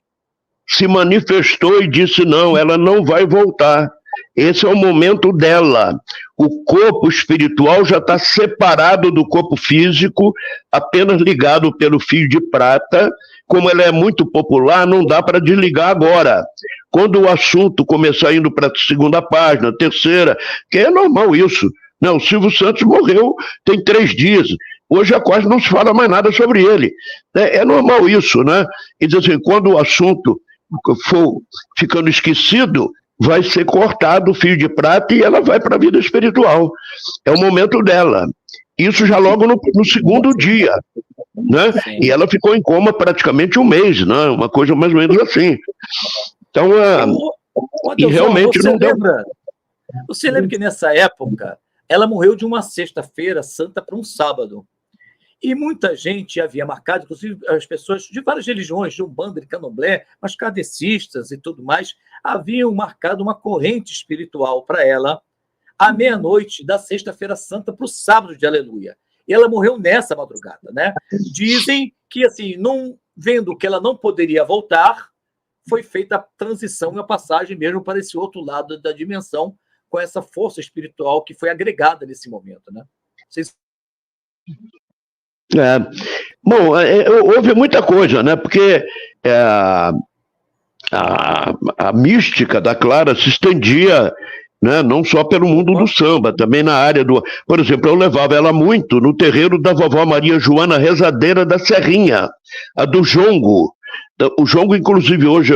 se manifestou e disse: não, ela não vai voltar. Esse é o momento dela. O corpo espiritual já está separado do corpo físico, apenas ligado pelo fio de prata. Como ela é muito popular, não dá para desligar agora. Quando o assunto começar indo para a segunda página, terceira, que é normal isso. Não, o Silvio Santos morreu tem 3 dias. Hoje já quase não se fala mais nada sobre ele. É normal isso, né? E diz assim, quando o assunto for ficando esquecido, vai ser cortado o fio de prata e ela vai para a vida espiritual. É o momento dela. Isso já logo no segundo dia. Né? E ela ficou em coma praticamente 1 mês, né? Uma coisa mais ou menos assim. Então, e realmente não deu. Você lembra que nessa época ela morreu de uma sexta-feira santa para um sábado? E muita gente havia marcado, inclusive as pessoas de várias religiões, de Umbanda, de Candomblé, mas kardecistas e tudo mais, haviam marcado uma corrente espiritual para ela à meia-noite da sexta-feira santa para o sábado de Aleluia. E ela morreu nessa madrugada, né? Dizem que, assim, vendo que ela não poderia voltar, foi feita a transição e a passagem mesmo para esse outro lado da dimensão, com essa força espiritual que foi agregada nesse momento, né? Vocês... Bom, houve muita coisa, né? Porque a mística da Clara se estendia, né, não só pelo mundo do samba, também na área do... Por exemplo, eu levava ela muito no terreiro da vovó Maria Joana Rezadeira da Serrinha, a do jongo. O jongo, inclusive, hoje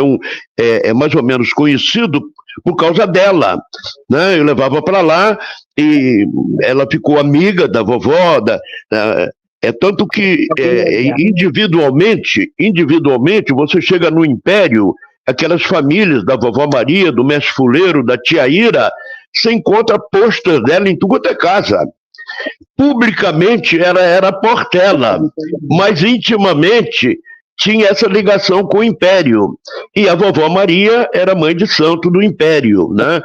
é mais ou menos conhecido por causa dela, né? Eu levava para lá e ela ficou amiga da vovó, tanto que individualmente, você chega no Império, aquelas famílias da vovó Maria, do mestre Fuleiro, da tia Ira, você encontra pôster dela em tudo quanto é casa. Publicamente ela era Portela, mas intimamente tinha essa ligação com o Império. E a vovó Maria era mãe de santo do Império, né?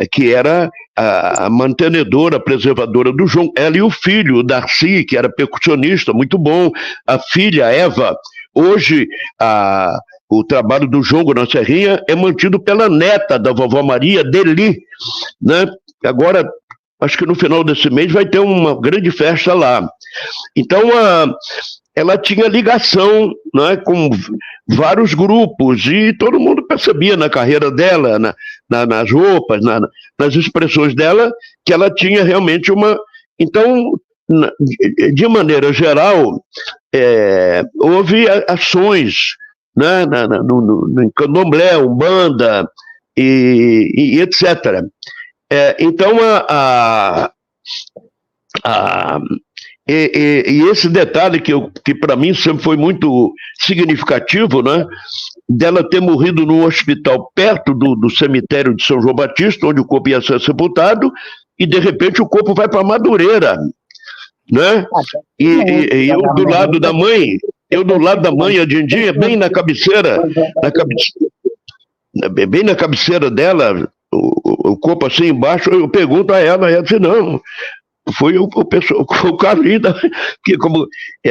Que era a mantenedora, a preservadora do João. Ela e o filho, o Darcy, que era percussionista, muito bom, a filha, Eva. Hoje, o trabalho do jongo na Serrinha é mantido pela neta da vovó Maria, Deli, né? Agora, acho que no final desse mês vai ter uma grande festa lá. Então, ela tinha ligação, né, com vários grupos, e todo mundo percebia na carreira dela, nas roupas, nas expressões dela, que ela tinha realmente uma... Então, de maneira geral, houve ações, né, no candomblé, umbanda e etc. Então, e esse detalhe que para mim sempre foi muito significativo, né, dela ter morrido num hospital perto do cemitério de São João Batista, onde o corpo ia ser sepultado, e de repente o corpo vai para Madureira, né? E eu do lado da mãe, a Dindinha, bem na cabeceira, bem na cabeceira dela, o corpo assim embaixo, eu pergunto a ela, e ela disse, não, foi o Carlinho, que como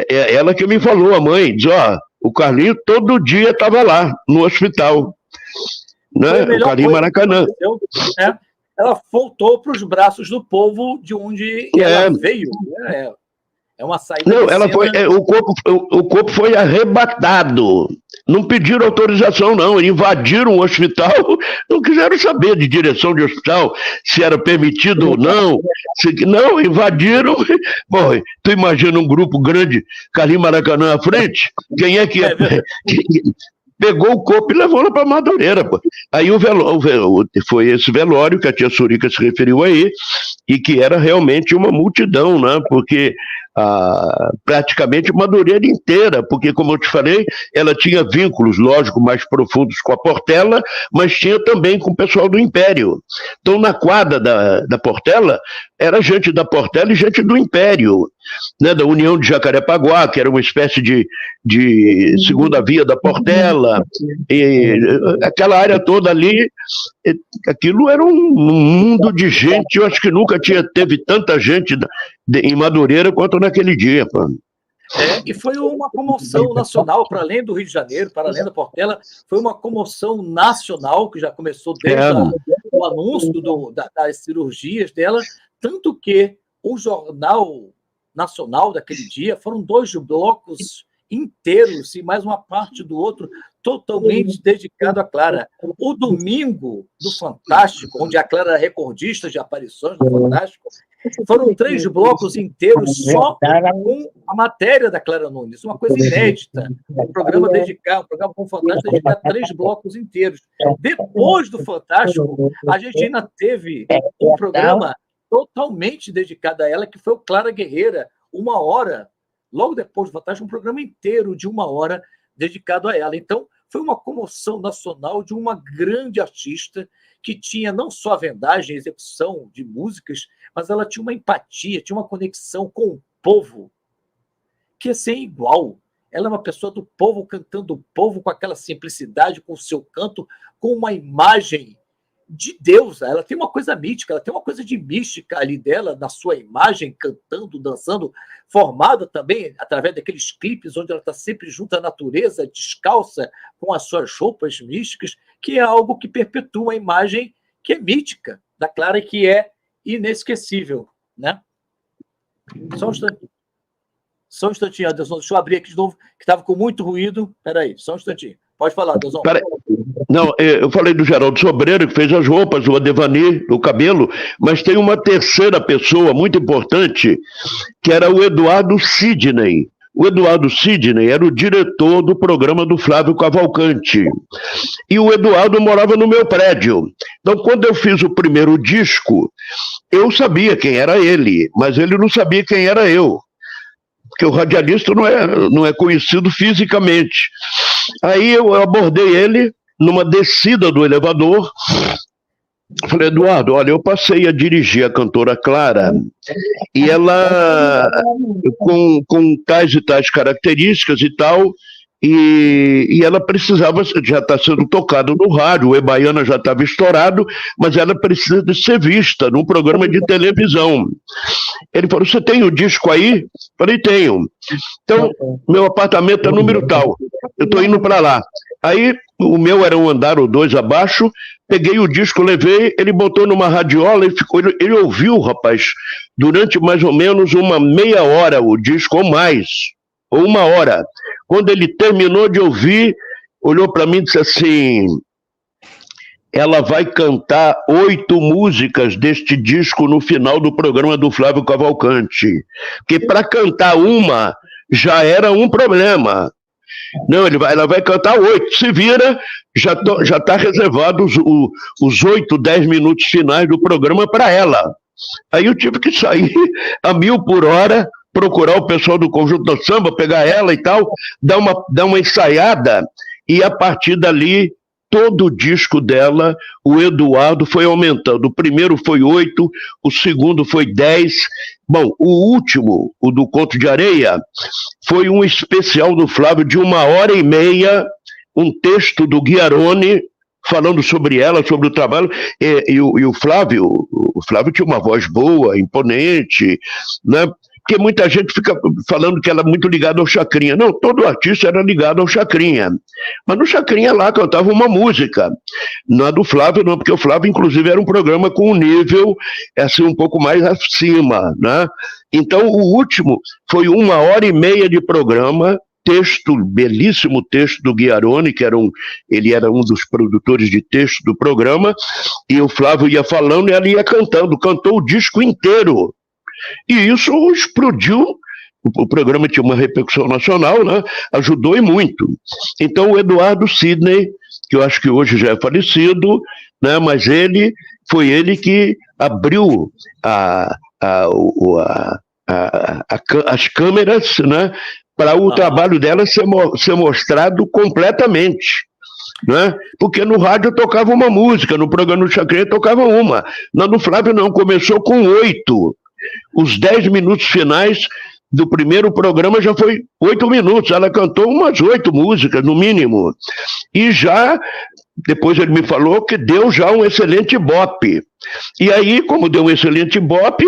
ela que me falou, a mãe, diz, o Carlinho todo dia estava lá, no hospital, né? O Carlinho Maracanã. Ela voltou para os braços do povo de onde ela veio, né? É uma saída. Não, ela foi, o corpo foi arrebatado. Não pediram autorização, não. Invadiram o hospital, não quiseram saber de direção de hospital, se era permitido ou não. Não, invadiram. Bom, tu imagina um grupo grande, Carlinho Maracanã à frente? Quem é que ia? Pegou o corpo e levou lá para Madureira. Pô. Aí foi esse velório que a tia Surica se referiu aí, e que era realmente uma multidão, né? Porque praticamente Madureira inteira, porque, como eu te falei, ela tinha vínculos, lógico, mais profundos com a Portela, mas tinha também com o pessoal do Império. Então, na quadra da Portela, era gente da Portela e gente do Império, né, da União de Jacarepaguá, que era uma espécie de segunda via da Portela, e aquela área toda ali, aquilo era um mundo de gente. Eu acho que nunca teve tanta gente em Madureira quanto naquele dia. Pô. E foi uma comoção nacional, para além do Rio de Janeiro, para além da Portela, foi uma comoção nacional, que já começou desde o anúncio das cirurgias dela, tanto que o Jornal Nacional daquele dia foram 2 blocos inteiros e mais uma parte do outro totalmente dedicado à Clara. O Domingo do Fantástico, onde a Clara era recordista de aparições no Fantástico, foram 3 blocos inteiros só com a matéria da Clara Nunes, uma coisa inédita. Um programa com o Fantástico dedicar 3 blocos inteiros. Depois do Fantástico, a gente ainda teve um programa totalmente dedicado a ela, que foi o Clara Guerreira, 1 hora, logo depois do Fantástico, um programa inteiro de 1 hora dedicado a ela. Então, foi uma comoção nacional de uma grande artista que tinha não só a vendagem, a execução de músicas, mas ela tinha uma empatia, tinha uma conexão com o povo que é sem igual. Ela é uma pessoa do povo, cantando o povo com aquela simplicidade, com o seu canto, com uma imagem de deusa. Ela tem uma coisa mística, ela tem uma coisa de mística ali dela, na sua imagem, cantando, dançando, formada também através daqueles clipes onde ela está sempre junto à natureza, descalça, com as suas roupas místicas, que é algo que perpetua a imagem que é mítica da Clara e que é inesquecível, né? Só um instantinho, Adelson, deixa eu abrir aqui de novo, que estava com muito ruído. Espera aí, só um instantinho. Pode falar, Adelson. Não, eu falei do Geraldo Sobreiro, que fez as roupas, o Adevani, o cabelo, mas tem uma terceira pessoa muito importante, que era o Eduardo Sidney. O Eduardo Sidney era o diretor do programa do Flávio Cavalcante. E o Eduardo morava no meu prédio. Então, quando eu fiz o primeiro disco, eu sabia quem era ele, mas ele não sabia quem era eu. Porque o radialista não é conhecido fisicamente. Aí eu abordei ele numa descida do elevador. Falei, Eduardo, olha, eu passei a dirigir a cantora Clara e ela, com tais e tais características e tal, e ela precisava, já está sendo tocado no rádio, o Ebaiana já estava estourado, mas ela precisa de ser vista num programa de televisão. Ele falou, você tem o disco aí? Falei, tenho. Então, meu apartamento é número tal, eu estou indo para lá. Aí, o meu era um andar ou 2 abaixo, peguei o disco, levei, ele botou numa radiola e ele ouviu, rapaz, durante mais ou menos uma meia hora o disco, ou mais, ou 1 hora. Quando ele terminou de ouvir, olhou para mim e disse assim, ela vai cantar 8 músicas deste disco no final do programa do Flávio Cavalcante, porque para cantar uma, já era um problema. Não, ela vai cantar 8. Se vira, já está reservado os 8, 10 minutos finais do programa para ela. Aí eu tive que sair a 1000 por hora, procurar o pessoal do Conjunto do Samba, pegar ela e tal, dar uma ensaiada, e a partir dali, todo o disco dela, o Eduardo foi aumentando. O primeiro foi 8, o segundo foi 10. Bom, o último, o do Conto de Areia, foi um especial do Flávio de 1h30, um texto do Ghiaroni, falando sobre ela, sobre o trabalho, e o Flávio tinha uma voz boa, imponente, né? Porque muita gente fica falando que ela é muito ligada ao Chacrinha. Não, todo artista era ligado ao Chacrinha. Mas no Chacrinha lá cantava uma música. Na do Flávio não, porque o Flávio, inclusive, era um programa com um nível assim, um pouco mais acima, né? Então, o último foi 1h30 de programa, texto, belíssimo texto do Ghiaroni, ele era um dos produtores de texto do programa, e o Flávio ia falando e ela ia cantando, cantou o disco inteiro. E isso explodiu, o programa tinha uma repercussão nacional, né? Ajudou e muito. Então o Eduardo Sidney, que eu acho que hoje já é falecido, né? Mas foi ele que abriu as câmeras, né? Para o trabalho dela ser mostrado completamente. Né? Porque no rádio tocava uma música, no programa do Chacrinha tocava uma. No Flávio não, começou com 8. Os 10 minutos finais do primeiro programa já foi 8 minutos. Ela cantou umas 8 músicas, no mínimo. E já, depois ele me falou que deu já um excelente ibope. E aí, como deu um excelente ibope,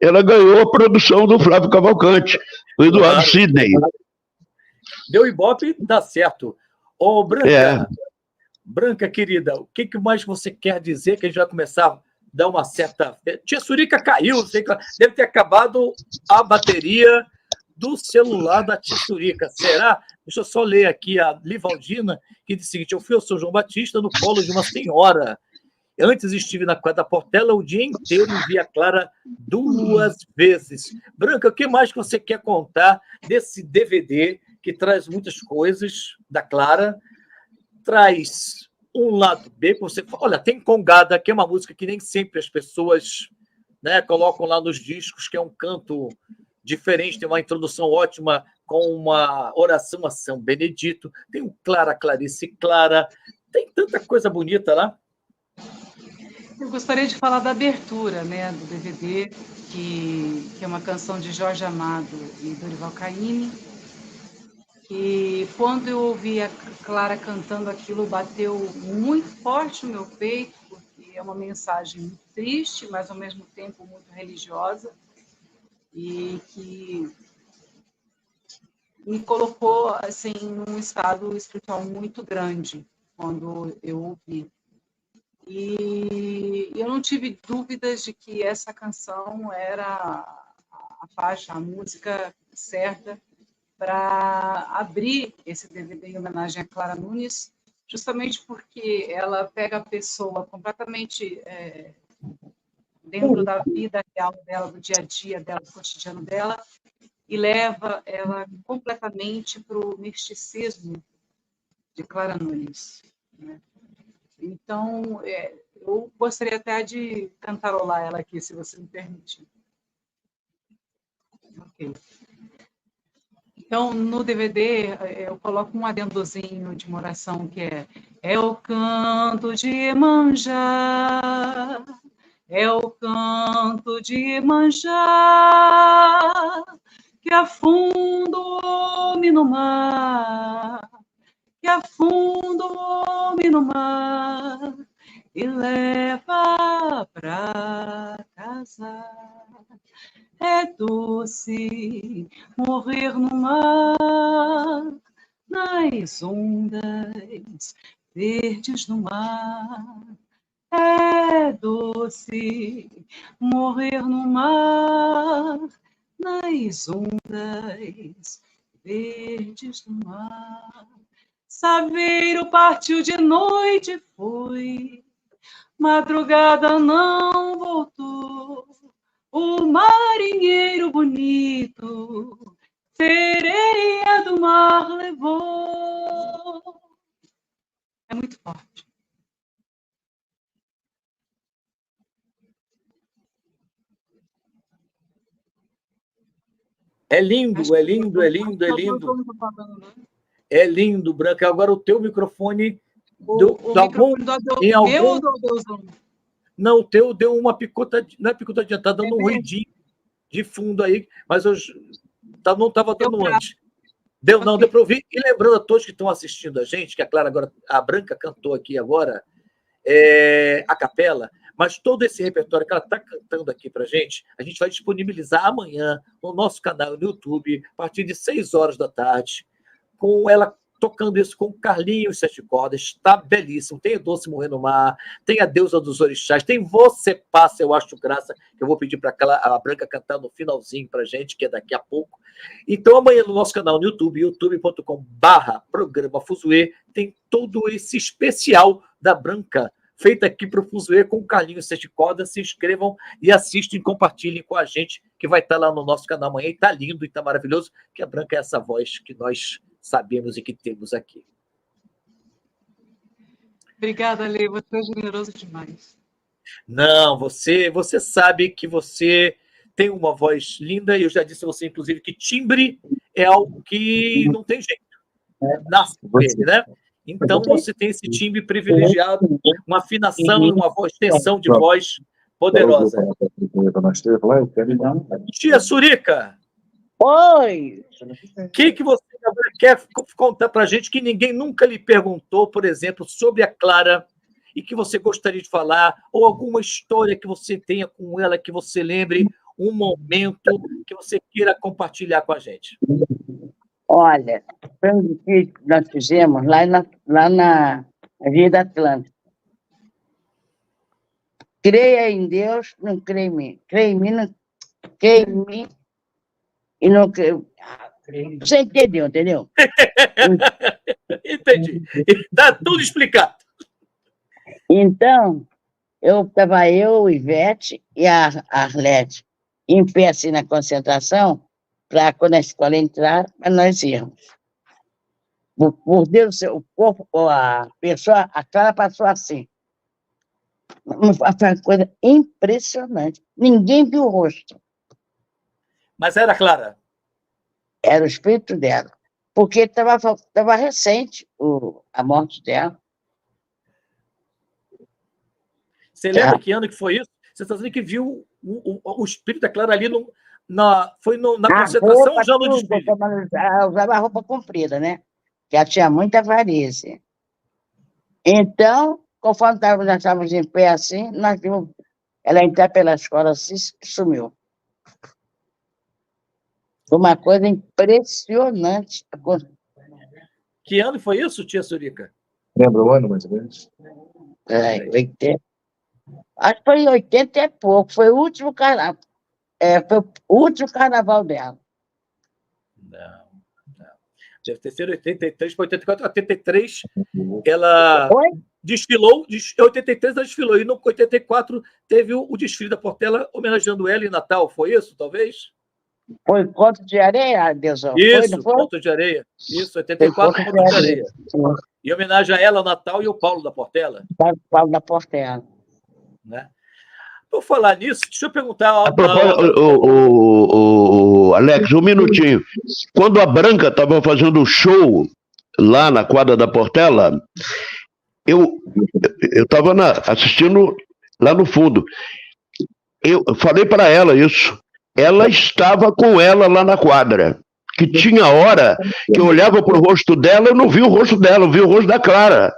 ela ganhou a produção do Flávio Cavalcante, o Eduardo Sidney. Deu ibope, dá certo. Ô, Branca, querida, o que mais você quer dizer que a gente vai começar a dar uma certa... Tia Surica caiu, deve ter acabado a bateria do celular da Tia Surica. Será? Deixa eu só ler aqui a Livaldina, que diz o seguinte: eu fui ao São João Batista no colo de uma senhora. Antes estive na Quadra da Portela o dia inteiro e vi a Clara 2 vezes. Branca, o que mais que você quer contar desse DVD que traz muitas coisas da Clara? Traz um lado B, você olha, tem Congada, que é uma música que nem sempre as pessoas, né, colocam lá nos discos, que é um canto diferente, tem uma introdução ótima com uma oração a São Benedito, tem o Clara, Clarice Clara, tem tanta coisa bonita lá. Eu gostaria de falar da abertura, né, do DVD, que é uma canção de Jorge Amado e Dorival Caymmi. E quando eu ouvi a Clara cantando aquilo, bateu muito forte no meu peito, porque é uma mensagem muito triste, mas ao mesmo tempo muito religiosa, e que me colocou assim num estado espiritual muito grande quando eu ouvi. E eu não tive dúvidas de que essa canção era a faixa, a música certa para abrir esse DVD em homenagem a Clara Nunes, justamente porque ela pega a pessoa completamente dentro da vida real dela, do dia a dia dela, do cotidiano dela, e leva ela completamente para o misticismo de Clara Nunes, né? Então, eu gostaria até de cantarolar ela aqui, se você me permitir. Ok. Então, no DVD, eu coloco um adendozinho de uma oração que é o canto de Iemanjá, é o canto de Iemanjá, que afunda o homem no mar, que afunda o homem no mar e leva pra casa. É doce morrer no mar, nas ondas verdes do mar. É doce morrer no mar, nas ondas verdes do mar. Saveiro partiu de noite e foi, madrugada não voltou. O marinheiro bonito sereia do mar levou. É muito forte. É lindo, é lindo, é lindo, é lindo. É lindo, Branca. Agora o teu microfone... Não, o teu deu uma picota... Não é picotadinha, está dando um ruidinho de fundo aí, mas eu não estava dando antes. Deu para ouvir. E lembrando a todos que estão assistindo a gente, que a Clara agora, a Branca cantou aqui agora, a capela, mas todo esse repertório que ela está cantando aqui para a gente vai disponibilizar amanhã no nosso canal no YouTube, a partir de 6 horas da tarde, com ela tocando isso com Carlinhos Sete Cordas. Está belíssimo. Tem a Doce Morrer no Mar, tem a Deusa dos Orixás, tem Você Passa, Eu Acho Graça, que eu vou pedir para a Branca cantar no finalzinho para a gente, que é daqui a pouco. Então, amanhã no nosso canal no YouTube, youtube.com/programa Fuzue, tem todo esse especial da Branca, feito aqui para o Fuzue com o Carlinhos Sete Cordas. Se inscrevam e assistam e compartilhem com a gente, que vai estar lá no nosso canal amanhã. E está lindo e está maravilhoso, que a Branca é essa voz que nós sabemos e que temos aqui. Obrigada, Lê. Você é generoso demais. Não, você sabe que você tem uma voz linda, e eu já disse a você, inclusive, que timbre é algo que não tem jeito. Nasce com ele, né? Então, você tem esse timbre privilegiado, uma afinação e uma extensão de voz poderosa. Tia Surica! Oi! O que você quer contar para a gente que ninguém nunca lhe perguntou, por exemplo, sobre a Clara, e que você gostaria de falar, ou alguma história que você tenha com ela, que você lembre, um momento que você queira compartilhar com a gente? Olha, foi um desfile que nós fizemos lá na Vida Atlântica. Creia em Deus, não creia em mim. Creia em mim, não creia em mim e não creio. Você entendeu? Entendi. Está tudo explicado. Então, estava eu, Ivete e a Arlete em pé assim na concentração, para quando a escola entrar, para nós irmos. Por Deus, o corpo, a Clara passou assim. Foi uma coisa impressionante. Ninguém viu o rosto. Mas era Clara? Era o espírito dela. Porque estava recente a morte dela. Você lembra que ano que foi isso? Você está dizendo que viu o espírito da Clara ali foi na concentração ou já no desfile? Ela usava roupa comprida, né? Que ela tinha muita varizes. Então, conforme nós estávamos em pé assim, nós vimos ela entrar pela escola assim e sumiu. Foi uma coisa impressionante. Que ano foi isso, tia Surica? Lembra o ano, mais ou menos? 80. Acho que foi em 80 e pouco. Foi o último carnaval. Foi o último carnaval dela. Não. Deve ter sido 83 para 84. 83, ela desfilou. Em 83 ela desfilou. E no 84 teve o desfile da Portela homenageando ela em Natal. Foi isso, talvez? Foi Conto de Areia, Deusão? Isso, Conto de Areia. Isso, 84, Conto de Areia. Em homenagem a ela, o Natal e o Paulo da Portela. Paulo da Portela. Né? Por falar nisso, deixa eu perguntar... Alex, um minutinho. Quando a Branca estava fazendo o show lá na quadra da Portela, eu estava assistindo lá no fundo. Eu falei para ela isso. Ela estava com ela lá na quadra. Que tinha hora que eu olhava para o rosto dela, eu não vi o rosto dela, eu vi o rosto da Clara.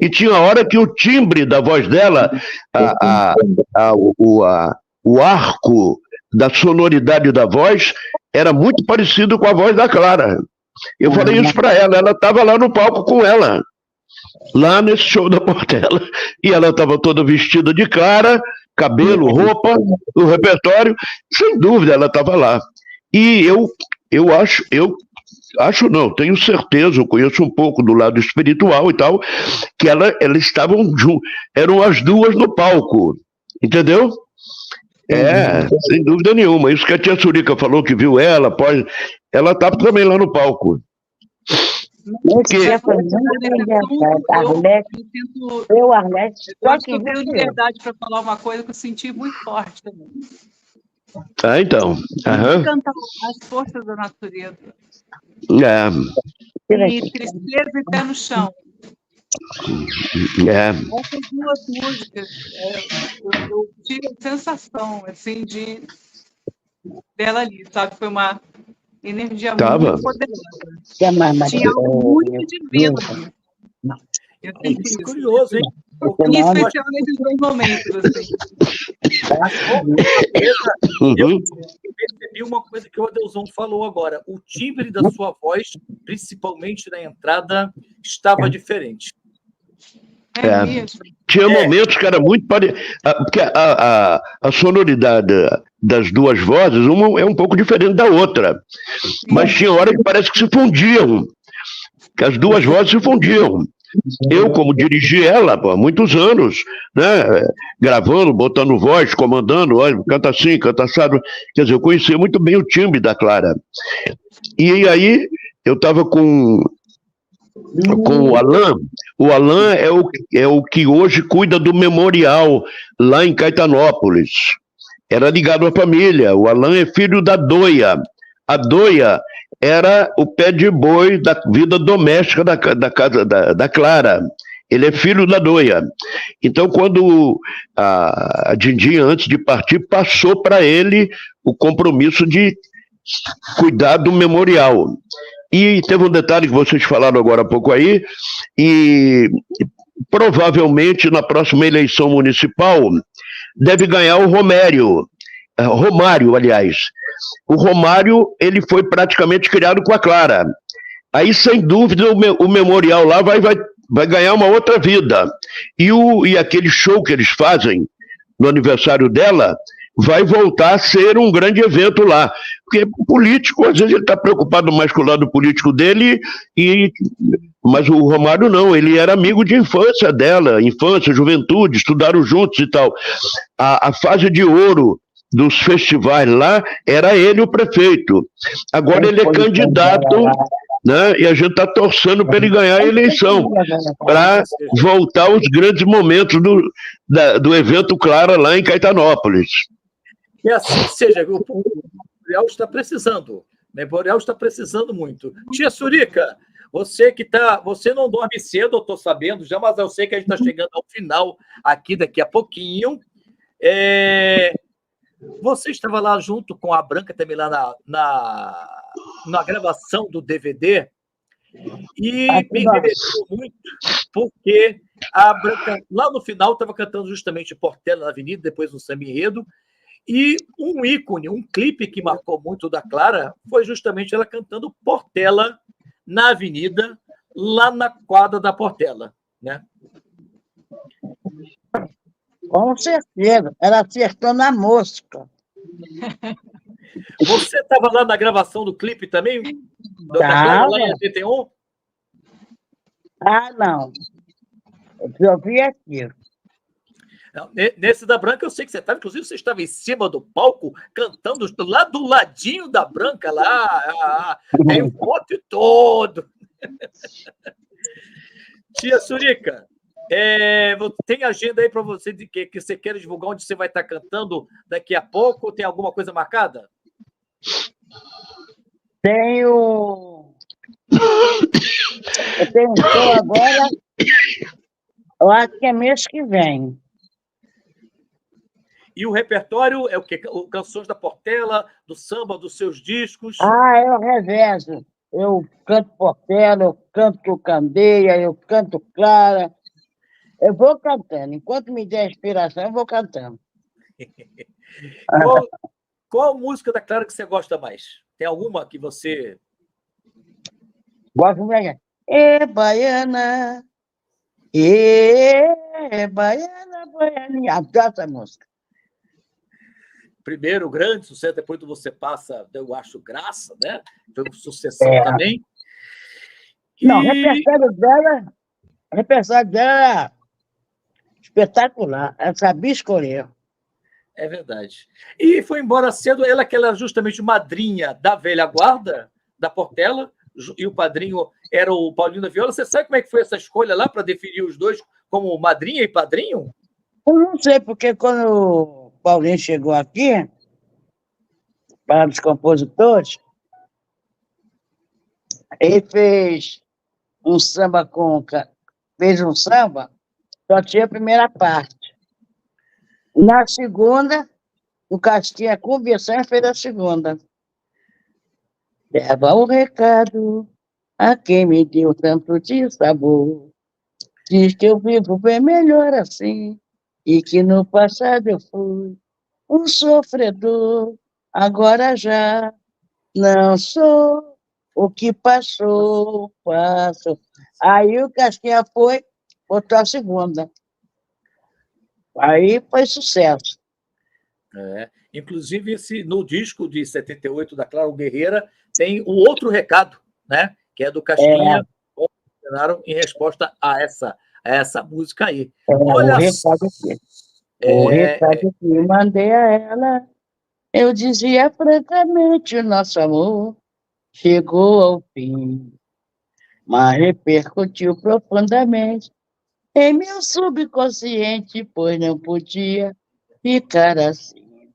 E tinha hora que o timbre da voz dela, o arco da sonoridade da voz era muito parecido com a voz da Clara. Eu falei isso para ela estava lá no palco com ela, lá nesse show da Portela, e ela estava toda vestida de Clara, cabelo, roupa, o repertório, sem dúvida ela estava lá. E eu acho não, tenho certeza, eu conheço um pouco do lado espiritual e tal, que elas estavam juntas, eram as duas no palco, entendeu? Sem dúvida nenhuma. Isso que a tia Surica falou, que viu ela, ela estava também lá no palco. Esse dia foi muito engraçado. Arlete, Eu acho que eu tenho liberdade para falar uma coisa que eu senti muito forte também. Ah, então. Cantar As Forças da Natureza. É. E Tristeza e Pé no Chão. É. Essas duas músicas, eu tive a sensação, assim, dela ali, sabe? Foi uma energia muito poderosa. Tinha algo muito divino ali. Eu senti Isso é curioso, hein? E especialmente nos dois momentos, assim. Eu percebi uma coisa que o Adelson falou agora. O timbre da sua voz, principalmente na entrada, estava diferente. É mesmo. Tinha momentos que era muito parecido. Porque a sonoridade das duas vozes, uma é um pouco diferente da outra. Mas tinha hora que parece que se fundiam. Que as duas vozes se fundiam. Eu, como dirigi ela há muitos anos, né, gravando, botando voz, comandando, olha, canta assim, canta assado. Quer dizer, eu conhecia muito bem o timbre da Clara. E aí, eu estava com o Alain. O Alain é o que hoje cuida do memorial lá em Caetanópolis. Era ligado à família. O Alain é filho da Doia. A Doia era o pé de boi da vida doméstica da casa da Clara. Ele é filho da Doia. Então, quando a Dindinha, antes de partir, passou para ele o compromisso de cuidar do memorial. E teve um detalhe que vocês falaram agora há pouco aí, e provavelmente na próxima eleição municipal deve ganhar o Romário, aliás. O Romário, ele foi praticamente criado com a Clara. Aí, sem dúvida, o memorial lá vai ganhar uma outra vida. E aquele show que eles fazem no aniversário dela vai voltar a ser um grande evento lá. Porque o político, às vezes, ele está preocupado mais com o lado político dele, mas o Romário não, ele era amigo de infância dela, infância, juventude, estudaram juntos e tal. A fase de ouro dos festivais lá, era ele o prefeito. Agora ele é candidato, né, e a gente está torcendo para ele ganhar a eleição, para voltar aos grandes momentos do evento Clara lá em Caetanópolis. E assim seja, o memorial está precisando. O memorial está precisando muito. Tia Surica, você não dorme cedo, eu estou sabendo já, mas eu sei que a gente está chegando ao final aqui daqui a pouquinho. Você estava lá junto com a Branca também lá na gravação do DVD e me revertiu muito porque a Branca lá no final estava cantando justamente Portela na Avenida, depois no Samba Enredo, e um ícone, um clipe que marcou muito da Clara foi justamente ela cantando Portela na Avenida, lá na quadra da Portela, né? Com certeza, ela acertou na mosca. Você estava lá na gravação do clipe também? Da Clara, lá em 81? Ah, não. Eu vi aqui. Não, nesse da Branca eu sei que você estava, inclusive você estava em cima do palco, cantando lá do ladinho da Branca, lá, tem o pote todo. Tia Surica, tem agenda aí para você de que você quer divulgar onde você vai estar cantando daqui a pouco? Tem alguma coisa marcada? Eu tenho um show agora, eu acho que é mês que vem. E o repertório é o quê? Canções da Portela, do samba, dos seus discos? Eu revezo. Eu canto Portela, eu canto Candeia, eu canto Clara. Eu vou cantando. Enquanto me der inspiração, eu vou cantando. Qual música da Clara que você gosta mais? Tem alguma que você... Gosto muito. Baiana, baiana, baianinha. Adoro essa música. Primeiro, grande sucesso, depois do Você Passa, eu acho graça, né? Foi uma sucessão também. Não, o repertório dela é espetacular. Ela sabia escolher. É verdade. E foi embora cedo, ela que era justamente madrinha da velha guarda, da Portela, e o padrinho era o Paulinho da Viola. Você sabe como é que foi essa escolha lá para definir os dois como madrinha e padrinho? Eu não sei, porque quando o Paulinho chegou aqui, para os compositores, ele fez um samba fez um samba, só tinha a primeira parte. Na segunda, o Casquinha conversou e fez a segunda. Leva o recado a quem me deu tanto de sabor. Diz que eu vivo bem melhor assim, e que no passado eu fui um sofredor. Agora já não sou, o que passou, passou. Aí o Casquinha foi, botou a segunda. Aí foi sucesso. Inclusive, no disco de 78 da Clara Guerreira, tem o outro recado, né? Que é do Casquinha, em resposta a essa música aí. Olha o recado que mandei a ela, eu dizia francamente, o nosso amor chegou ao fim, mas repercutiu profundamente em meu subconsciente, pois não podia ficar assim.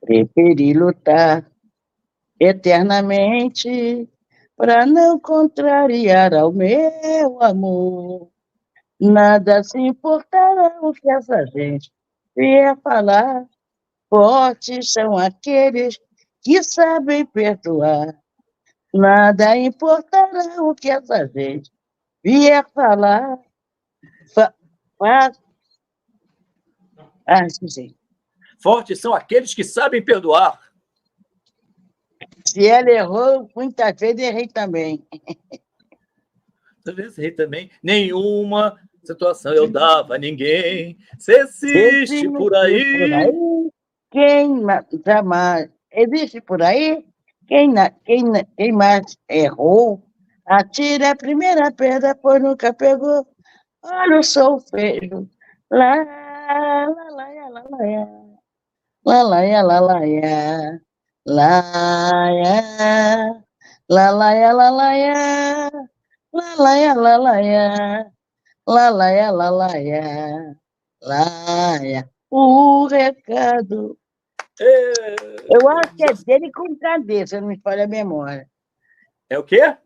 Preferi lutar eternamente para não contrariar ao meu amor. Nada se importará o que essa gente vier falar. Fortes são aqueles que sabem perdoar. Nada importará o que essa gente vier falar. Esqueci. Fortes são aqueles que sabem perdoar. Se ela errou, muitas vezes errei também. Talvez errei também. Nenhuma situação eu dava a ninguém. Se existe por aí. Quem jamais existe por aí? Quem mais errou? Atira a primeira pedra, pois nunca pegou. Olha o solfejo. Lá, lá, lá, lá, lá, lá. La la ya la la ya, la ya, la la ya la la ya, la la ya la la ya, la la ya la la ya, la ya. O recado. Eu acho que é dele com cadê, se não me falha a memória. É o quê?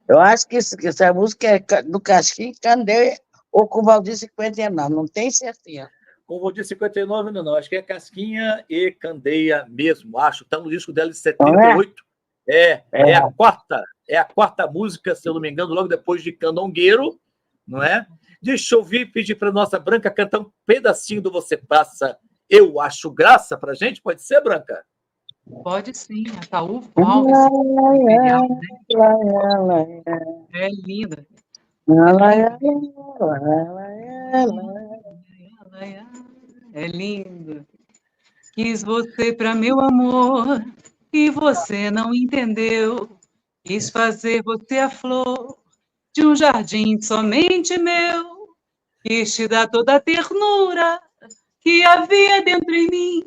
Eu acho que essa música é do Casquinha Candeia ou com o Valdir 59, não tenho certeza. Com o Valdir 59, não. Acho que é Casquinha e Candeia mesmo, acho. Está no disco dela de 78. É a quarta música, se eu não me engano, logo depois de Candongueiro, não é? Deixa eu pedir para nossa Branca cantar um pedacinho do Você Passa, Eu Acho Graça para a gente. Pode ser, Branca? Pode sim, Ataúfo Alves. É linda. É lindo. Quis você para meu amor e você não entendeu. Quis fazer você a flor de um jardim somente meu. Quis te dar toda a ternura que havia dentro em mim.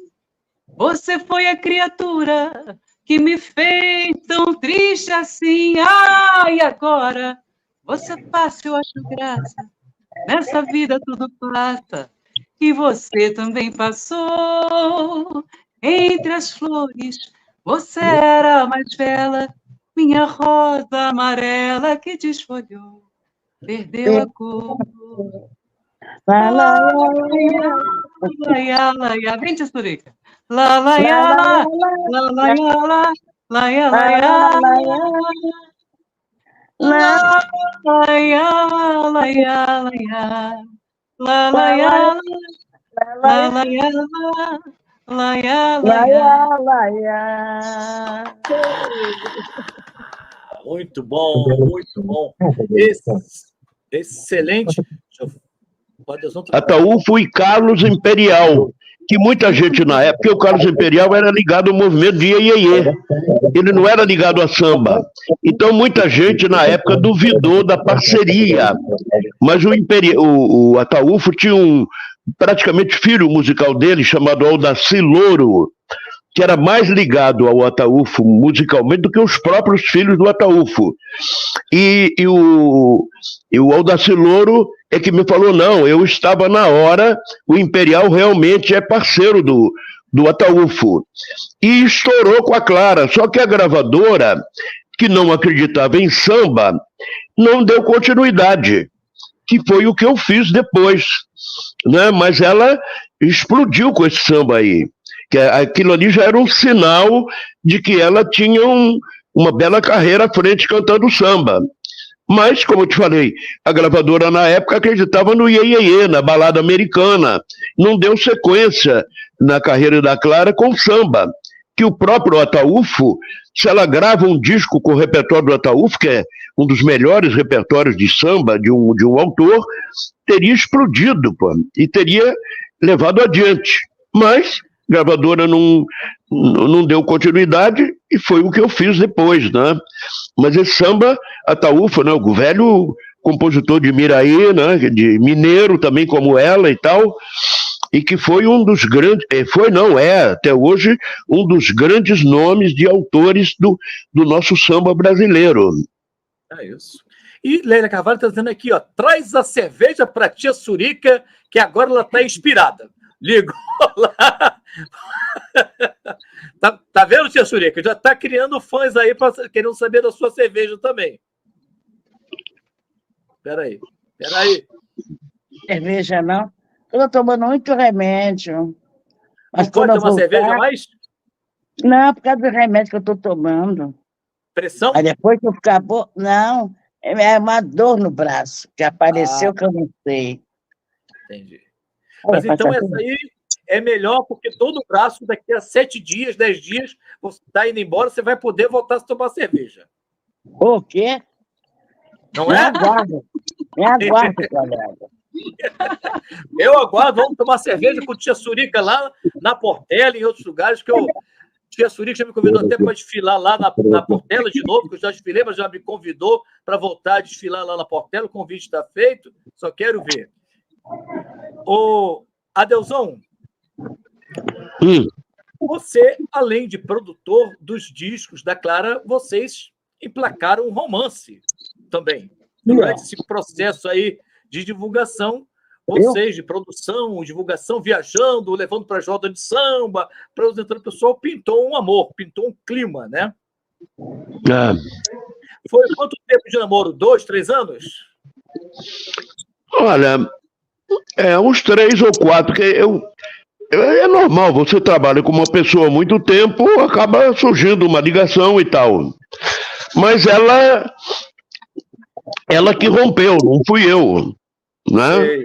Você foi a criatura que me fez tão triste assim. E agora você passa, eu acho graça. Nessa vida tudo passa. E você também passou. Entre as flores, você era a mais bela, minha rosa amarela que desfolhou, perdeu a cor. Vem, tia Surica. La la ya la, la la ya la, la ya la ya la, la ya la ya la ya, la la ya la, la la ya la, la ya la ya. Muito bom, muito bom. Excelente. Ataúfo e Carlos Imperial, que muita gente na época, o Carlos Imperial era ligado ao movimento de Iê-Iê-Iê, ele não era ligado a samba, então muita gente na época duvidou da parceria, mas o Ataúfo tinha praticamente filho musical dele, chamado Aldaci Louro, que era mais ligado ao Ataúfo musicalmente do que os próprios filhos do Ataúfo. E o Aldaci Louro é que me falou, não, eu estava na hora, o Imperial realmente é parceiro do Ataúfo. E estourou com a Clara, só que a gravadora, que não acreditava em samba, não deu continuidade, que foi o que eu fiz depois, né? Mas ela explodiu com esse samba aí, que aquilo ali já era um sinal de que ela tinha uma bela carreira à frente cantando samba. Mas, como eu te falei, a gravadora na época acreditava no Iê, Iê, Iê, na balada americana, não deu sequência na carreira da Clara com samba, que o próprio Ataúfo, se ela grava um disco com o repertório do Ataúfo, que é um dos melhores repertórios de samba de um autor, teria explodido, pô, e teria levado adiante. Mas a gravadora não deu continuidade e foi o que eu fiz depois, né? Mas esse samba, Ataúfo, né, o velho compositor de Miraí, né, de mineiro também como ela e tal, e que foi um dos grandes, até hoje, um dos grandes nomes de autores do nosso samba brasileiro. É isso. E Leila Carvalho está dizendo aqui, ó, traz a cerveja para tia Surica, que agora ela está inspirada. Ligou lá. Tá vendo, tia Surica? Já está criando fãs aí querendo saber da sua cerveja também. Peraí. Cerveja não? Eu estou tomando muito remédio. Mas não pode tomar cerveja mais? Não, por causa do remédio que eu estou tomando. Pressão? Aí depois que eu ficar boa... Não, é uma dor no braço, que apareceu que eu não sei. Entendi. Mas então essa aí é melhor, porque todo o braço, daqui a 7 dias, 10 dias, você está indo embora, você vai poder voltar a tomar cerveja. O quê? Não é? Me aguarde, colega. Eu aguardo, vamos tomar cerveja com tia Surica lá na Portela e em outros lugares, que tia Surica já me convidou até para desfilar lá na Portela de novo, que eu já desfilei, mas já me convidou para voltar a desfilar lá na Portela, o convite está feito, só quero ver. Ô, Adelzão, você, além de produtor dos discos da Clara, vocês emplacaram um romance também. Durante esse processo aí de divulgação, vocês de produção, divulgação, viajando, levando para a roda de samba, apresentando o pessoal, pintou um amor, pintou um clima, né? Foi quanto tempo de namoro? 2, 3 anos? Olha, uns 3 ou 4, porque é normal, você trabalha com uma pessoa há muito tempo, acaba surgindo uma ligação e tal. Mas ela que rompeu, não fui eu, né?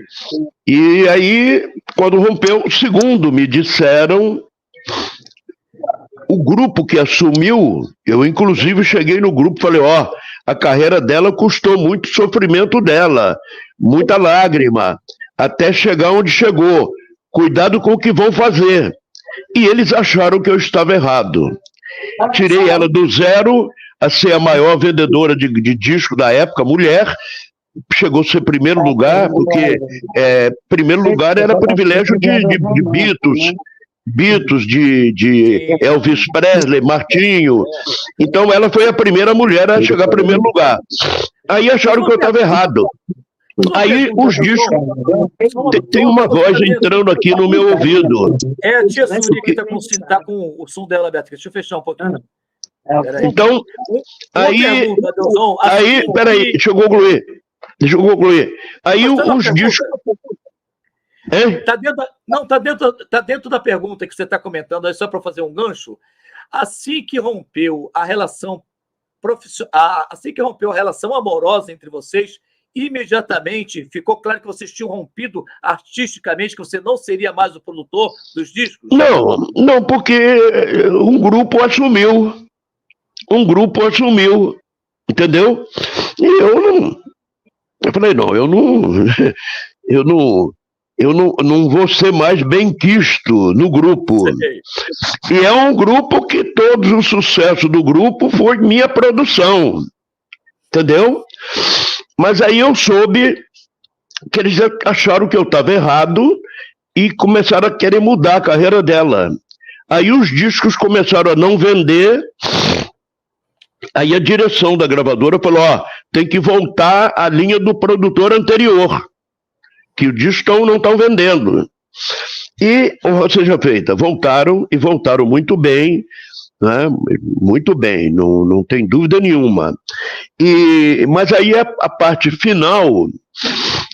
E aí, quando rompeu, segundo me disseram, o grupo que assumiu, eu inclusive cheguei no grupo e falei, a carreira dela custou muito sofrimento dela, muita lágrima, até chegar onde chegou. Cuidado com o que vão fazer. E eles acharam que eu estava errado. Tirei ela do zero a ser a maior vendedora de disco da época, mulher, chegou a ser primeiro lugar, porque primeiro lugar era privilégio de Beatles, de Elvis Presley, Martinho. Então ela foi a primeira mulher a chegar em primeiro lugar. Aí acharam que eu estava errado. Aí os discos... Tem uma voz entrando aqui no meu ouvido. É a tia Suri que está com o som dela, Beatriz. Deixa eu fechar um pouquinho. Então, aí, peraí, deixa eu concluir. Aí os discos... Está dentro da pergunta que você está comentando, aí só para fazer um gancho. Assim que rompeu a relação profissional, assim que rompeu a relação amorosa entre vocês, imediatamente ficou claro que vocês tinham rompido artisticamente, que você não seria mais o produtor dos discos? Não, porque um grupo assumiu, entendeu? E eu falei, eu não vou ser mais benquisto no grupo. E é um grupo que todo o sucesso do grupo foi minha produção, entendeu? Mas aí eu soube que eles acharam que eu estava errado e começaram a querer mudar a carreira dela. Aí os discos começaram a não vender. Aí a direção da gravadora falou, tem que voltar à linha do produtor anterior, que o disco não estão vendendo. E, ou seja feita, voltaram e voltaram muito bem, né? Muito bem, não tem dúvida nenhuma. Mas aí a parte final,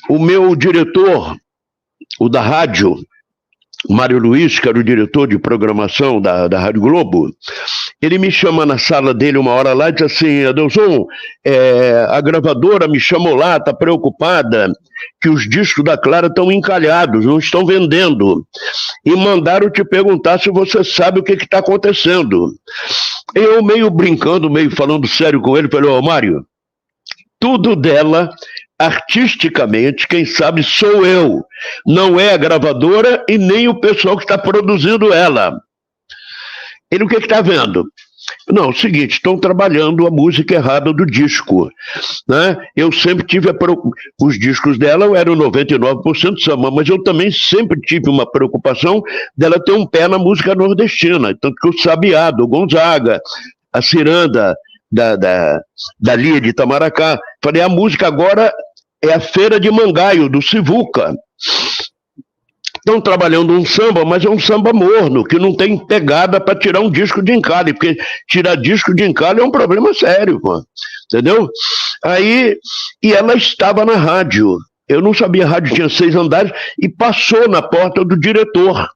o meu diretor, o da rádio, Mário Luiz, que era o diretor de programação da Rádio Globo, ele me chama na sala dele uma hora lá e diz assim, Adelson, a gravadora me chamou lá, está preocupada que os discos da Clara estão encalhados, não estão vendendo, e mandaram te perguntar se você sabe o que está acontecendo. Eu meio brincando, meio falando sério com ele, falei, Mário, tudo dela... artisticamente, quem sabe sou eu, não é a gravadora e nem o pessoal que está produzindo ela. Ele o que está vendo? Não, é o seguinte, estão trabalhando a música errada do disco, né? Eu sempre tive os discos dela eram 99% samba, mas eu também sempre tive uma preocupação dela ter um pé na música nordestina, tanto que o Sabiá, do Gonzaga, a Ciranda da Lia de Itamaracá. Falei, a música agora é a Feira de Mangaio, do Sivuca. Estão trabalhando um samba, mas é um samba morno, que não tem pegada para tirar um disco de encalhe, porque tirar disco de encalhe é um problema sério, pô. Entendeu? Aí, e ela estava na rádio. Eu não sabia, a rádio tinha 6 andares, e passou na porta do diretor.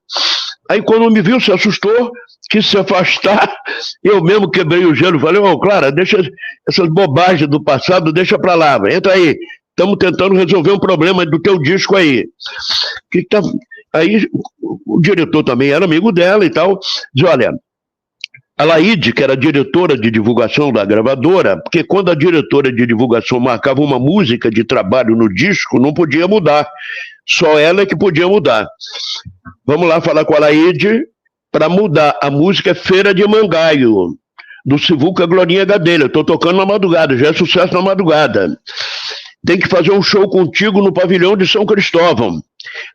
Aí quando me viu, se assustou, quis se afastar, eu mesmo quebrei o gelo, falei, Clara, deixa essas bobagens do passado, deixa pra lá, entra aí, estamos tentando resolver um problema do teu disco aí. Aí o diretor também era amigo dela e tal, diz, olha, a Laíde, que era diretora de divulgação da gravadora, porque quando a diretora de divulgação marcava uma música de trabalho no disco, não podia mudar, só ela é que podia mudar. Vamos lá falar com a Laíde, para mudar, a música é Feira de Mangaio, do Sivuca Glorinha Gadelha. Estou tocando na madrugada, já é sucesso na madrugada. Tem que fazer um show contigo no pavilhão de São Cristóvão.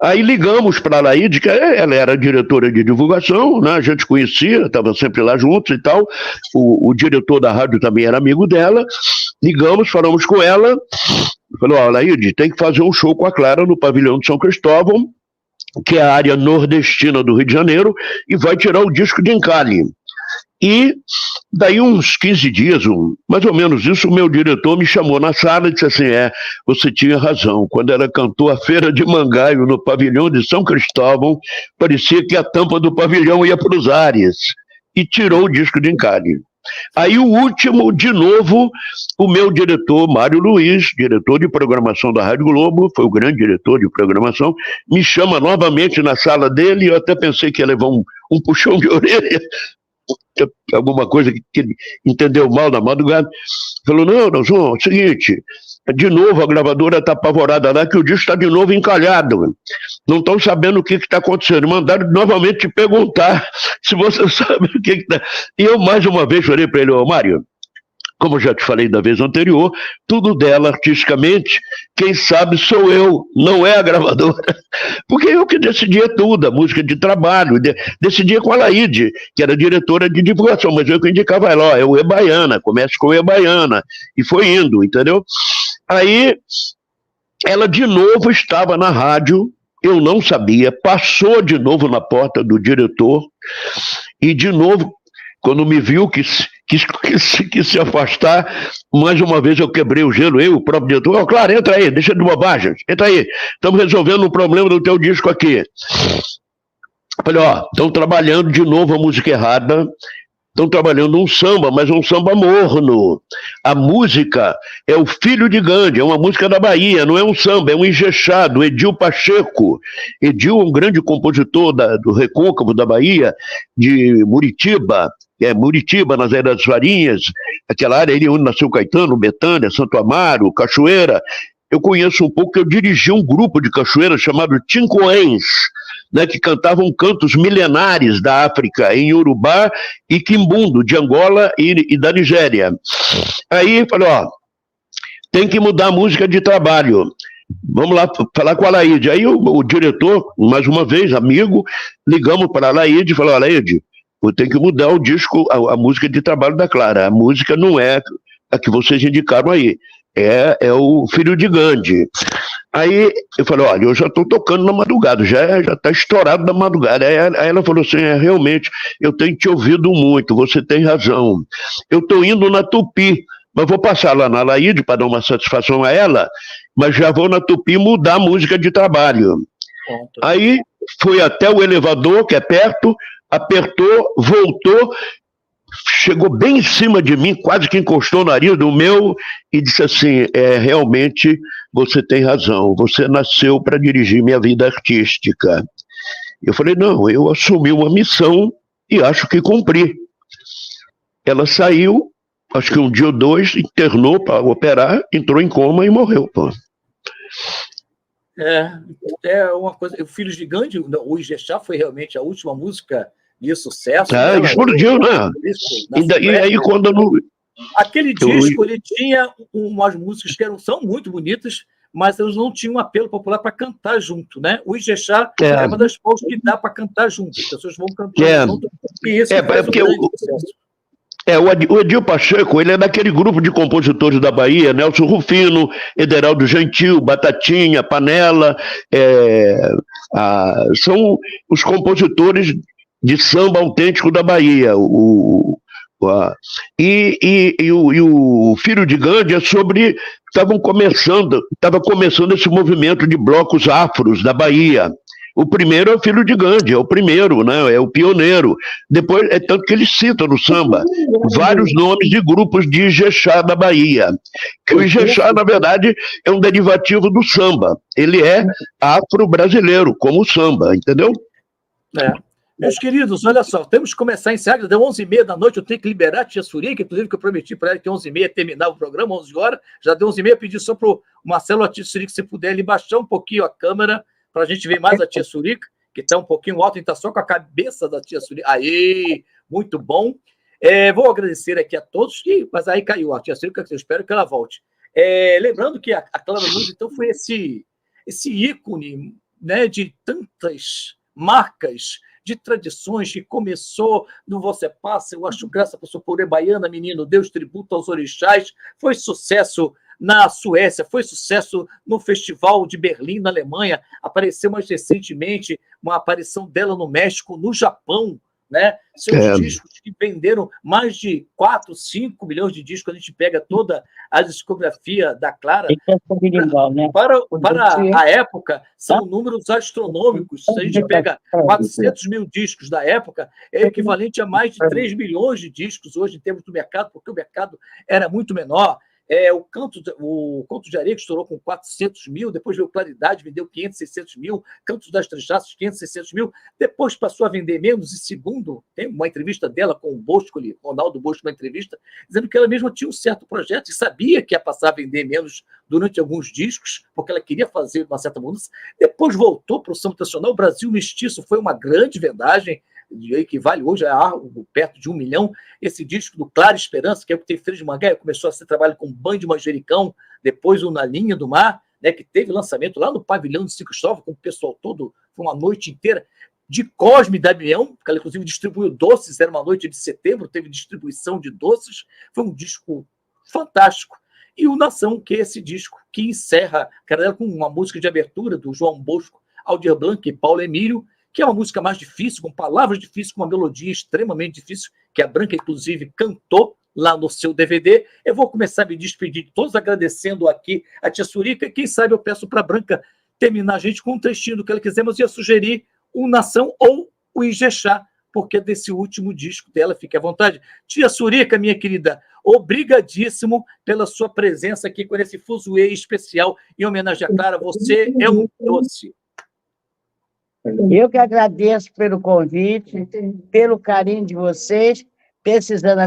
Aí ligamos para a Laíde, que ela era diretora de divulgação, né? A gente conhecia, estava sempre lá juntos e tal. O diretor da rádio também era amigo dela. Ligamos, falamos com ela. Falou, Laíde, tem que fazer um show com a Clara no pavilhão de São Cristóvão, que é a área nordestina do Rio de Janeiro, e vai tirar o disco de encalhe. E daí uns 15 dias, mais ou menos isso, o meu diretor me chamou na sala e disse assim, você tinha razão, quando ela cantou a Feira de Mangaio no pavilhão de São Cristóvão, parecia que a tampa do pavilhão ia para os ares, e tirou o disco de encalhe. Aí o último, de novo, o meu diretor, Mário Luiz, diretor de programação da Rádio Globo, foi o grande diretor de programação, me chama novamente na sala dele, e eu até pensei que ia levar um puxão de orelha, alguma coisa que ele entendeu mal na madrugada. Falou, não, João, é o seguinte, de novo a gravadora está apavorada lá, que o disco está de novo encalhado, não estão sabendo o que está acontecendo, mandaram novamente te perguntar se você sabe o que está. E eu mais uma vez falei para ele, Mário, como eu já te falei da vez anterior, tudo dela artisticamente, quem sabe sou eu, não é a gravadora. Porque eu que decidia tudo, a música de trabalho, decidia com a Laíde, que era diretora de divulgação, mas eu que indicava ela, é o E-Baiana, comece com o E-Baiana, e foi indo, entendeu? Aí, ela de novo estava na rádio, eu não sabia, passou de novo na porta do diretor, e de novo, quando me viu quis se afastar, mais uma vez eu quebrei o gelo, eu, o próprio diretor, claro, entra aí, deixa de bobagem, entra aí, estamos resolvendo um problema do teu disco aqui. Falei, estão trabalhando de novo a música errada, estão trabalhando um samba, mas um samba morno. A música é o Filho de Gandhi, é uma música da Bahia, não é um samba, é um Ijexá, do Edil Pacheco. Edil é um grande compositor do Recôncavo da Bahia, de Muritiba, Muritiba, nas Ilhas das Varinhas, aquela área ali onde nasceu Caetano, Betânia, Santo Amaro, Cachoeira. Eu conheço um pouco, eu dirigi um grupo de cachoeira chamado Tincoens, né, que cantavam cantos milenares da África, em Urubá e Quimbundo, de Angola e da Nigéria. Aí falei, tem que mudar a música de trabalho. Vamos lá falar com a Laíde. Aí o diretor, mais uma vez, amigo, ligamos para a Laíde e falou, Laíde, eu tenho que mudar o disco, a música de trabalho da Clara. A música não é a que vocês indicaram aí, é o Filho de Gandhi. Aí eu falei, olha, eu já estou tocando na madrugada, já está estourado na madrugada. Aí ela falou assim, realmente, eu tenho te ouvido muito, você tem razão. Eu estou indo na Tupi, mas vou passar lá na Laíde para dar uma satisfação a ela, mas já vou na Tupi mudar a música de trabalho. Pronto. Aí foi até o elevador, que é perto, apertou, voltou, chegou bem em cima de mim, quase que encostou o nariz do meu e disse assim, realmente você tem razão, você nasceu para dirigir minha vida artística. Eu falei, não, eu assumi uma missão e acho que cumpri. Ela saiu, acho que um dia ou dois, internou para operar, entrou em coma e morreu. Pô. É uma coisa. O Filhos de Gandhi, o Ijexá, foi realmente a última música de sucesso. Explodiu, né? E aí, quando eu não. Aquele disco, ele tinha umas músicas que são muito bonitas, mas elas não tinham um apelo popular para cantar junto, né? O Ijexá é uma das poucas que dá para cantar junto. As pessoas vão cantando junto. E isso faz um grande sucesso. O Edil Pacheco, ele é daquele grupo de compositores da Bahia, Nelson Rufino, Ederaldo Gentil, Batatinha, Panela, são os compositores de samba autêntico da Bahia. E o Filho de Gandhi é sobre... Estava começando esse movimento de blocos afros da Bahia. O primeiro é o Filho de Gandhi, é o primeiro, né? É o pioneiro. Depois, é tanto que ele cita no samba vários nomes de grupos de Ijexá da Bahia. Que o Ijexá, na verdade, é um derivativo do samba. Ele é afro-brasileiro, como o samba, entendeu? Meus queridos, olha só, temos que começar a encerrar, deu 11h30 da noite, eu tenho que liberar a tia Surica, inclusive que eu prometi para ela que 11h30 terminar o programa, 11 horas, já deu 11h30, pedi só para o Marcelo, a tia Surica, se puder, ele baixar um pouquinho a câmera, para a gente ver mais a tia Surica, que está um pouquinho alto, a gente está só com a cabeça da tia Surica. Aí, muito bom. Vou agradecer aqui a todos, mas aí caiu a tia Surica, eu espero que ela volte. Lembrando que a Clara Nunes, então, foi esse ícone, né, de tantas marcas, de tradições, que começou no Você Passa, eu acho graça para Supurê Baiana, Menino Deus, tributo aos orixás, foi sucesso na Suécia, foi sucesso no Festival de Berlim, na Alemanha, apareceu mais recentemente uma aparição dela no México, no Japão, né? Seus discos que venderam mais de 4, 5 milhões de discos, quando a gente pega toda a discografia da Clara, para a época, são números astronômicos. Se a gente pega 400 mil discos da época, é equivalente a mais de 3 milhões de discos hoje em termos do mercado, porque o mercado era muito menor. O Conto de Areia, que estourou com 400 mil, depois veio Claridade, vendeu 500, 600 mil, Cantos das Três Taças, 500, 600 mil, depois passou a vender menos, e segundo, tem uma entrevista dela com o Boscoli, Ronaldo Bosco, uma entrevista, dizendo que ela mesma tinha um certo projeto e sabia que ia passar a vender menos durante alguns discos, porque ela queria fazer uma certa mudança, depois voltou para o samba tradicional. O Brasil Mestiço foi uma grande vendagem, equivale hoje a perto de 1 milhão, esse disco do Clara Esperança, que é o que tem Freire de Mangueira, começou a ser trabalho com Band de Manjericão, depois o Na Linha do Mar, né, que teve lançamento lá no pavilhão de São Cristóvão, com o pessoal todo, foi uma noite inteira, de Cosme e Damião, que ela inclusive distribuiu doces, era uma noite de setembro, teve distribuição de doces, foi um disco fantástico. E o Nação, que é esse disco que encerra, cara, com uma música de abertura do João Bosco, Aldir Blanc e Paulo Emílio, que é uma música mais difícil, com palavras difíceis, com uma melodia extremamente difícil, que a Branca, inclusive, cantou lá no seu DVD. Eu vou começar a me despedir de todos, agradecendo aqui a tia Surica, e quem sabe eu peço para a Branca terminar a gente com um trechinho do que ela quiser, mas eu ia sugerir o Nação ou o Ijexá, porque é desse último disco dela, fique à vontade. Tia Surica, minha querida, obrigadíssimo pela sua presença aqui com esse fuzuê especial em homenagem a Clara. Você é um doce. Eu que agradeço pelo convite, pelo carinho de vocês. Precisando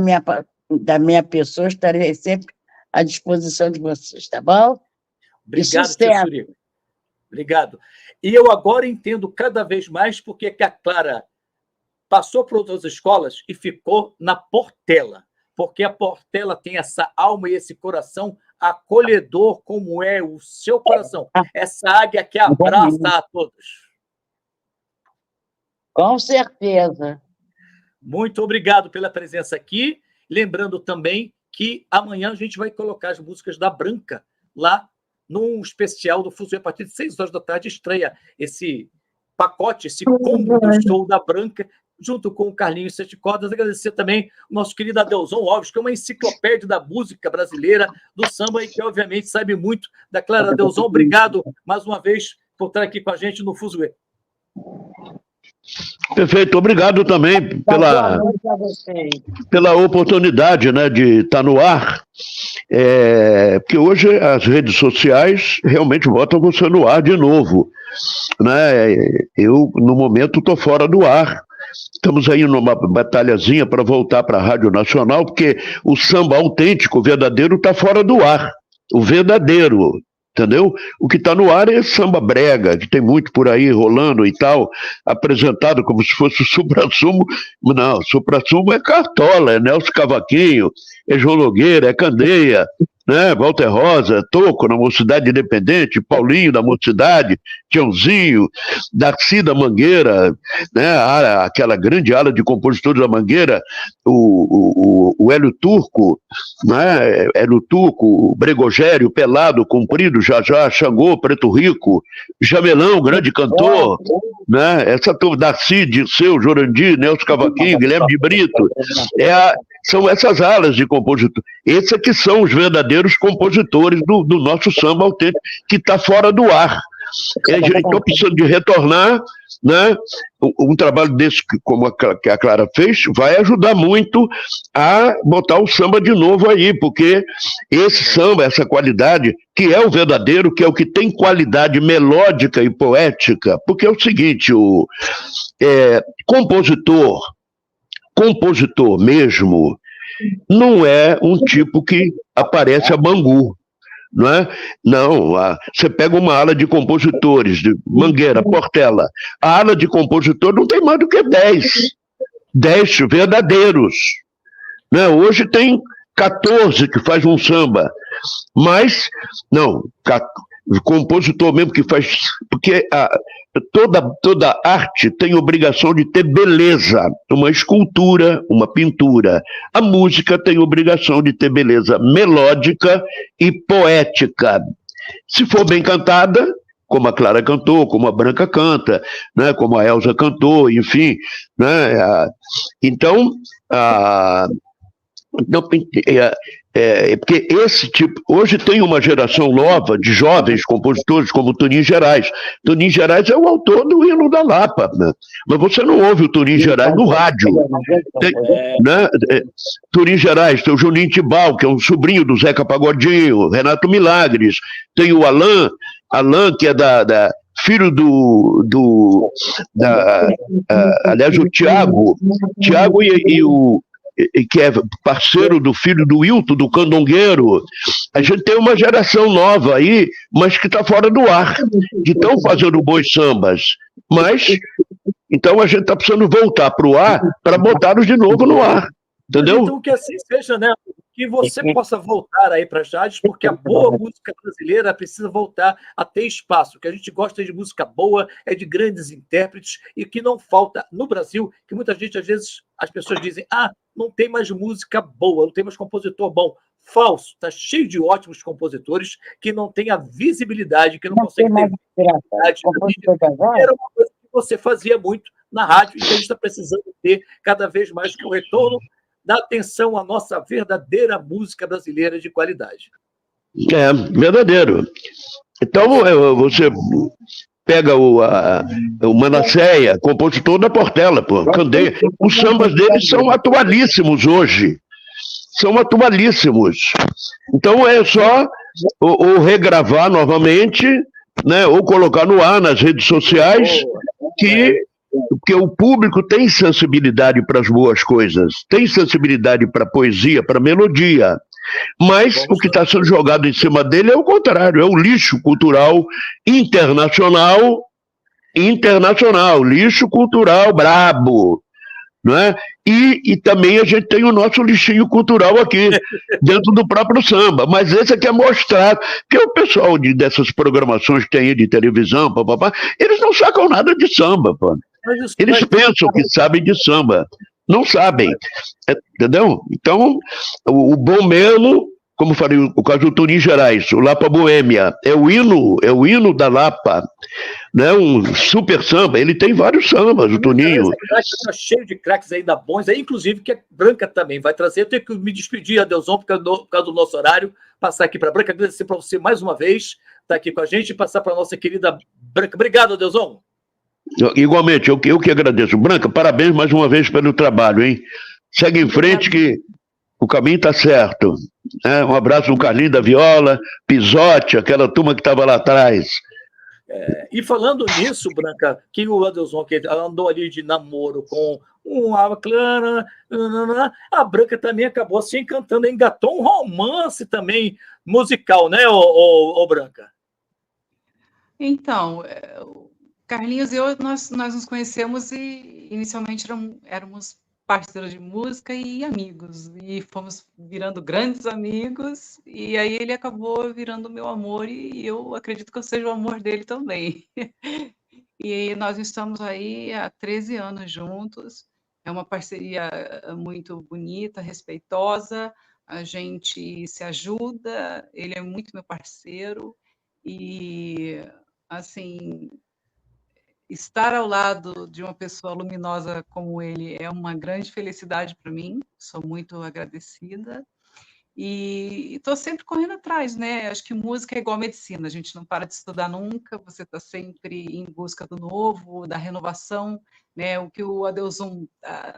da minha pessoa, estarei sempre à disposição de vocês, tá bom? Obrigado, tia Surica. Obrigado. E eu agora entendo cada vez mais porque que a Clara passou por outras escolas e ficou na Portela, porque a Portela tem essa alma e esse coração acolhedor, como é o seu coração, essa águia que abraça a todos. Com certeza. Muito obrigado pela presença aqui. Lembrando também que amanhã a gente vai colocar as músicas da Branca lá num especial do Fuzuê. A partir de 6 horas da tarde estreia esse pacote, esse combo do show da Branca, junto com o Carlinhos Sete Cordas. Agradecer também o nosso querido Adelson Alves, que é uma enciclopédia da música brasileira, do samba, e que obviamente sabe muito da Clara. Adelson, obrigado mais uma vez por estar aqui com a gente no Fuzuê. Perfeito, obrigado também pela oportunidade, né, de estar no ar, porque hoje as redes sociais realmente botam você no ar de novo, né? Eu, no momento, estou fora do ar. Estamos aí numa batalhazinha para voltar para a Rádio Nacional, porque o samba autêntico, verdadeiro, está fora do ar. O verdadeiro, entendeu? O que está no ar é samba brega, que tem muito por aí rolando e tal, apresentado como se fosse o supra-sumo. Não, o supra-sumo é Cartola, é Nelson Cavaquinho, é João Nogueira, é Candeia, né? Walter Rosa, Toco na Mocidade Independente, Paulinho da Mocidade, Tiãozinho, Darcy da Mangueira, né? Aquela grande ala de compositores da Mangueira, o Hélio Turco, né? Hélio Turco, Bregogério, Pelado, Comprido, Jajá, Xangô, Preto Rico, Jamelão, grande cantor, né? Essa turma, Darcy, Dirceu, Jorandi, Nelson Cavaquinho, Guilherme de Brito, são essas alas de compositor. Esses que são os verdadeiros compositores do nosso samba autêntico, que está fora do ar. A gente está precisando de retornar, né? Um trabalho desse, como que a Clara fez, vai ajudar muito a botar o samba de novo aí, porque esse samba, essa qualidade, que é o verdadeiro, que é o que tem qualidade melódica e poética, porque é o seguinte, compositor mesmo, não é um tipo que aparece a Bangu, não é? Não, você pega uma ala de compositores, de Mangueira, Portela, a ala de compositor não tem mais do que 10 verdadeiros, né? Hoje tem 14 que faz um samba, mas, não, o compositor mesmo que faz, porque toda arte tem obrigação de ter beleza, uma escultura, uma pintura. A música tem obrigação de ter beleza melódica e poética. Se for bem cantada, como a Clara cantou, como a Branca canta, né, como a Elza cantou, enfim, né, então, porque esse tipo, hoje tem uma geração nova de jovens compositores como o Toninho Gerais. Toninho Gerais é o autor do Hino da Lapa, né? Mas você não ouve o Toninho Gerais no rádio. Né? Toninho Gerais, tem o Juninho Tibau, que é um sobrinho do Zeca Pagodinho, Renato Milagres, tem o Alain, que é filho aliás, o Tiago que é parceiro do filho do Wilton, do Candongueiro. A gente tem uma geração nova aí, mas que está fora do ar, que estão fazendo bons sambas. Mas, então a gente está precisando voltar para o ar para botar-nos de novo no ar. Entendeu? Então que assim seja, né? Que você possa voltar aí para as rádios, porque a boa música brasileira precisa voltar a ter espaço. O que a gente gosta de música boa é de grandes intérpretes, e que não falta no Brasil, que muita gente, às vezes, as pessoas dizem, não tem mais música boa, não tem mais compositor bom. Falso, está cheio de ótimos compositores que não têm a visibilidade, que não conseguem ter visibilidade. Era uma coisa que você fazia muito na rádio, e que a gente está precisando ter cada vez mais, que o retorno da atenção à nossa verdadeira música brasileira de qualidade. Verdadeiro. Então, você pega o Manasseia, compositor da Portela, Candeia. Os sambas deles são atualíssimos hoje. São atualíssimos. Então, é só ou regravar novamente, né, ou colocar no ar nas redes sociais, porque o público tem sensibilidade para as boas coisas, tem sensibilidade para a poesia, para a melodia, mas o que está sendo jogado em cima dele é o contrário, é o lixo cultural internacional, lixo cultural brabo, não é? E também a gente tem o nosso lixinho cultural aqui, dentro do próprio samba, mas esse aqui é mostrado, porque o pessoal dessas programações que tem aí de televisão, eles não sacam nada de samba, pô. Eles pensam que sabem de samba, não sabem, entendeu? Então, o bom mesmo, como falei, o caso do Toninho Gerais, o Lapa Boêmia, é o hino da Lapa, né? Um super samba, ele tem vários sambas, o Toninho. Está cheio de craques ainda bons, aí, inclusive que a Branca também vai trazer. Eu tenho que me despedir, Adelson, por causa do nosso horário, passar aqui para a Branca, agradecer para você mais uma vez, estar aqui com a gente, e passar para a nossa querida Branca. Obrigado, Adelson. Igualmente, eu que agradeço. Branca, parabéns mais uma vez pelo trabalho, hein? Segue em frente que o caminho está certo. Um abraço ao Carlinho da Viola, Pisotti, aquela turma que estava lá atrás. E falando nisso, Branca, que o Adelson que andou ali de namoro com uma Clara, a Branca também acabou se encantando, engatou um romance também musical, né, ô Branca? Então, Carlinhos e eu, nós nos conhecemos e inicialmente éramos parceiros de música e amigos, e fomos virando grandes amigos, e aí ele acabou virando meu amor, e eu acredito que eu seja o amor dele também. E nós estamos aí há 13 anos juntos, é uma parceria muito bonita, respeitosa, a gente se ajuda, ele é muito meu parceiro, e, assim, estar ao lado de uma pessoa luminosa como ele é uma grande felicidade para mim, sou muito agradecida. E estou sempre correndo atrás, né? Acho que música é igual medicina, a gente não para de estudar nunca, você está sempre em busca do novo, da renovação, né? O que o Adelson,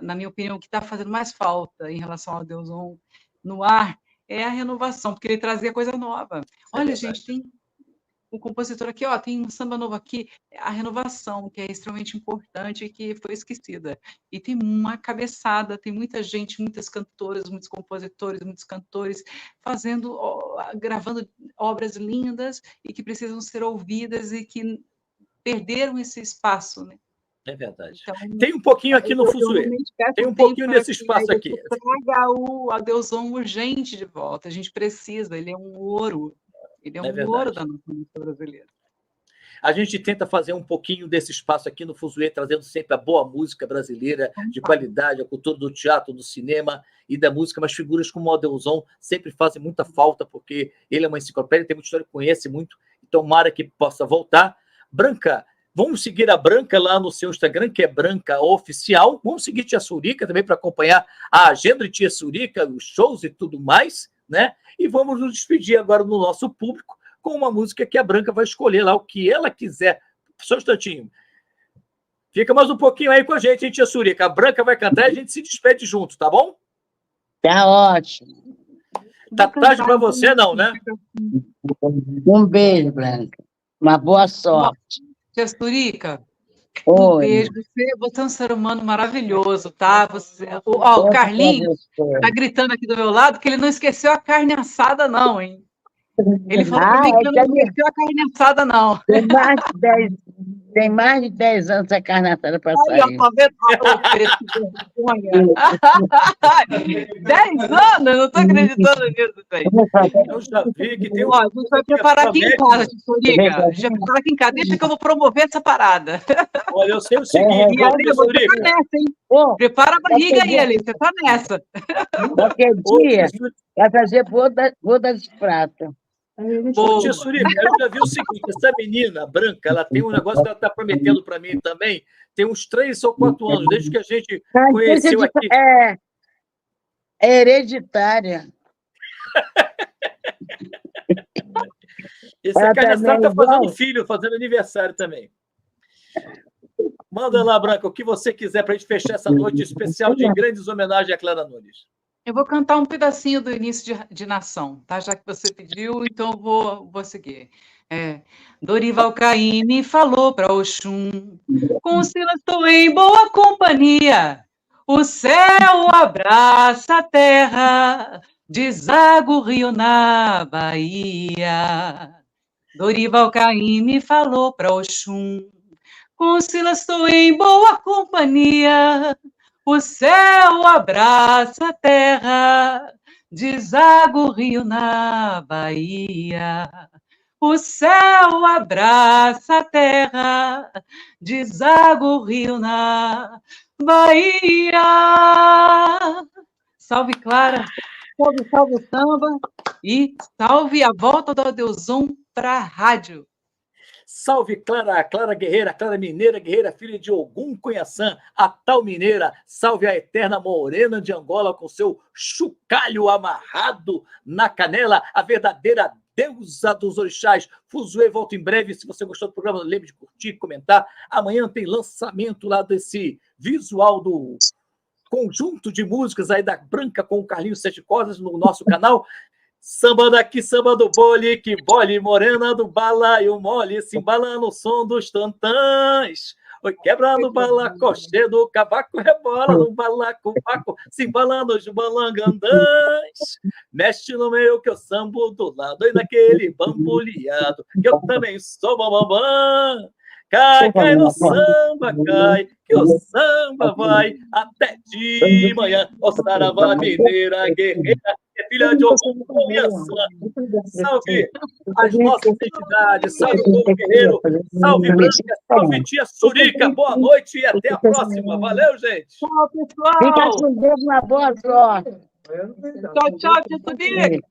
na minha opinião, o que está fazendo mais falta em relação ao Adelson no ar é a renovação, porque ele trazia coisa nova. Olha, gente, tem um compositor aqui, ó, tem um samba novo aqui, a renovação, que é extremamente importante e que foi esquecida. E tem uma cabeçada, tem muita gente, muitas cantoras, muitos compositores, muitos cantores fazendo, gravando obras lindas e que precisam ser ouvidas e que perderam esse espaço, né? É verdade. Então, tem um pouquinho aqui no Fuzuê. Tem um pouquinho desse espaço aqui. Traga o Adelson urgente de volta. A gente precisa, ele é um ouro. Ele é um ouro da nossa música brasileira. A gente tenta fazer um pouquinho desse espaço aqui no Fuzuê, trazendo sempre a boa música brasileira, de qualidade, a cultura do teatro, do cinema e da música, mas figuras como o Adelson sempre fazem muita falta, porque ele é uma enciclopédia, tem muita história, conhece muito, e tomara que possa voltar. Branca, vamos seguir a Branca lá no seu Instagram, que é Branca Oficial. Vamos seguir Tia Surica também para acompanhar a agenda de Tia Surica, os shows e tudo mais, né? E vamos nos despedir agora no nosso público com uma música que a Branca vai escolher lá, o que ela quiser. Só um instantinho. Fica mais um pouquinho aí com a gente, hein, Tia Surica? A Branca vai cantar e a gente se despede junto, tá bom? Tá ótimo. Tá tarde para você, não, né? Um beijo, Branca. Uma boa sorte. Tia Surica, Oi. um beijo. Você é um ser humano maravilhoso, tá? O Carlinhos está gritando aqui do meu lado que ele não esqueceu a carne assada, não, hein? Ele falou para mim que ele não esqueceu a carne assada, não. Tem mais de 10 anos a carne assada para sair. Ai, tá vendo? 10 anos? Eu não estou acreditando nisso, velho. Eu já vi que tem a gente vai preparar aqui em casa, Tia Surica. A gente vai preparar aqui em casa. Deixa que eu vou promover essa parada. Olha, eu sei o seguinte, Tia Surica. Nessa, hein? Prepara a barriga aí, Alice. Você tá nessa. Qualquer dia vai fazer boda de prata. Tia Surica, eu já vi o seguinte, essa menina Branca, ela tem um negócio que ela está prometendo para mim também, tem uns 3 ou 4 anos, desde que a gente conheceu aqui. É hereditária. Essa carne assada está fazendo filho, fazendo aniversário também. Manda lá, Branca, o que você quiser para a gente fechar essa noite especial de grandes homenagens a Clara Nunes. Eu vou cantar um pedacinho do início de Nação, tá? Já que você pediu, então eu vou seguir. Dorival Caymmi falou para Oxum, com o Silas estou em boa companhia, o céu abraça a terra, deságua o rio na Bahia. Dorival Caymmi falou para Oxum, com o Silas estou em boa companhia, o céu abraça a terra, deságua o rio na Bahia. O céu abraça a terra, deságua o rio na Bahia! Salve, Clara! Salve, salve o samba! E salve a volta do Adeuzum para a rádio! Salve Clara, Clara guerreira, Clara mineira, guerreira filha de Ogum Cunhaçã, a tal mineira. Salve a eterna morena de Angola com seu chocalho amarrado na canela, a verdadeira deusa dos orixás. Fuzue volta em breve. Se você gostou do programa, lembre de curtir, comentar. Amanhã tem lançamento lá desse visual do conjunto de músicas aí da Branca com o Carlinhos Sete Cordas no nosso canal. Samba daqui, samba do bole, que bole, morena do balaio mole, se embala no som dos tantãs. Oi, quebra no balacoche do cavaco, rebola no balacovaco, se embala nos balangandãs. Mexe no meio que eu sambo do lado, e naquele bamboleado, que eu também sou bambambam. Cai, cai no samba, cai, que o samba vai até de manhã. Ó, saravá mineira, guerreira, é filha de Ogum Cunhaçã. Salve as nossas entidades, salve o povo guerreiro, salve Branca, salve tia Surica. Boa noite e até a próxima. Valeu, gente. Tchau, Fica pessoal! com Deus na boa sorte. Tchau, tchau, tia Surica!